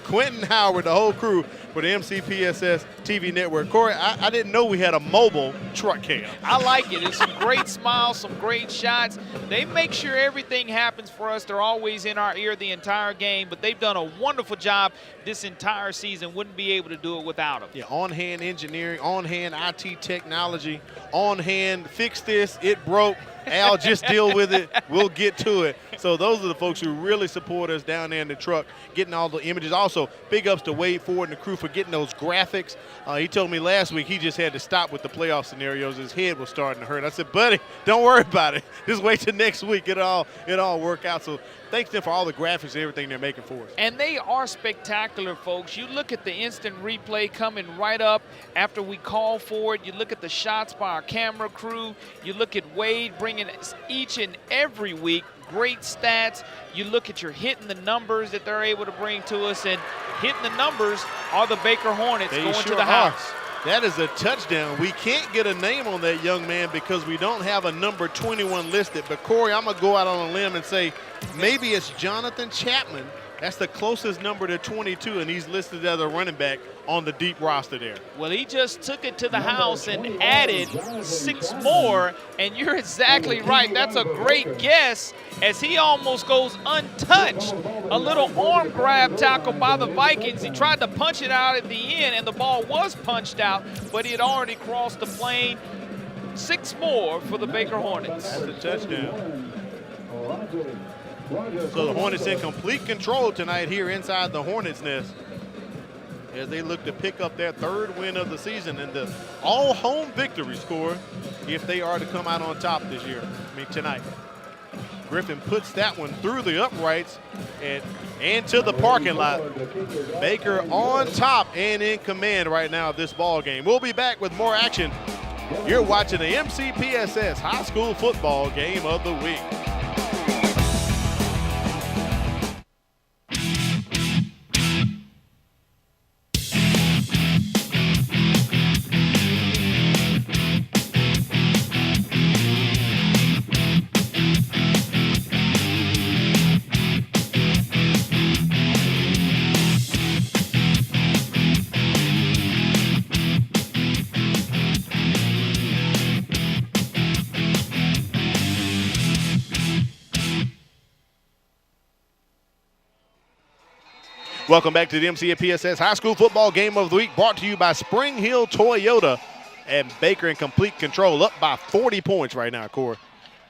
Quentin Howard, the whole crew for the MCPSS TV network. Corey, I didn't know we had a mobile truck cam. I like it. It's some great smiles, some great shots. They make sure everything happens for us. They're always in our ear the entire game, but they've done a wonderful job this entire season. Wouldn't be able to do it without them. Yeah, on-hand engineering, on-hand IT technology, on-hand fix this, it broke. Al, just deal with it. We'll get to it. So those are the folks who really support us down there in the truck, getting all the images. Also, big ups to Wade Ford and the crew for getting those graphics. He told me last week he just had to stop with the playoff scenarios. His head was starting to hurt. I said, buddy, don't worry about it. Just wait till next week. It'll all work out. So thanks to them for all the graphics and everything they're making for us. And they are spectacular, folks. You look at the instant replay coming right up after we call for it. You look at the shots by our camera crew. You look at Wade bringing each and every week great stats. You look at your hitting the numbers that they're able to bring to us, and hitting the numbers are the Baker Hornets going to the house. That is a touchdown. We can't get a name on that young man because we don't have a number 21 listed. But, Corey, I'm going to go out on a limb and say maybe it's Jonathan Chapman. That's the closest number to 22, and he's listed as a running back on the deep roster there. Well, he just took it to the house and added 6 more, and you're exactly right. That's a great guess as he almost goes untouched. A little arm grab tackle by the Vikings. He tried to punch it out at the end, and the ball was punched out, but he had already crossed the plane. 6 more for the Baker Hornets. That's a touchdown. So the Hornets in complete control tonight here inside the Hornets' nest as they look to pick up their 3rd win of the season and the all-home victory score if they are to come out on top this year, tonight. Griffin puts that one through the uprights and to the parking lot. Baker on top and in command right now of this ball game. We'll be back with more action. You're watching the MCPSS High School Football Game of the Week. Welcome back to the MCPSS High School Football Game of the Week, brought to you by Spring Hill Toyota, and Baker in complete control, up by 40 points right now, Corey.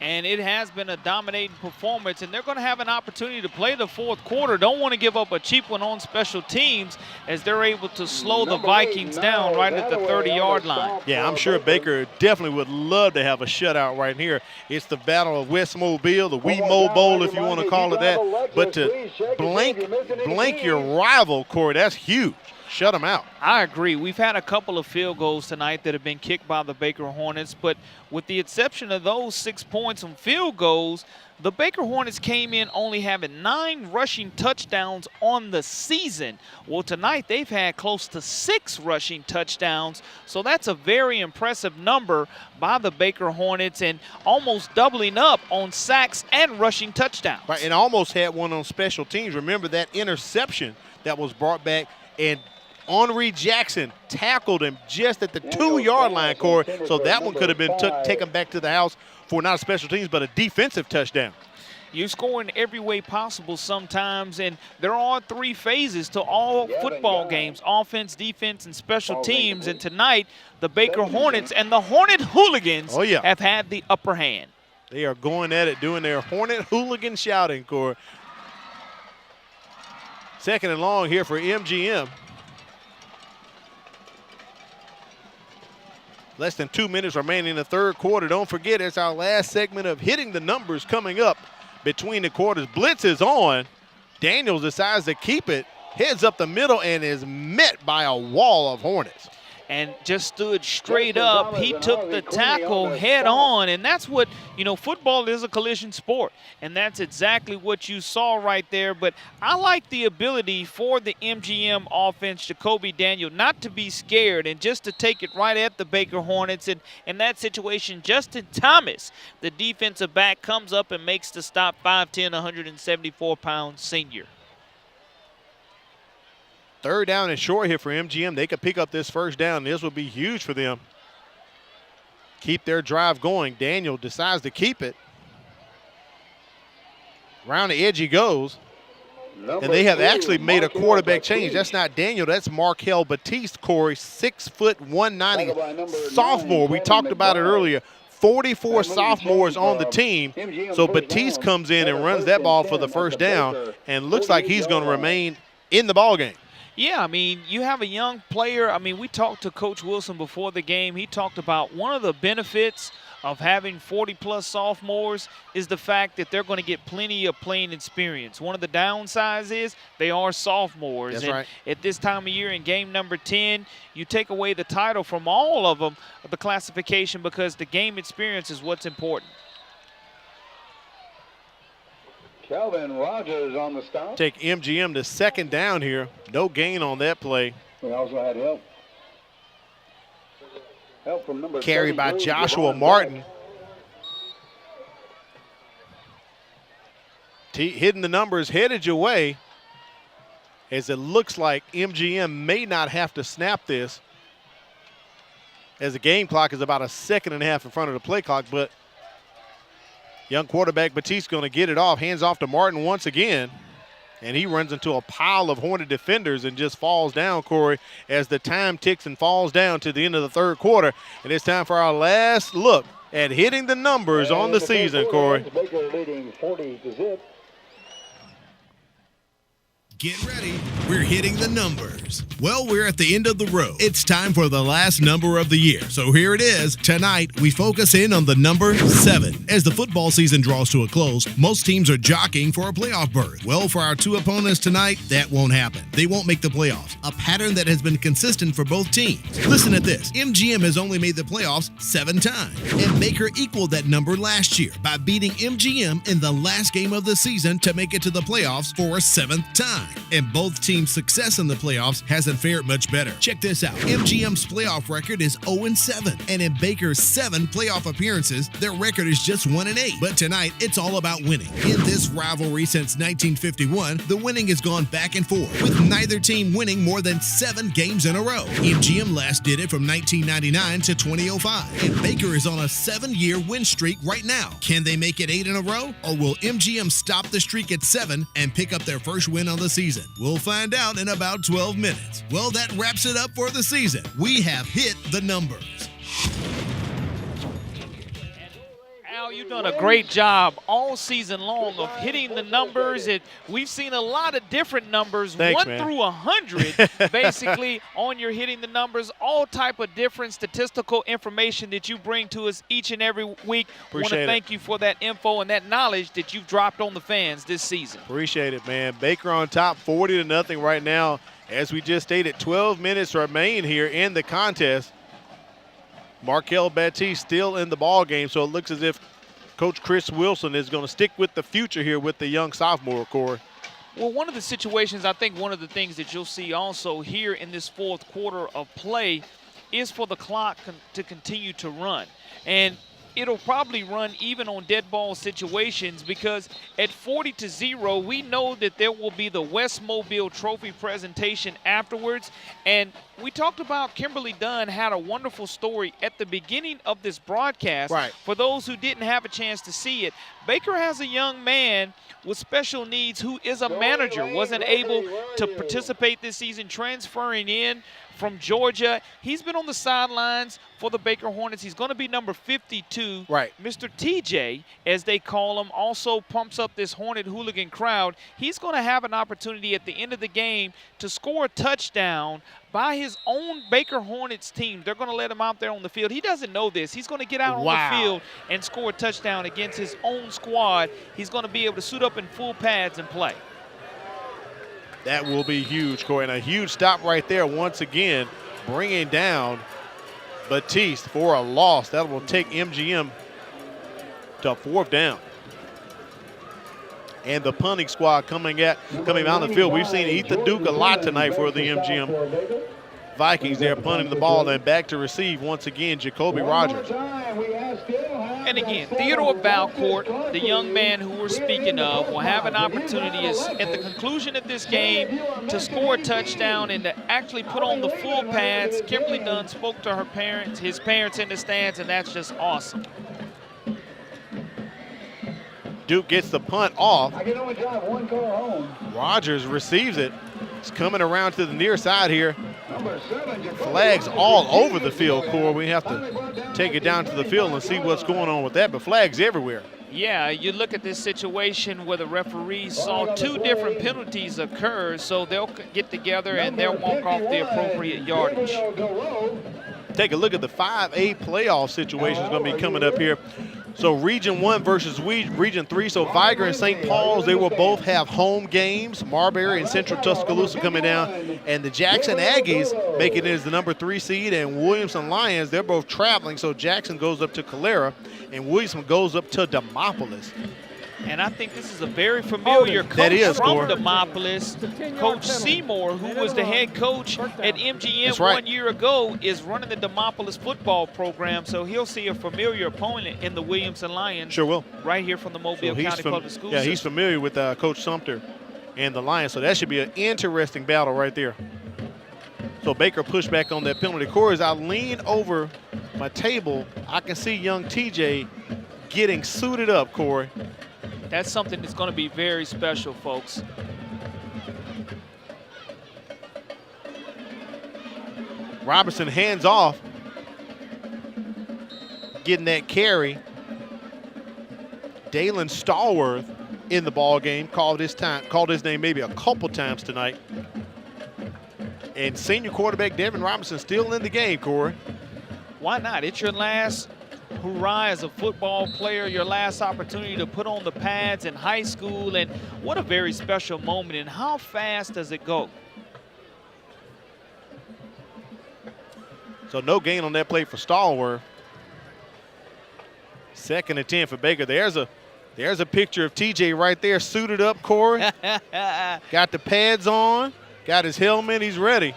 And it has been a dominating performance, and they're going to have an opportunity to play the 4th quarter. Don't want to give up a cheap one on special teams as they're able to slow the Vikings down right at the 30-yard line. Yeah, I'm sure Baker definitely would love to have a shutout right here. It's the Battle of West Mobile, the Wee Mo Bowl if you want to call it that. But to blank your rival, Corey, that's huge. Shut them out. I agree. We've had a couple of field goals tonight that have been kicked by the Baker Hornets, but with the exception of those 6 points on field goals, the Baker Hornets came in only having 9 rushing touchdowns on the season. Well, tonight they've had close to 6 rushing touchdowns, so that's a very impressive number by the Baker Hornets and almost doubling up on sacks and rushing touchdowns. Right, and almost had one on special teams. Remember that interception that was brought back, and Henri Jackson tackled him just at the 2-yard line, Corey. So that one could have been taken back to the house for not special teams, but a defensive touchdown. You score in every way possible sometimes, and there are 3 phases to all football games: offense, defense, and special teams. And tonight, the Baker Hornets and the Hornet Hooligans have had the upper hand. They are going at it, doing their Hornet Hooligan shouting, Corey. 2nd and long here for MGM. Less than 2 minutes remaining in the 3rd quarter. Don't forget, it's our last segment of Hitting the Numbers coming up between the quarters. Blitz is on. Daniels decides to keep it, heads up the middle, and is met by a wall of Hornets. and just stood straight up. He took the tackle head on, and that's what, you know, football is a collision sport, and that's exactly what you saw right there. But I like the ability for the MGM offense, Jacoby Daniel, not to be scared and just to take it right at the Baker Hornets. And in that situation, Justin Thomas, the defensive back, comes up and makes the stop, 5'10", 174-pound senior. Third down and short here for MGM. They could pick up this first down. This would be huge for them. Keep their drive going. Daniel decides to keep it. Around the edge he goes. And they have actually made a quarterback change. That's not Daniel. That's Markel Batiste, Corey, 6 foot 190 sophomore. We talked about it earlier. 44 sophomores on the team. So Batiste comes in and runs that ball for the first down, and looks like he's going to remain in the ballgame. Yeah, I mean, you have a young player. I mean, we talked to Coach Wilson before the game. He talked about one of the benefits of having 40-plus sophomores is the fact that they're going to get plenty of playing experience. One of the downsides is they are sophomores. That's and right. At this time of year in game number 10, you take away the title from all of them, the classification, because the game experience is what's important. Kelvin Rogers on the stop. Take MGM to second down here. No gain on that play. We also had help. Help from number Carried by 32, Joshua Javon Martin. Hitting the numbers headed your way, as it looks like MGM may not have to snap this, as the game clock is about a second and a half in front of the play clock. But young quarterback Batiste going to get it off. Hands off to Martin once again. And he runs into a pile of Hornet defenders and just falls down, Corey, as the time ticks and falls down to the end of the third quarter. And it's time for our last look at hitting the numbers on the season, Corey. Baker leading 40-0. Get ready. We're hitting the numbers. Well, we're at the end of the road. It's time for the last number of the year. So here it is. Tonight, we focus in on the number 7. As the football season draws to a close, most teams are jockeying for a playoff berth. Well, for our two opponents tonight, that won't happen. They won't make the playoffs, a pattern that has been consistent for both teams. Listen at this. MGM has only made the playoffs 7 times, and Baker equaled that number last year by beating MGM in the last game of the season to make it to the playoffs for a 7th time. And both teams' success in the playoffs hasn't fared much better. Check this out. MGM's playoff record is 0-7, and in Baker's 7 playoff appearances, their record is just 1-8. But tonight, it's all about winning. In this rivalry since 1951, the winning has gone back and forth, with neither team winning more than 7 games in a row. MGM last did it from 1999 to 2005, and Baker is on a 7-year win streak right now. Can they make it 8 in a row, or will MGM stop the streak at 7 and pick up their first win on the season? We'll find out in about 12 minutes. Well, that wraps it up for the season. We have hit the numbers. Al, you've done a great job all season long of hitting the numbers. We've seen a lot of different numbers, Thanks, 1 man. through 100, basically, on your hitting the numbers, all type of different statistical information that you bring to us each and every week. I want Appreciate to it. thank you for that info and that knowledge that you've dropped on the fans this season. Appreciate it, man. Baker on top, 40-0 right now. As we just stated, 12 minutes remain here in the contest. Markel Batiste still in the ball game, so it looks as if Coach Chris Wilson is going to stick with the future here with the young sophomore, Corey. Well, one of the situations, I think one of the things that you'll see also here in this fourth quarter of play is for the clock to continue to run. And it'll probably run even on dead ball situations, because at 40-0, we know that there will be the West Mobile Trophy presentation afterwards. And we talked about Kimberly Dunn had a wonderful story at the beginning of this broadcast. Right. For those who didn't have a chance to see it, Baker has a young man with special needs who is a manager, wasn't able to participate this season, transferring in from Georgia. He's been on the sidelines for the Baker Hornets. He's going to be number 52. Right. Mr. TJ, as they call him, also pumps up this Hornet hooligan crowd. He's going to have an opportunity at the end of the game to score a touchdown by his own Baker Hornets team. They're going to let him out there on the field. He doesn't know this. He's going to get out on the field and score a touchdown against his own squad. He's going to be able to suit up in full pads and play. That will be huge, Corey, and a huge stop right there once again bringing down Batiste for a loss. That will take MGM to 4th down. And the punting squad coming out the field. We've seen Ethan Duke a lot tonight for the MGM Vikings. They're punting the ball, and back to receive once again, Jacoby Rogers. And again, Theodore Valcourt, the young man who we're speaking of, will have an opportunity at the conclusion of this game to score a touchdown and to actually put on the full pads. Kimberly Dunn spoke to his parents in the stands, and that's just awesome. Duke gets the punt off. Rogers receives it. It's coming around to the near side here. Flags all over the field, Cor. We have to take it down to the field and see what's going on with that, but flags everywhere. Yeah, you look at this situation where the referees saw 2 different penalties occur, so they'll get together and they'll mark off the appropriate yardage. Take a look at the 5A playoff situation is going to be coming up here. So Region 1 versus Region 3. So Viger and St. Paul's, they will both have home games. Marbury and Central Tuscaloosa coming down. And the Jackson Aggies making it as the number 3 seed. And Williamson Lions, they're both traveling. So Jackson goes up to Calera and Williamson goes up to Demopolis. And I think this is a very familiar coach from Demopolis. Coach Seymour, who was the head coach at MGM 1 year ago, is running the Demopolis football program. So he'll see a familiar opponent in the Williamson Lions. Sure will. Right here from the Mobile County Public Schools. Yeah, he's familiar with Coach Sumter and the Lions. So that should be an interesting battle right there. So Baker pushed back on that penalty. Corey, as I lean over my table, I can see young TJ getting suited up, Corey. That's something that's going to be very special, folks. Robinson hands off, getting that carry. Dalen Stallworth in the ball game, called his name maybe a couple times tonight. And senior quarterback Devin Robinson still in the game, Corey. Why not? It's your last hurrah as a football player, your last opportunity to put on the pads in high school, and what a very special moment. And how fast does it go? So no gain on that play for Stallworth. 2nd and 10 for Baker. There's a picture of TJ right there, suited up, Corey. Got the pads on, got his helmet, he's ready.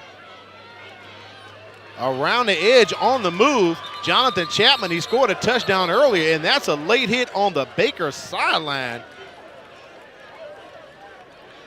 Around the edge on the move, Jonathan Chapman, he scored a touchdown earlier, and that's a late hit on the Baker sideline.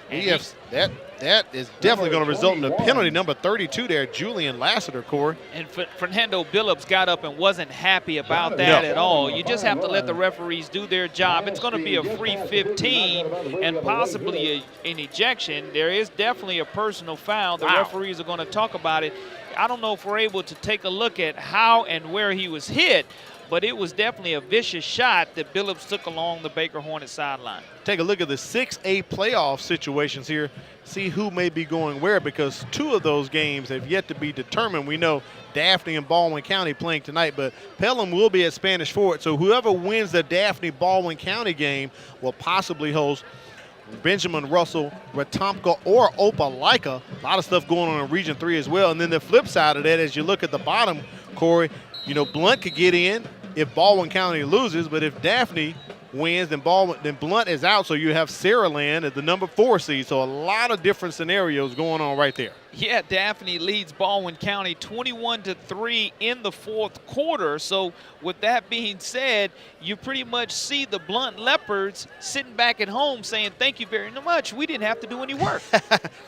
That is definitely going to result in a penalty. Number 32 there, Julian Lassiter, Corey. And Fernando Billups got up and wasn't happy about that at all. You just have to let the referees do their job. It's going to be a free 15 and possibly an ejection. There is definitely a personal foul. The referees are going to talk about it. I don't know if we're able to take a look at how and where he was hit, but it was definitely a vicious shot that Billups took along the Baker Hornets sideline. Take a look at the 6A playoff situations here, see who may be going where, because 2 of those games have yet to be determined. We know Daphne and Baldwin County playing tonight, but Pelham will be at Spanish Fort, so whoever wins the Daphne-Baldwin County game will possibly host Benjamin Russell, Wetumpka, or Opelika. A lot of stuff going on in Region 3 as well. And then the flip side of that, as you look at the bottom, Corey, you know, Blunt could get in if Baldwin County loses, but if Daphne wins, then Blunt is out, so you have Saraland at the number 4 seed. So a lot of different scenarios going on right there. Yeah, Daphne leads Baldwin County 21-3 in the 4th quarter. So with that being said, you pretty much see the Blunt Leopards sitting back at home saying, thank you very much. We didn't have to do any work.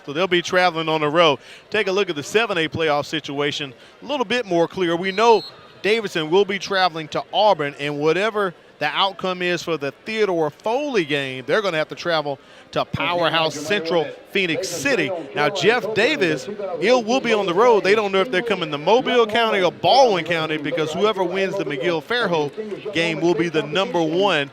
So they'll be traveling on the road. Take a look at the 7A playoff situation. A little bit more clear. We know Davidson will be traveling to Auburn, and whatever the outcome is for the Theodore Foley game, they're going to have to travel to Powerhouse Central Phoenix City. Now, Jeff Davis, will be on the road. They don't know if they're coming to Mobile County or Baldwin County, because whoever wins the McGill-Fairhope game will be the number 1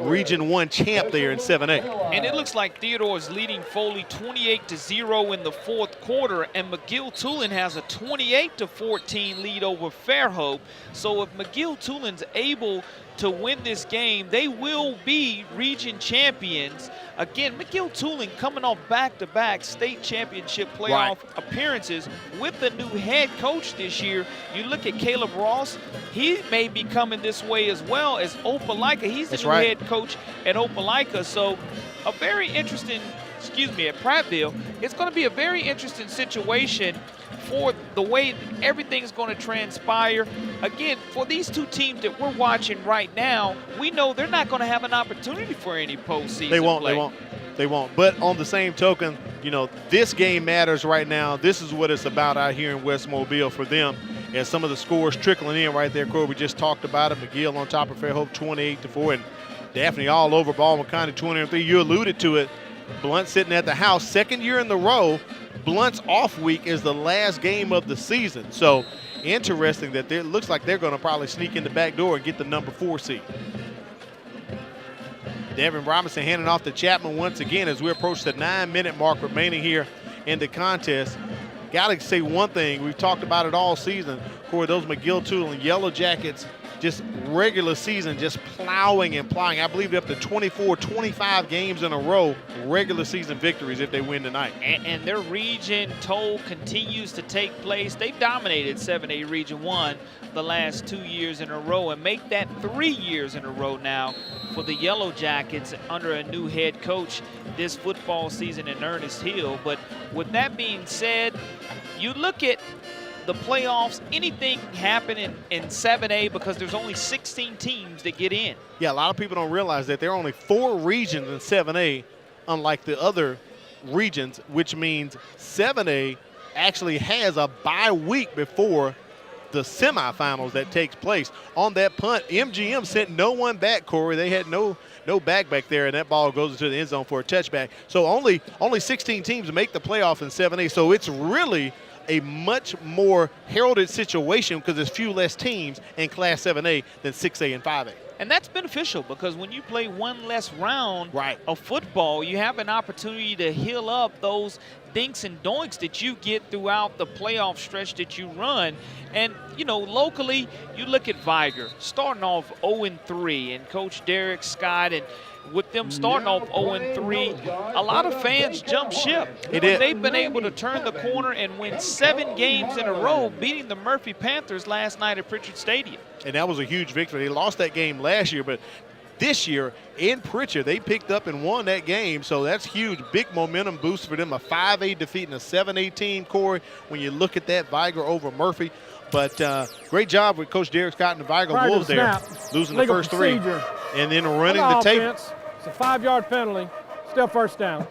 Region 1 champ there in 7A. And it looks like Theodore is leading Foley 28-0 in the 4th quarter, and McGill-Tulane has a 28-14 lead over Fairhope. So if McGill-Tulane's able to win this game, they will be region champions. Again, McGill-Tulane coming off back-to-back back-to-back state championship playoff appearances with the new head coach this year. You look at Caleb Ross, he may be coming this way as well as Opelika. He's the new head coach at Opelika. So a very interesting, at Prattville, it's going to be a very interesting situation for the way everything's going to transpire. Again, for these two teams that we're watching right now, we know they're not going to have an opportunity for any postseason play. They won't. But on the same token, you know, this game matters right now. This is what it's about out here in West Mobile for them. As some of the scores trickling in right there, Corey, we just talked about it. McGill on top of Fairhope 28-4, and Daphne all over Baldwin County 20-3. You alluded to it. Blunt sitting at the house, second year in the row. Blunt's off week is the last game of the season. So interesting that it looks like they're going to probably sneak in the back door and get the number 4 seed. Devin Robinson handing off to Chapman once again as we approach the 9-minute mark remaining here in the contest. Got to say one thing, we've talked about it all season. Corey, those McGill-Toolen Yellow Jackets, just regular season, just plowing and plowing. I believe up to 24, 25 games in a row, regular season victories if they win tonight. And their region toll continues to take place. They've dominated 7A Region 1 the last 2 years in a row and make that 3 years in a row now for the Yellow Jackets under a new head coach this football season in Ernest Hill. But with that being said, you look at the playoffs, anything can happen in 7A because there's only 16 teams that get in. Yeah, a lot of people don't realize that there are only 4 regions in 7A, unlike the other regions, which means 7A actually has a bye week before the semifinals that takes place. On that punt, MGM sent no one back, Corey. They had no back there, and that ball goes into the end zone for a touchback. So only 16 teams make the playoff in 7A. So it's really a much more heralded situation because there's few less teams in Class 7A than 6A and 5A. And that's beneficial because when you play one less round of football, you have an opportunity to heal up those dinks and doinks that you get throughout the playoff stretch that you run. And, you know, locally, you look at Viger starting off 0-3 and Coach Derek Scott, and with them starting off 0-3, a lot of fans jump ship. They've been able to turn the corner and win 7 games in a row, beating the Murphy Panthers last night at Pritchard Stadium. And that was a huge victory. They lost that game last year, but this year in Pritchard, they picked up and won that game, so that's huge. Big momentum boost for them, a 5A defeat and a 7A team, Corey, when you look at that, Viger over Murphy. But great job with Coach Derek Scott and the Viger Wolves there, losing the first 3. And then running the table. It's a 5-yard penalty, still first down.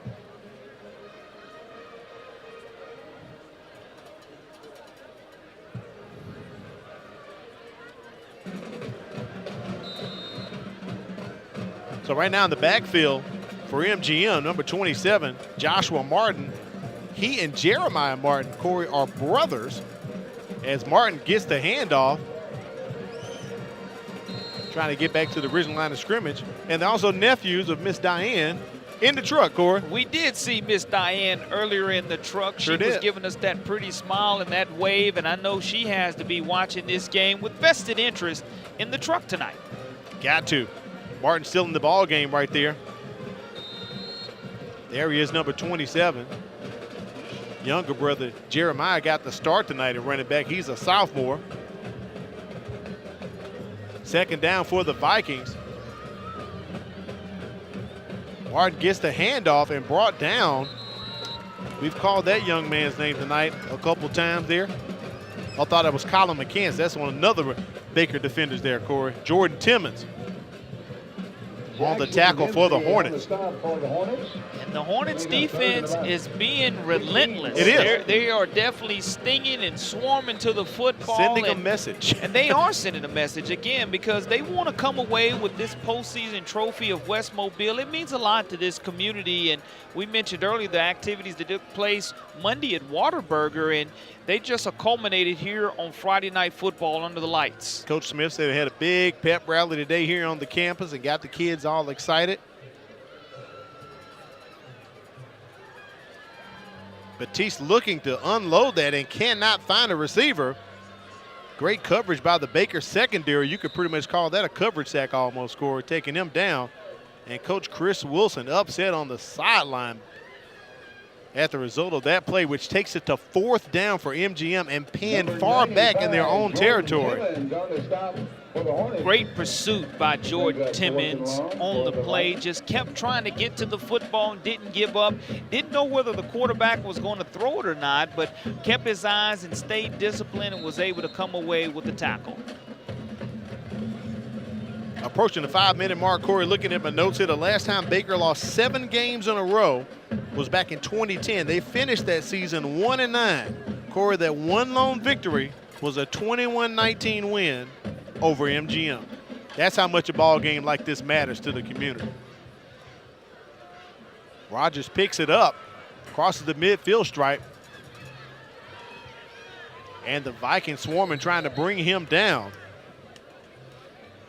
So right now in the backfield for MGM, number 27, Joshua Martin. He and Jeremiah Martin, Corey, are brothers. As Martin gets the handoff, trying to get back to the original line of scrimmage. And they're also nephews of Miss Diane in the truck, Corey. We did see Miss Diane earlier in the truck. She was giving us that pretty smile and that wave, and I know she has to be watching this game with vested interest in the truck tonight. Got to. Martin still in the ball game right there. There he is, number 27. Younger brother Jeremiah got the start tonight at running back. He's a sophomore. Second down for the Vikings. Martin gets the handoff and brought down. We've called that young man's name tonight a couple times there. I thought it was Colin McCants. That's one another Baker defenders there, Corey. Jordan Timmons on the tackle for the Hornets. And the Hornets defense is being relentless. It is. They are definitely stinging and swarming to the football. Sending a message. And they are sending a message, again, because they want to come away with this postseason trophy of West Mobile. It means a lot to this community. And we mentioned earlier the activities that took place Monday at Whataburger, and they just culminated here on Friday Night Football under the lights. Coach Smith said they had a big pep rally today here on the campus and got the kids all excited. Batiste looking to unload that and cannot find a receiver. Great coverage by the Baker secondary. You could pretty much call that a coverage sack almost, score, taking them down. And Coach Chris Wilson upset on the sideline. at the result of that play, which takes it to 4th down for MGM and pinned far back in their own territory. Great pursuit by Jordan Timmons on the play. Just kept trying to get to the football and didn't give up. Didn't know whether the quarterback was going to throw it or not, but kept his eyes and stayed disciplined and was able to come away with the tackle. Approaching the 5-minute mark, Corey, looking at my notes here, the last time Baker lost 7 games in a row was back in 2010. They finished that season 1-9. Corey, that one lone victory was a 21-19 win over MGM. That's how much a ball game like this matters to the community. Rogers picks it up, crosses the midfield stripe, and the Vikings swarming, trying to bring him down.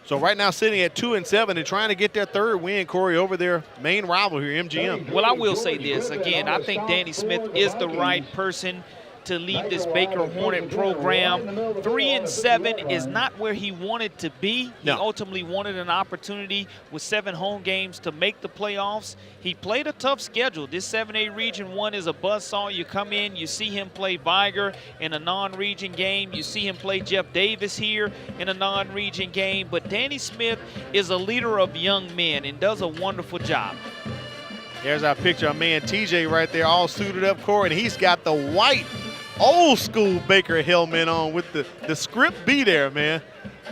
So right now sitting at 2-7 and trying to get their 3rd win, Corey, over their main rival here, MGM. Well, I will say this. Again, I think Danny Smith is the right person to lead this Baker Hornet program. 3-7 is not where he wanted to be. He ultimately wanted an opportunity with 7 home games to make the playoffs. He played a tough schedule. This 7A Region 1 is a buzzsaw. You come in, you see him play Viger in a non-region game. You see him play Jeff Davis here in a non-region game. But Danny Smith is a leader of young men and does a wonderful job. There's our picture of man TJ right there, all suited up, Corey, and he's got the white old school Baker helmet on with the script B there, man.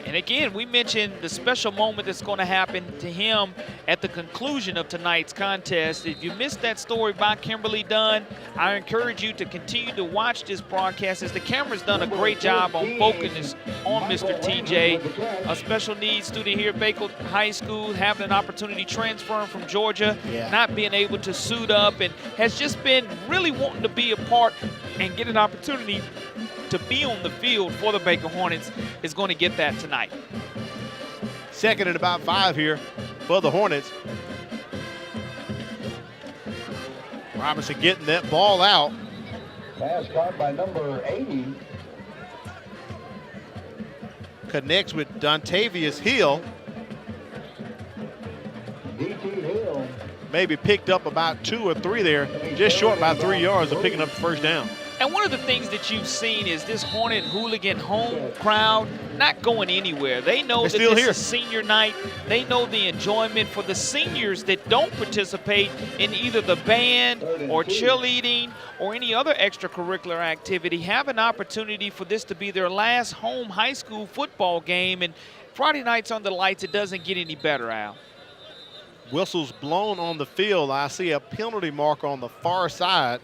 And again, we mentioned the special moment that's going to happen to him at the conclusion of tonight's contest. If you missed that story by Kimberly Dunn, I encourage you to continue to watch this broadcast, as the camera's done a great job on focusing on Mr. TJ, a special needs student here at Baker High School, having an opportunity transferring from Georgia, not being able to suit up, and has just been really wanting to be a part and get an opportunity to be on the field for the Baker Hornets. Is going to get that tonight. 2nd and about 5 here for the Hornets. Robinson getting that ball out. Pass caught by number 80. Connects with Dontavius Hill. DT Hill. Maybe picked up about 2 or 3 there, just short by 3 yards of picking up the 1st down. And one of the things that you've seen is this Hornet hooligan home crowd not going anywhere. They know that this is senior night. They know the enjoyment for the seniors that don't participate in either the band or cheerleading or any other extracurricular activity, have an opportunity for this to be their last home high school football game. And Friday nights under the lights, it doesn't get any better, Al. Whistles blown on the field. I see a penalty mark on the far side.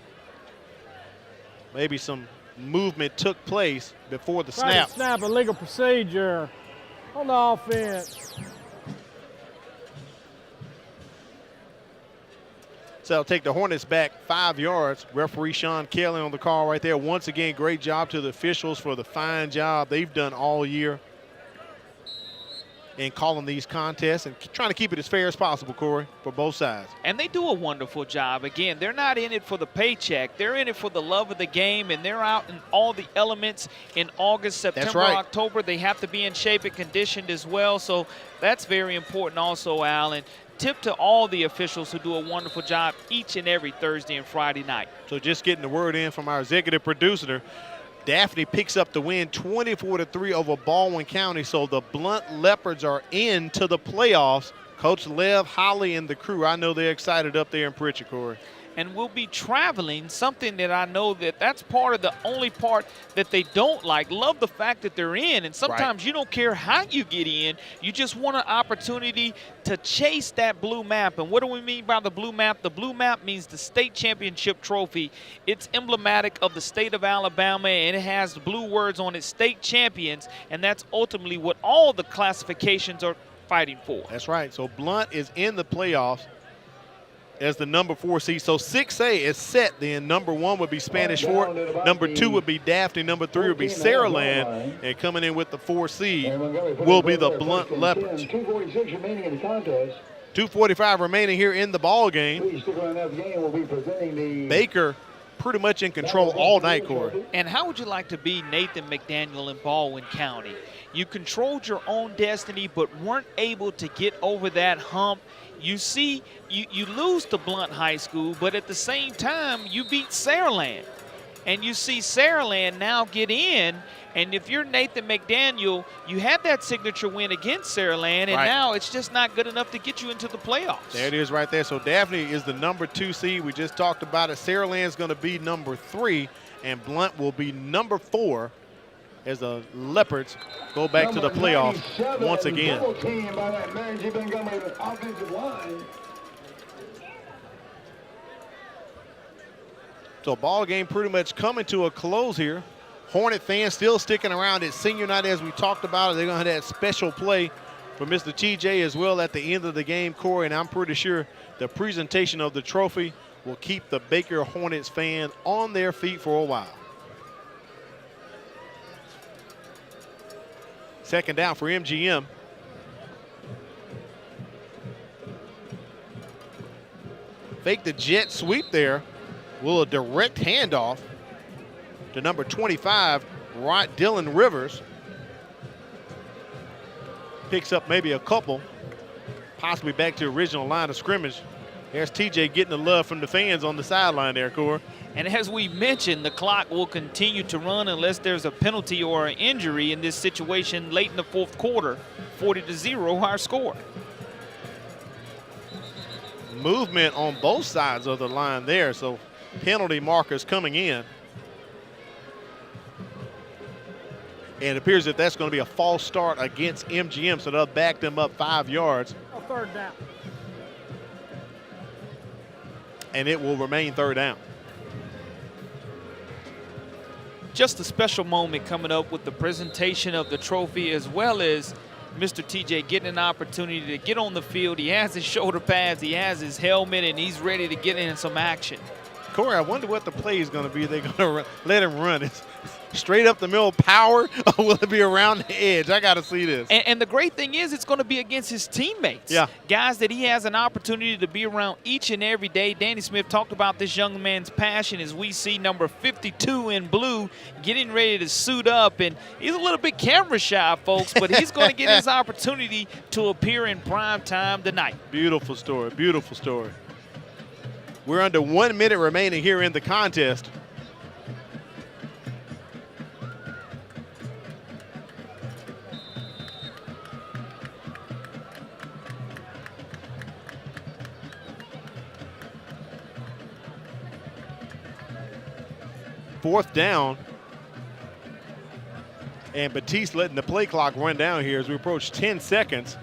Maybe some movement took place before the snap. Snap, illegal procedure on the offense. So I'll take the Hornets back 5 yards. Referee Sean Kelly on the call right there. Once again, great job to the officials for the fine job they've done all year in calling these contests and trying to keep it as fair as possible, Corey, for both sides. And they do a wonderful job. Again, they're not in it for the paycheck. They're in it for the love of the game, and they're out in all the elements in August, September, October. They have to be in shape and conditioned as well, so that's very important also, Al. And tip to all the officials who do a wonderful job each and every Thursday and Friday night. So just getting the word in from our executive producer, Daphne picks up the win 24-3 over Baldwin County. So the Blunt Leopards are into the playoffs. Coach Lev, Holly, and the crew, I know they're excited up there in Pritchard, Corey. And we'll be traveling, something that I know that's part of the only part that they don't like. Love the fact that they're in, and sometimes you don't care how you get in. You just want an opportunity to chase that blue map. And what do we mean by the blue map? The blue map means the state championship trophy. It's emblematic of the state of Alabama, and it has the blue words on it, state champions, and that's ultimately what all the classifications are fighting for. That's right. So Blunt is in the playoffs as the number 4 seed. So 6A is set then. Number 1 would be Spanish Fort. Number 2 would be Daphne. Number 3 would be Saraland. And coming in with the 4 seed will be the Blunt Leopards. 2:46 remaining in the contest. 2:45 remaining here in the ball game. Please stick around that game. We'll be presenting the Baker pretty much in control all night, Corey. And how would you like to be Nathan McDaniel in Baldwin County? You controlled your own destiny, but weren't able to get over that hump. You see, you lose to Blunt High School, but at the same time, you beat Saraland. And you see Saraland now get in, and if you're Nathan McDaniel, you had that signature win against Saraland, and now it's just not good enough to get you into the playoffs. There it is right there. So Daphne is the number 2 seed. We just talked about it. Saraland's going to be number 3, and Blunt will be number 4 as the Leopards go back to the playoffs once again. So ball game pretty much coming to a close here. Hornet fans still sticking around at senior night as we talked about it. They're going to have that special play for Mr. TJ as well at the end of the game, Corey, and I'm pretty sure the presentation of the trophy will keep the Baker Hornets fan on their feet for a while. Second down for MGM. Fake the jet sweep there. Will a direct handoff to number 25, Dylan Rivers. Picks up maybe a couple, possibly back to original line of scrimmage. There's TJ getting the love from the fans on the sideline there, Cora. And as we mentioned, the clock will continue to run unless there's a penalty or an injury in this situation late in the fourth quarter. 40-0 our score. Movement on both sides of the line there, so penalty markers coming in. And it appears that that's going to be a false start against MGM, so they'll back them up 5 yards. A third down. And it will remain third down. Just a special moment coming up with the presentation of the trophy, as well as Mr. TJ getting an opportunity to get on the field. He has his shoulder pads, he has his helmet, and he's ready to get in some action. Corey, I wonder what the play is going to be. They're going to let him run. It's straight up the middle power, or will it be around the edge? I got to see this. And the great thing is it's going to be against his teammates. Yeah. Guys that he has an opportunity to be around each and every day. Danny Smith talked about this young man's passion as we see number 52 in blue getting ready to suit up. And he's a little bit camera shy, folks, but he's going to get his opportunity to appear in prime time tonight. Beautiful story, beautiful story. We're under 1 minute remaining here in the contest. Fourth down. And Batiste letting the play clock run down here as we approach 10 seconds.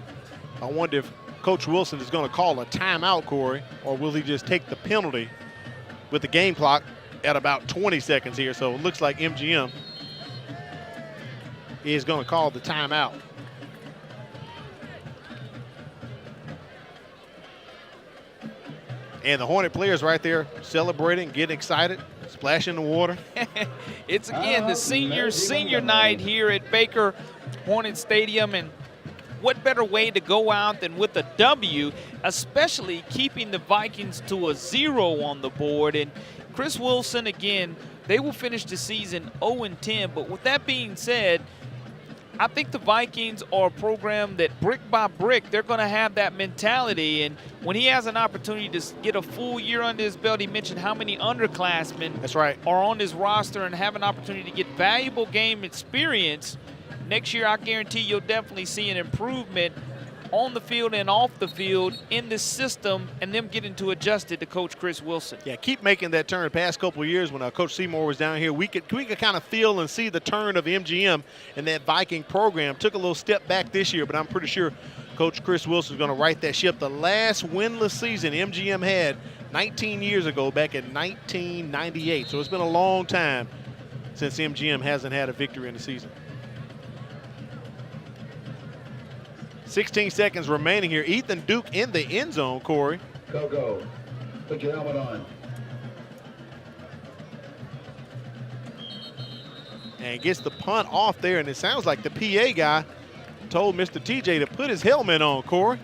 I wonder if Coach Wilson is going to call a timeout, Corey, or will he just take the penalty with the game clock at about 20 seconds here? So it looks like MGM is going to call the timeout. And the Hornet players right there celebrating, getting excited, splashing the water. It's again the senior night here at Baker Hornet Stadium, and what better way to go out than with a W, especially keeping the Vikings to a 0 on the board. And Chris Wilson, again, they will finish the season 0-10. But with that being said, I think the Vikings are a program that brick by brick, they're going to have that mentality. And when he has an opportunity to get a full year under his belt, he mentioned how many underclassmen are on his roster and have an opportunity to get valuable game experience. Next year, I guarantee you'll definitely see an improvement on the field and off the field in this system, and them getting to adjust it to Coach Chris Wilson. Yeah, keep making that turn. The past couple of years when Coach Seymour was down here, we could kind of feel and see the turn of MGM and that Viking program. Took a little step back this year, but I'm pretty sure Coach Chris Wilson is going to right that ship. The last winless season MGM had 19 years ago, back in 1998. So it's been a long time since MGM hasn't had a victory in the season. 16 seconds remaining here. Ethan Duke in the end zone, Corey. Go. Put your helmet on. And gets the punt off there, and it sounds like the PA guy told Mr. TJ to put his helmet on, Corey.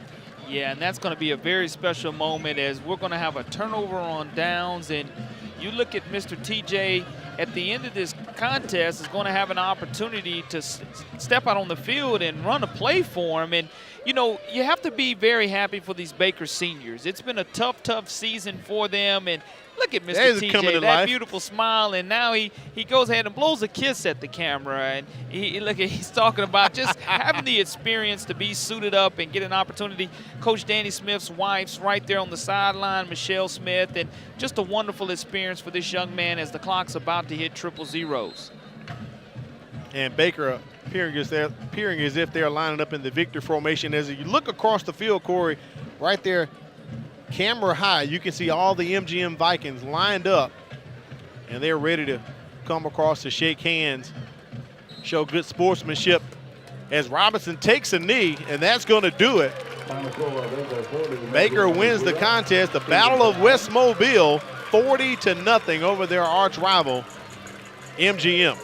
Yeah, and that's going to be a very special moment as we're going to have a turnover on downs. And you look at Mr. TJ at the end of this contest is going to have an opportunity to step out on the field and run a play for him. And, you know, you have to be very happy for these Baker seniors. It's been a tough, tough season for them. And look at Mr. TJ, that beautiful smile, and now he goes ahead and blows a kiss at the camera. And he's talking about just having the experience to be suited up and get an opportunity. Coach Danny Smith's wife's right there on the sideline, Michelle Smith, and just a wonderful experience for this young man as the clock's about to hit triple zeros. And Baker appearing as if they're lining up in the victor formation. As you look across the field, Corey, right there, camera high, you can see all the MGM Vikings lined up, and they're ready to come across to shake hands, show good sportsmanship as Robinson takes a knee, and that's going to do it. Baker wins the contest, the Battle of West Mobile, 40-0 over their arch rival, MGM.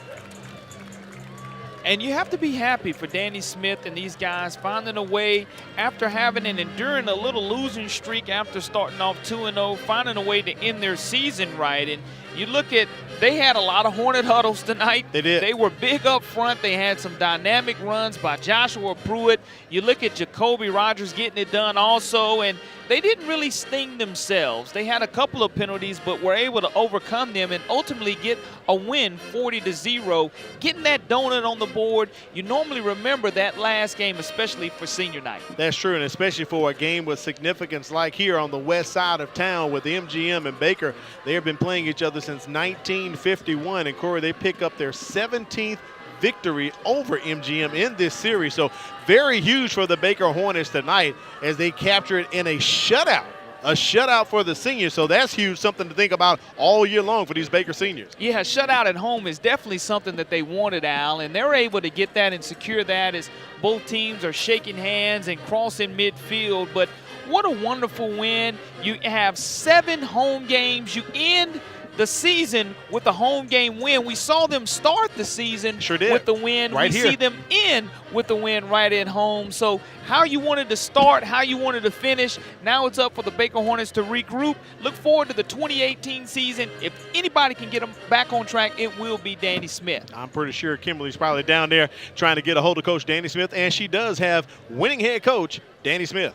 And you have to be happy for Danny Smith and these guys finding a way after having and enduring a little losing streak after starting off 2-0, finding a way to end their season right. And you look at, they had a lot of Hornet huddles tonight. They did. They were big up front. They had some dynamic runs by Joshua Pruitt. You look at Jacoby Rogers getting it done also, and they didn't really sting themselves. They had a couple of penalties, but were able to overcome them and ultimately get a win 40-0. Getting that donut on the board, you normally remember that last game, especially for senior night. That's true, and especially for a game with significance like here on the west side of town with MGM and Baker. They have been playing each other since 1951, and Corey, they pick up their 17th victory over MGM in this series. So very huge for the Baker Hornets tonight as they capture it in a shutout for the seniors. So that's huge, something to think about all year long for these Baker seniors. Yeah, shutout at home is definitely something that they wanted, Al, and they're able to get that and secure that as both teams are shaking hands and crossing midfield. But what a wonderful win. You have 7 home games. You end the season with a home game win. We saw them start the season with the win. Right we here. see them end with the win right at home. So how you wanted to start, how you wanted to finish, now it's up for the Baker Hornets to regroup. Look forward to the 2018 season. If anybody can get them back on track, it will be Danny Smith. I'm pretty sure Kimberly's probably down there trying to get a hold of Coach Danny Smith, and she does have winning head coach Danny Smith.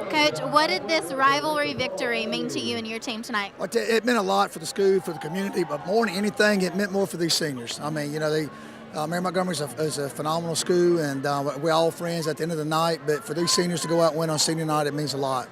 Coach, what did this rivalry victory mean to you and your team tonight? It meant a lot for the school, for the community, but more than anything, it meant more for these seniors. I mean, you know, Mary Montgomery is a phenomenal school, and we're all friends at the end of the night, but for these seniors to go out and win on senior night, it means a lot.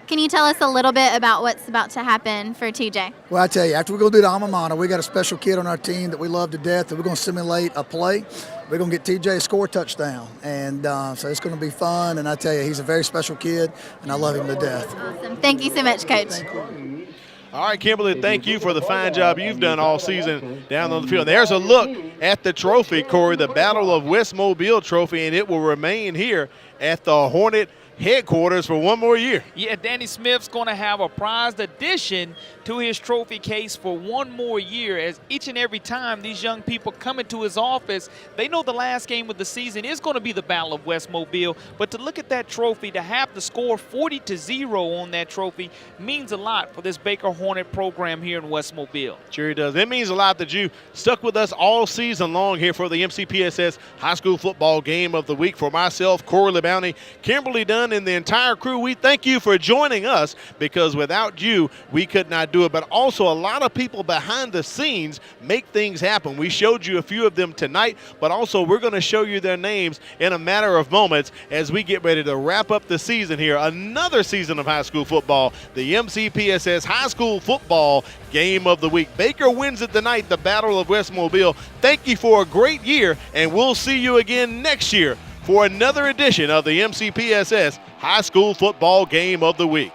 Can you tell us a little bit about what's about to happen for TJ? Well, I tell you, after we go do the alma mater, we got a special kid on our team that we love to death, that we're going to simulate a play. We're going to get TJ to score a touchdown, and so it's going to be fun, and I tell you, he's a very special kid, and I love him to death. Awesome. Thank you so much, Coach. Thank you. All right, Kimberly, thank you for the fine job you've done all season down on the field. There's a look at the trophy, Corey, the Battle of West Mobile trophy, and it will remain here at the Hornet headquarters for one more year. Yeah, Danny Smith's going to have a prized addition to his trophy case for one more year, as each and every time these young people come into his office, they know the last game of the season is going to be the Battle of West Mobile. But to look at that trophy, to have the score 40-0 on that trophy means a lot for this Baker Hornet program here in West Mobile. Sure it does. It means a lot that you stuck with us all season long here for the MCPSS High School Football Game of the Week. For myself, Corey LeBounty, Kimberly Dunn, and the entire crew, we thank you for joining us, because without you, we could not do it. But also, a lot of people behind the scenes make things happen. We showed you a few of them tonight, but also we're going to show you their names in a matter of moments as we get ready to wrap up the season here. Another season of high school football, the MCPSS High School Football Game of the Week. Baker wins it tonight, the Battle of West Mobile. Thank you for a great year, and we'll see you again next year for another edition of the MCPSS High School Football Game of the Week.